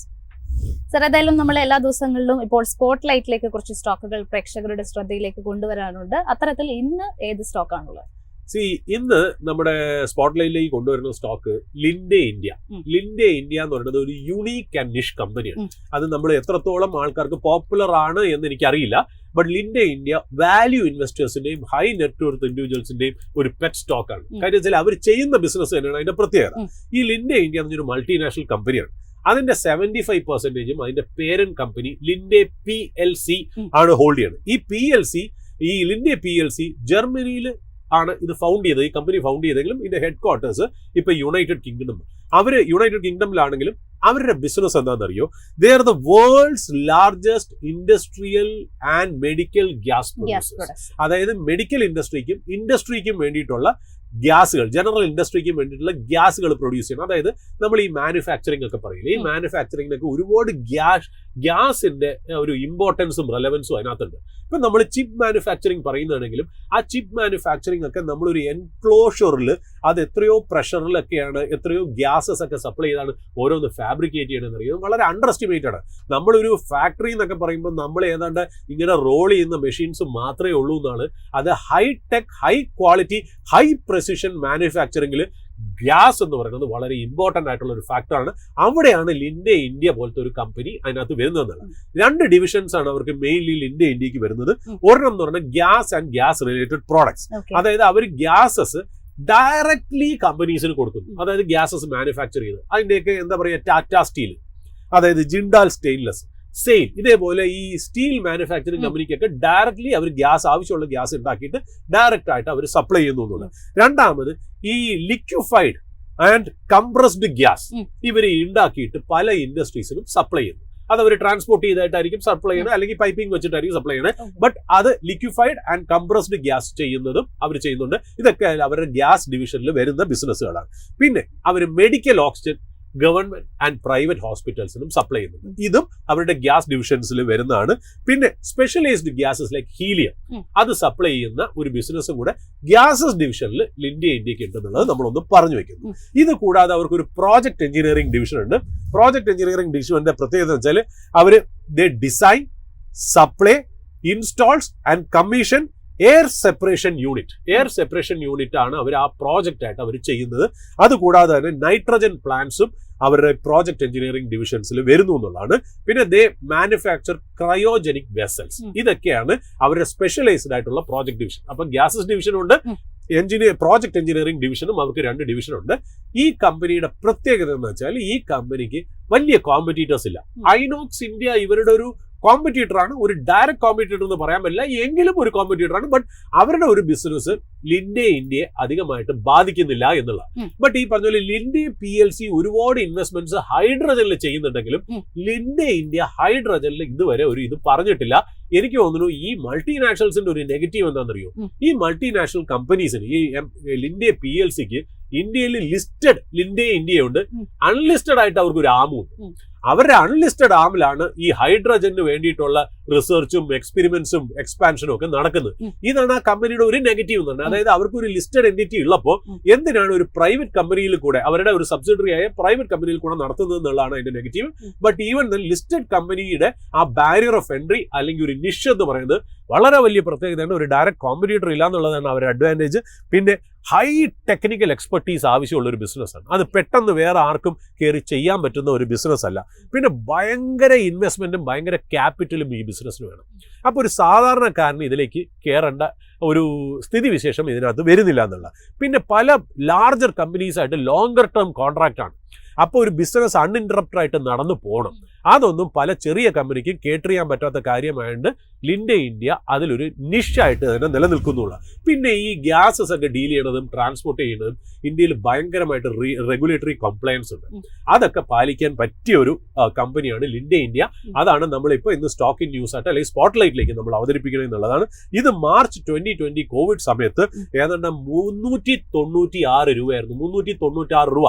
സർ, ഏതായാലും നമ്മൾ എല്ലാ ദിവസങ്ങളിലും ഇപ്പോൾ സ്പോട്ട് ലൈറ്റിലേക്ക് കുറച്ച് സ്റ്റോക്കുകൾ പ്രേക്ഷകരുടെ ശ്രദ്ധയിലേക്ക് കൊണ്ടുവരാനുണ്ട്. അത്തരത്തിൽ ഇന്ന് ഏത് സ്റ്റോക്കാണുള്ളത്? ഇന്ന് നമ്മുടെ സ്പോട്ട്ലൈറ്റിലേക്ക് കൊണ്ടുവരുന്ന stock Linde India. Linde India എന്ന് പറയുന്നത് ഒരു യുണീക്ക് ആൻഡ് നിഷ് കമ്പനിയാണ്. അത് നമ്മൾ എത്രത്തോളം ആൾക്കാർക്ക് പോപ്പുലർ ആണ് എന്ന് എനിക്കറിയില്ല. ബട്ട് ലിൻഡെ ഇന്ത്യ വാല്യൂ ഇൻവെസ്റ്റേഴ്സിന്റെയും ഹൈ നെറ്റ്വർത്ത് ഇൻഡിവിജ്വൽസിന്റെയും ഒരു പെറ്റ് സ്റ്റോക്കാണ്. കാര്യം വെച്ചാൽ അവർ ചെയ്യുന്ന ബിസിനസ് തന്നെയാണ് അതിന്റെ പ്രത്യേകത. ഈ ലിൻഡെ ഇന്ത്യ എന്നൊരു മൾട്ടിനാഷണൽ കമ്പനിയാണ്. അതിന്റെ 75% അതിന്റെ പേരന്റ് കമ്പനി ലിൻഡെ PLC ആണ് ഹോൾഡ് ചെയ്യുന്നത്. ഈ ലിൻഡെ PLC ജർമ്മനിയിൽ ആണ് ഇത് ഫൗണ്ട് ചെയ്തത്. ഈ കമ്പനി ഫൗണ്ട് ചെയ്തെങ്കിലും ഇതിന്റെ ഹെഡ് ക്വാർട്ടേഴ്സ് ഇപ്പൊ യുണൈറ്റഡ് കിങ്ഡം. അവര് യുണൈറ്റഡ് കിങ്ഡമിലാണെങ്കിലും അവരുടെ ബിസിനസ് എന്താണെന്നറിയോ? They are the world's largest industrial and medical gas producers. അതായത് മെഡിക്കൽ ഇൻഡസ്ട്രിക്കും വേണ്ടിയിട്ടുള്ള ഗ്യാസുകൾ, ജനറൽ ഇൻഡസ്ട്രിക്കും വേണ്ടിയിട്ടുള്ള ഗ്യാസുകൾ പ്രൊഡ്യൂസ് ചെയ്യണം. അതായത് നമ്മൾ ഈ മാനുഫാക്ചറിംഗ് ഒക്കെ പറയില്ലേ, ഈ മാനുഫാക്ചറിങ്ങിനൊക്കെ ഒരുപാട് ഗ്യാസിന്റെ ഒരു ഇമ്പോർട്ടൻസും റെലവൻസും അതിനകത്തുണ്ട്. ഇപ്പം നമ്മൾ ചിപ്പ് മാനുഫാക്ചറിങ് പറയുന്നതാണെങ്കിലും ആ ചിപ്പ് മാനുഫാക്ചറിങ് ഒക്കെ നമ്മളൊരു എൻക്ലോഷറിൽ അത് എത്രയോ പ്രഷറിലൊക്കെയാണ്, എത്രയോ ഗ്യാസസ് ഒക്കെ സപ്ലൈ ചെയ്താണ് ഓരോന്ന് ഫാബ്രിക്കേറ്റ് ചെയ്യണമെന്ന് അറിയുന്നത്. വളരെ അണ്ടർ എസ്റ്റിമേറ്റഡ് ആണ്. നമ്മളൊരു ഫാക്ടറി എന്നൊക്കെ പറയുമ്പോൾ നമ്മൾ ഏതാണ്ട് ഇങ്ങനെ റോൾ ചെയ്യുന്ന മെഷീൻസ് മാത്രമേ ഉള്ളൂ എന്നാണ്. അത് high tech, high quality, high precision മാനുഫാക്ചറിങ്ങിൽ ഗ്യാസ് എന്ന് പറയുന്നത് വളരെ ഇമ്പോർട്ടൻ്റ് ആയിട്ടുള്ള ഒരു ഫാക്ടറാണ്. അവിടെയാണ് ലിൻഡെ ഇന്ത്യ പോലത്തെ ഒരു കമ്പനി അതിനകത്ത് വരുന്നതെന്നാണ്. 2 ഡിവിഷൻസ് ആണ് അവർക്ക് മെയിൻലി ലിൻഡെ ഇന്ത്യക്ക് വരുന്നത്. ഒരെണ്ണം എന്ന് പറഞ്ഞാൽ gas and gas related products. അതായത് അവർ ഗ്യാസസ് ഡയറക്ട്ലി കമ്പനീസിന് കൊടുക്കുന്നു. അതായത് ഗ്യാസസ് മാനുഫാക്ചർ ചെയ്ത് അതിൻ്റെയൊക്കെ എന്താ പറയുക, ടാറ്റ സ്റ്റീൽ, അതായത് ജിൻഡാൽ സ്റ്റെയിൻലെസ്, സെയിം ഇതേപോലെ ഈ സ്റ്റീൽ മാനുഫാക്ചറിങ് കമ്പനിക്കൊക്കെ ഡയറക്ട്ലി അവർ ഗ്യാസ്, ആവശ്യമുള്ള ഗ്യാസ് ഉണ്ടാക്കിയിട്ട് ഡയറക്റ്റ് ആയിട്ട് അവർ സപ്ലൈ ചെയ്യുന്നു എന്നുള്ളത്. രണ്ടാമത് ഈ ലിക്വിഫൈഡ് ആൻഡ് കംപ്രസ്ഡ് ഗ്യാസ് ഇവർ ഉണ്ടാക്കിയിട്ട് പല ഇൻഡസ്ട്രീസിനും സപ്ലൈ ചെയ്യുന്നു. അത് അവർ ട്രാൻസ്പോർട്ട് ചെയ്തായിട്ടായിരിക്കും സപ്ലൈ ചെയ്യണത്, അല്ലെങ്കിൽ പൈപ്പിംഗ് വെച്ചിട്ടായിരിക്കും സപ്ലൈ ചെയ്യണത്. ബട്ട് അത് ലിക്വിഫൈഡ് ആൻഡ് കംപ്രസ്ഡ് ഗ്യാസ് ചെയ്യുന്നതും അവർ ചെയ്യുന്നുണ്ട്. ഇതൊക്കെ അവരുടെ ഗ്യാസ് ഡിവിഷനിൽ വരുന്ന ബിസിനസ്സുകളാണ്. പിന്നെ അവർ medical oxygen government and private ഹോസ്പിറ്റൽസിനും സപ്ലൈ ചെയ്യുന്നുണ്ട്. ഇതും അവരുടെ ഗ്യാസ് ഡിവിഷൻസിൽ വരുന്നതാണ്. പിന്നെ സ്പെഷ്യലൈസ്ഡ് ഗ്യാസസ് ലൈക്ക് ഹീലിയം അത് സപ്ലൈ ചെയ്യുന്ന ഒരു ബിസിനസ്സും കൂടെ ഗ്യാസസ് ഡിവിഷനിൽ ലിൻഡെ ഇന്ത്യക്ക് ഉണ്ടെന്നുള്ളത് നമ്മളൊന്ന് പറഞ്ഞു വെക്കുന്നു. ഇത് കൂടാതെ അവർക്ക് ഒരു പ്രോജക്ട് എഞ്ചിനീയറിംഗ് ഡിവിഷൻ ഉണ്ട്. പ്രോജക്ട് എഞ്ചിനീയറിംഗ് ഡിവിഷന്റെ പ്രത്യേകത എന്ന് വെച്ചാൽ അവർ design, supply, installs and commission air separation unit ആണ് അവർ ആ പ്രോജക്റ്റ് ആയിട്ട് അവർ ചെയ്യുന്നത്. അതുകൂടാതെ തന്നെ നൈട്രജൻ പ്ലാന്റ്സും അവരുടെ പ്രോജക്ട് എഞ്ചിനീയറിംഗ് ഡിവിഷൻസിൽ വരുന്നു എന്നുള്ളതാണ്. പിന്നെ ദേ മാനുഫാക്ചർ ക്രയോജനിക് വെസൽസ്. ഇതൊക്കെയാണ് അവരുടെ സ്പെഷ്യലൈസ്ഡ് ആയിട്ടുള്ള പ്രോജക്ട് ഡിവിഷൻ. അപ്പൊ ഗ്യാസസ് ഡിവിഷനുണ്ട്, പ്രോജക്ട് എഞ്ചിനീയറിംഗ് ഡിവിഷനും അവർക്ക് 2 ഡിവിഷനുണ്ട്. ഈ കമ്പനിയുടെ പ്രത്യേകത എന്ന് വെച്ചാൽ ഈ കമ്പനിക്ക് വലിയ കോമ്പറ്റീറ്റേഴ്സ് ഇല്ല. ഐനോക്സ് ഇന്ത്യ ഇവരുടെ ഒരു കോമ്പറ്റീറ്റർ ആണ്. ഒരു ഡയറക്റ്റ് കോമ്പറ്റീറ്റർ എന്ന് പറയാൻ പറ്റില്ല, എങ്കിലും ഒരു കോമ്പറ്റീറ്റർ ആണ്. ബട്ട് അവരുടെ ഒരു ബിസിനസ് ലിൻഡെ ഇന്ത്യയെ അധികമായിട്ട് ബാധിക്കുന്നില്ല എന്നുള്ള. ബട്ട് ഈ പറഞ്ഞ പോലെ ലിൻഡെ PLC ഒരുപാട് ഇൻവെസ്റ്റ്മെന്റ്സ് ഹൈഡ്രജനിൽ ചെയ്യുന്നുണ്ടെങ്കിലും ലിൻഡെ ഇന്ത്യ ഹൈഡ്രജനിൽ ഇതുവരെ ഒരു ഇത് പറഞ്ഞിട്ടില്ല. എനിക്ക് തോന്നുന്നു ഈ മൾട്ടിനാഷണൽസിന്റെ ഒരു നെഗറ്റീവ് എന്താണെന്നറിയോ, ഈ മൾട്ടിനാഷണൽ കമ്പനീസിന് ഈ ലിൻഡെ PLCക്ക് ഇന്ത്യയിൽ ലിസ്റ്റഡ് ലിൻഡെ ഇന്ത്യയുണ്ട്, അൺലിസ്റ്റഡ് ആയിട്ട് അവർക്ക് ഒരു ആമുണ്ട്. അവരുടെ അൺലിസ്റ്റഡ് ആമിലാണ് ഈ ഹൈഡ്രജന് വേണ്ടിയിട്ടുള്ള റിസർച്ചും എക്സ്പെരിമെന്റ്സും എക്സ്പാൻഷനും ഒക്കെ നടക്കുന്നത്. ഇതാണ് ആ കമ്പനിയുടെ ഒരു നെഗറ്റീവ് എന്ന് പറഞ്ഞാൽ. അതായത് അവർക്ക് ഒരു ലിസ്റ്റഡ് എൻറ്റിറ്റി ഉള്ളപ്പോൾ എന്തിനാണ് ഒരു പ്രൈവറ്റ് കമ്പനിയിൽ കൂടെ, അവരുടെ ഒരു സബ്സിഡറി ആയ പ്രൈവറ്റ് കമ്പനിയിൽ കൂടെ നടത്തുന്നത് എന്നുള്ളതാണ് അതിന്റെ നെഗറ്റീവ്. ബട്ട് ഈവൻ ലിസ്റ്റഡ് കമ്പനിയുടെ ആ ബാരിയർ ഓഫ് എൻട്രി അല്ലെങ്കിൽ ഒരു നിഷ് എന്ന് പറയുന്നത് വളരെ വലിയ പ്രത്യേകതയാണ്. ഒരു ഡയറക്റ്റ് കോമ്പറ്റീറ്റർ ഇല്ല എന്നുള്ളതാണ് അവരുടെ അഡ്വാൻറ്റേജ്. പിന്നെ ഹൈ ടെക്നിക്കൽ എക്സ്പെർട്ടീസ് ആവശ്യമുള്ള ഒരു ബിസിനസ്സാണ്. അത് പെട്ടെന്ന് വേറെ ആർക്കും കയറി ചെയ്യാൻ പറ്റുന്ന ഒരു ബിസിനസ് അല്ല. പിന്നെ ഭയങ്കര ഇൻവെസ്റ്റ്മെന്റും ഭയങ്കര ക്യാപിറ്റലും ഈ ബിസിനസ്സിന് വേണം. അപ്പോൾ ഒരു സാധാരണക്കാരന് ഇതിലേക്ക് കയറേണ്ട ഒരു സ്ഥിതിവിശേഷം ഇതിനകത്ത് വരുന്നില്ല എന്നുള്ള. പിന്നെ പല ലാർജർ കമ്പനീസായിട്ട് ലോങ്കർ ടേം കോൺട്രാക്റ്റ് ആണ്. അപ്പോൾ ഒരു ബിസിനസ് അൺഇൻറ്ററപ്റ്റഡ് ആയിട്ട് നടന്നു പോകണം. അതൊന്നും പല ചെറിയ കമ്പനിക്കും കേറ്റർ ചെയ്യാൻ പറ്റാത്ത കാര്യമായതുകൊണ്ട് ലിൻഡെ ഇന്ത്യ അതിലൊരു നിഷായിട്ട് തന്നെ നിലനിൽക്കുന്നുള്ളൂ. പിന്നെ ഈ ഗ്യാസസ് ഒക്കെ ഡീൽ ചെയ്യണതും ട്രാൻസ്പോർട്ട് ചെയ്യുന്നതും ഇന്ത്യയിൽ ഭയങ്കരമായിട്ട് റെഗുലേറ്ററി കംപ്ലയൻസ് ഉണ്ട്. അതൊക്കെ പാലിക്കാൻ പറ്റിയ ഒരു കമ്പനിയാണ് ലിൻഡെ ഇന്ത്യ. അതാണ് നമ്മളിപ്പോൾ ഇന്ന് സ്റ്റോക്ക് ഇൻ ന്യൂസ് ആയിട്ട് അല്ലെങ്കിൽ സ്പോട്ട് ലൈറ്റിലേക്ക് നമ്മൾ അവതരിപ്പിക്കണം എന്നുള്ളതാണ്. ഇത് മാർച്ച് 2020 കോവിഡ് സമയത്ത് ഏതാണ്ട് 396 രൂപയായിരുന്നു. 396 രൂപ.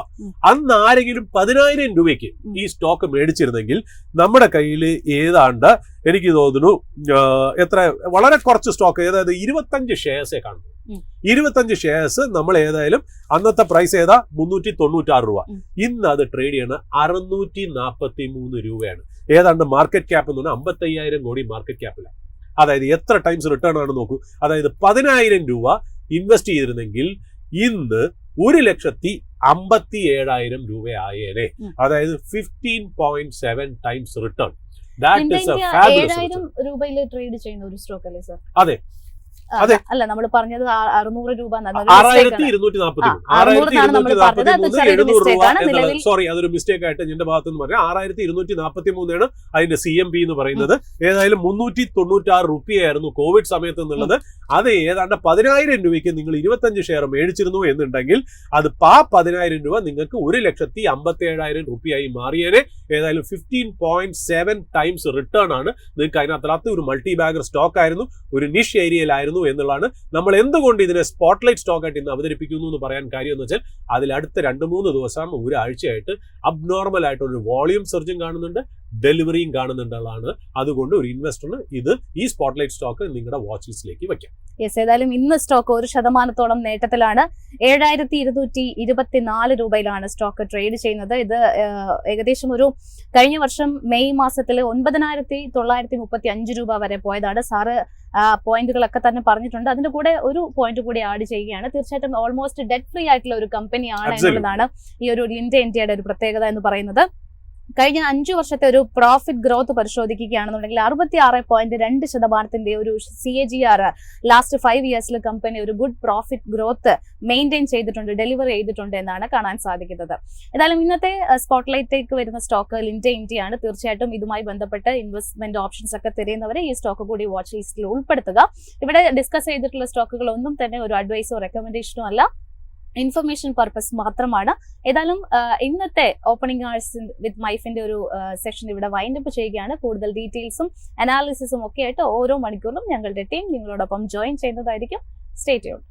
അന്ന് ആരെങ്കിലും 10,000 രൂപയ്ക്ക് ഈ സ്റ്റോക്ക് മേടിച്ചിരുന്നെങ്കിൽ നമ്മുടെ കയ്യിൽ ഏതാണ്ട് എനിക്ക് തോന്നുന്നു എത്ര വളരെ കുറച്ച് സ്റ്റോക്ക്, അതായത് 25 ഷെയർസേ കാണുന്നു. 25 ഷെയർസ് നമ്മൾ ഏതായാലും അന്നത്തെ പ്രൈസ് ഏതാ 396 രൂപ. ഇന്ന് അത് ട്രേഡ് ചെയ്യണ 643 രൂപയാണ്. ഏതാണ്ട് മാർക്കറ്റ് ക്യാപ്പ് എന്ന് പറഞ്ഞാൽ 55,000 കോടി മാർക്കറ്റ് ക്യാപ്പിലാണ്. അതായത് എത്ര ടൈംസ് റിട്ടേൺ ആണ് നോക്കൂ. അതായത് 10,000 രൂപ ഇൻവെസ്റ്റ് ചെയ്തിരുന്നെങ്കിൽ ഇന്ന് 1,57,000 രൂപ ആയേനെ. അതായത് 15.7 times return. That is A fabulous return. 7,000 രൂപയിൽ ട്രേഡ് ചെയ്യുന്ന ഒരു സ്റ്റോക്ക് അല്ലേ സർ? അതെ അതെ. അല്ല, നമ്മൾ പറഞ്ഞത് 600 രൂപ. 6,243 സോറി, അതൊരു മിസ്റ്റേക്ക് ആയിട്ട് എന്റെ ഭാഗത്ത് നിന്ന് പറഞ്ഞാൽ 6,243 അതിന്റെ CMP എന്ന് പറയുന്നത്. ഏതായാലും 396 രൂപയായിരുന്നു കോവിഡ് സമയത്ത് എന്നുള്ളത്. അത് ഏതാണ്ട് 10,000 രൂപയ്ക്ക് നിങ്ങൾ 25 ഷെയർ മേടിച്ചിരുന്നു എന്നുണ്ടെങ്കിൽ അത് 10,000 രൂപ നിങ്ങൾക്ക് 1,57,000 രൂപയായി മാറിയേനെ. ഏതായാലും 15.7 ടൈംസ് റിട്ടേൺ ആണ് നിങ്ങൾക്ക് അതിനകത്ത്. ഒരു മൾട്ടി ബാഗർ സ്റ്റോക്ക് ആയിരുന്നു, ഒരു നിഷ് ഏരിയയിലായിരുന്നു എന്നുള്ളതാണ്. നമ്മൾ എന്തുകൊണ്ട് ഇതിനെ സ്പോട്ട്ലൈറ്റ് സ്റ്റോക്ക് ആയിട്ട് ഇന്ന് അവതരിപ്പിക്കുന്നു എന്ന് പറയാൻ കാര്യം എന്ന് വെച്ചാൽ അതിൽ അടുത്ത 2-3 ദിവസം ഒരാഴ്ചയായിട്ട് അബ്നോർമൽ ആയിട്ടൊരു വോളിയം സർജും കാണുന്നുണ്ട്, ഡെലിവറിയും കാണുന്നുള്ളതാണ്. അതുകൊണ്ട് ഒരു ഇൻവെസ്റ്ററിന് ഇത് ഈ സ്പോട്ട്ലൈറ്റ് സ്റ്റോക്ക് നിങ്ങളുടെ വാച്ച് ലിസ്റ്റിലേക്ക് വെക്കാം. യെസ്, ഏതായാലും ഇന്ന് സ്റ്റോക്ക് 1% നേട്ടത്തിലാണ്. 7,224 രൂപയിലാണ് സ്റ്റോക്ക് ട്രേഡ് ചെയ്യുന്നത്. ഇത് ഏകദേശം ഒരു കഴിഞ്ഞ വർഷം മെയ് മാസത്തിൽ 9,935 രൂപ വരെ പോയതാണ്. സാറ് പോയിന്റുകളൊക്കെ തന്നെ പറഞ്ഞിട്ടുണ്ട്. അതിന്റെ കൂടെ ഒരു പോയിന്റ് കൂടി ആഡ് ചെയ്യുകയാണ്. തീർച്ചയായിട്ടും ഓൾമോസ്റ്റ് ഡെറ്റ് ഫ്രീ ആയിട്ടുള്ള ഒരു കമ്പനിയാണ് എന്നുള്ളതാണ് ഈ ഒരു ലിൻഡെ ഇന്ത്യയുടെ ഒരു പ്രത്യേകത എന്ന് പറയുന്നത്. കഴിഞ്ഞ 5 വർഷത്തെ ഒരു പ്രോഫിറ്റ് ഗ്രോത്ത് പരിശോധിക്കുകയാണെന്നുണ്ടെങ്കിൽ 66.2% ഒരു CAGR ലാസ്റ്റ് 5 ഇയേഴ്സിൽ കമ്പനി ഒരു ഗുഡ് പ്രോഫിറ്റ് ഗ്രോത്ത് മെയിൻറ്റെയിൻ ചെയ്തിട്ടുണ്ട്, ഡെലിവർ ചെയ്തിട്ടുണ്ട് എന്നാണ് കാണാൻ സാധിക്കുന്നത്. ഏതായാലും ഇന്നത്തെ സ്പോട്ട്ലൈറ്റിലേക്ക് വരുന്ന സ്റ്റോക്ക് ലിൻഡെ ഇന്ത്യയാണ്. തീർച്ചയായിട്ടും ഇതുമായി ബന്ധപ്പെട്ട് ഇൻവെസ്റ്റ്മെന്റ് ഓപ്ഷൻസ് ഒക്കെ തിരയുന്നവരെ ഈ സ്റ്റോക്ക് കൂടി വാച്ച് ലിസ്റ്റിൽ ഉൾപ്പെടുത്തുക. ഇവിടെ ഡിസ്കസ് ചെയ്തിട്ടുള്ള സ്റ്റോക്കുകൾ ഒന്നും തന്നെ ഒരു അഡ്വൈസോ റെക്കമെൻഡേഷനോ അല്ല, ഇൻഫർമേഷൻ പർപ്പസ് മാത്രമാണ്. ഏതായാലും ഇന്നത്തെ ഓപ്പണിംഗ് ആഴ്സ് വിത്ത് മൈഫിന്റെ ഒരു സെഷൻ ഇവിടെ വൈൻഡപ്പ് ചെയ്യുകയാണ്. കൂടുതൽ ഡീറ്റെയിൽസും അനാലിസിസും ഒക്കെ ആയിട്ട് ഓരോ മണിക്കൂറിലും ഞങ്ങളുടെ ടീം നിങ്ങളോടൊപ്പം ജോയിൻ ചെയ്യുന്നതായിരിക്കും. Stay tuned.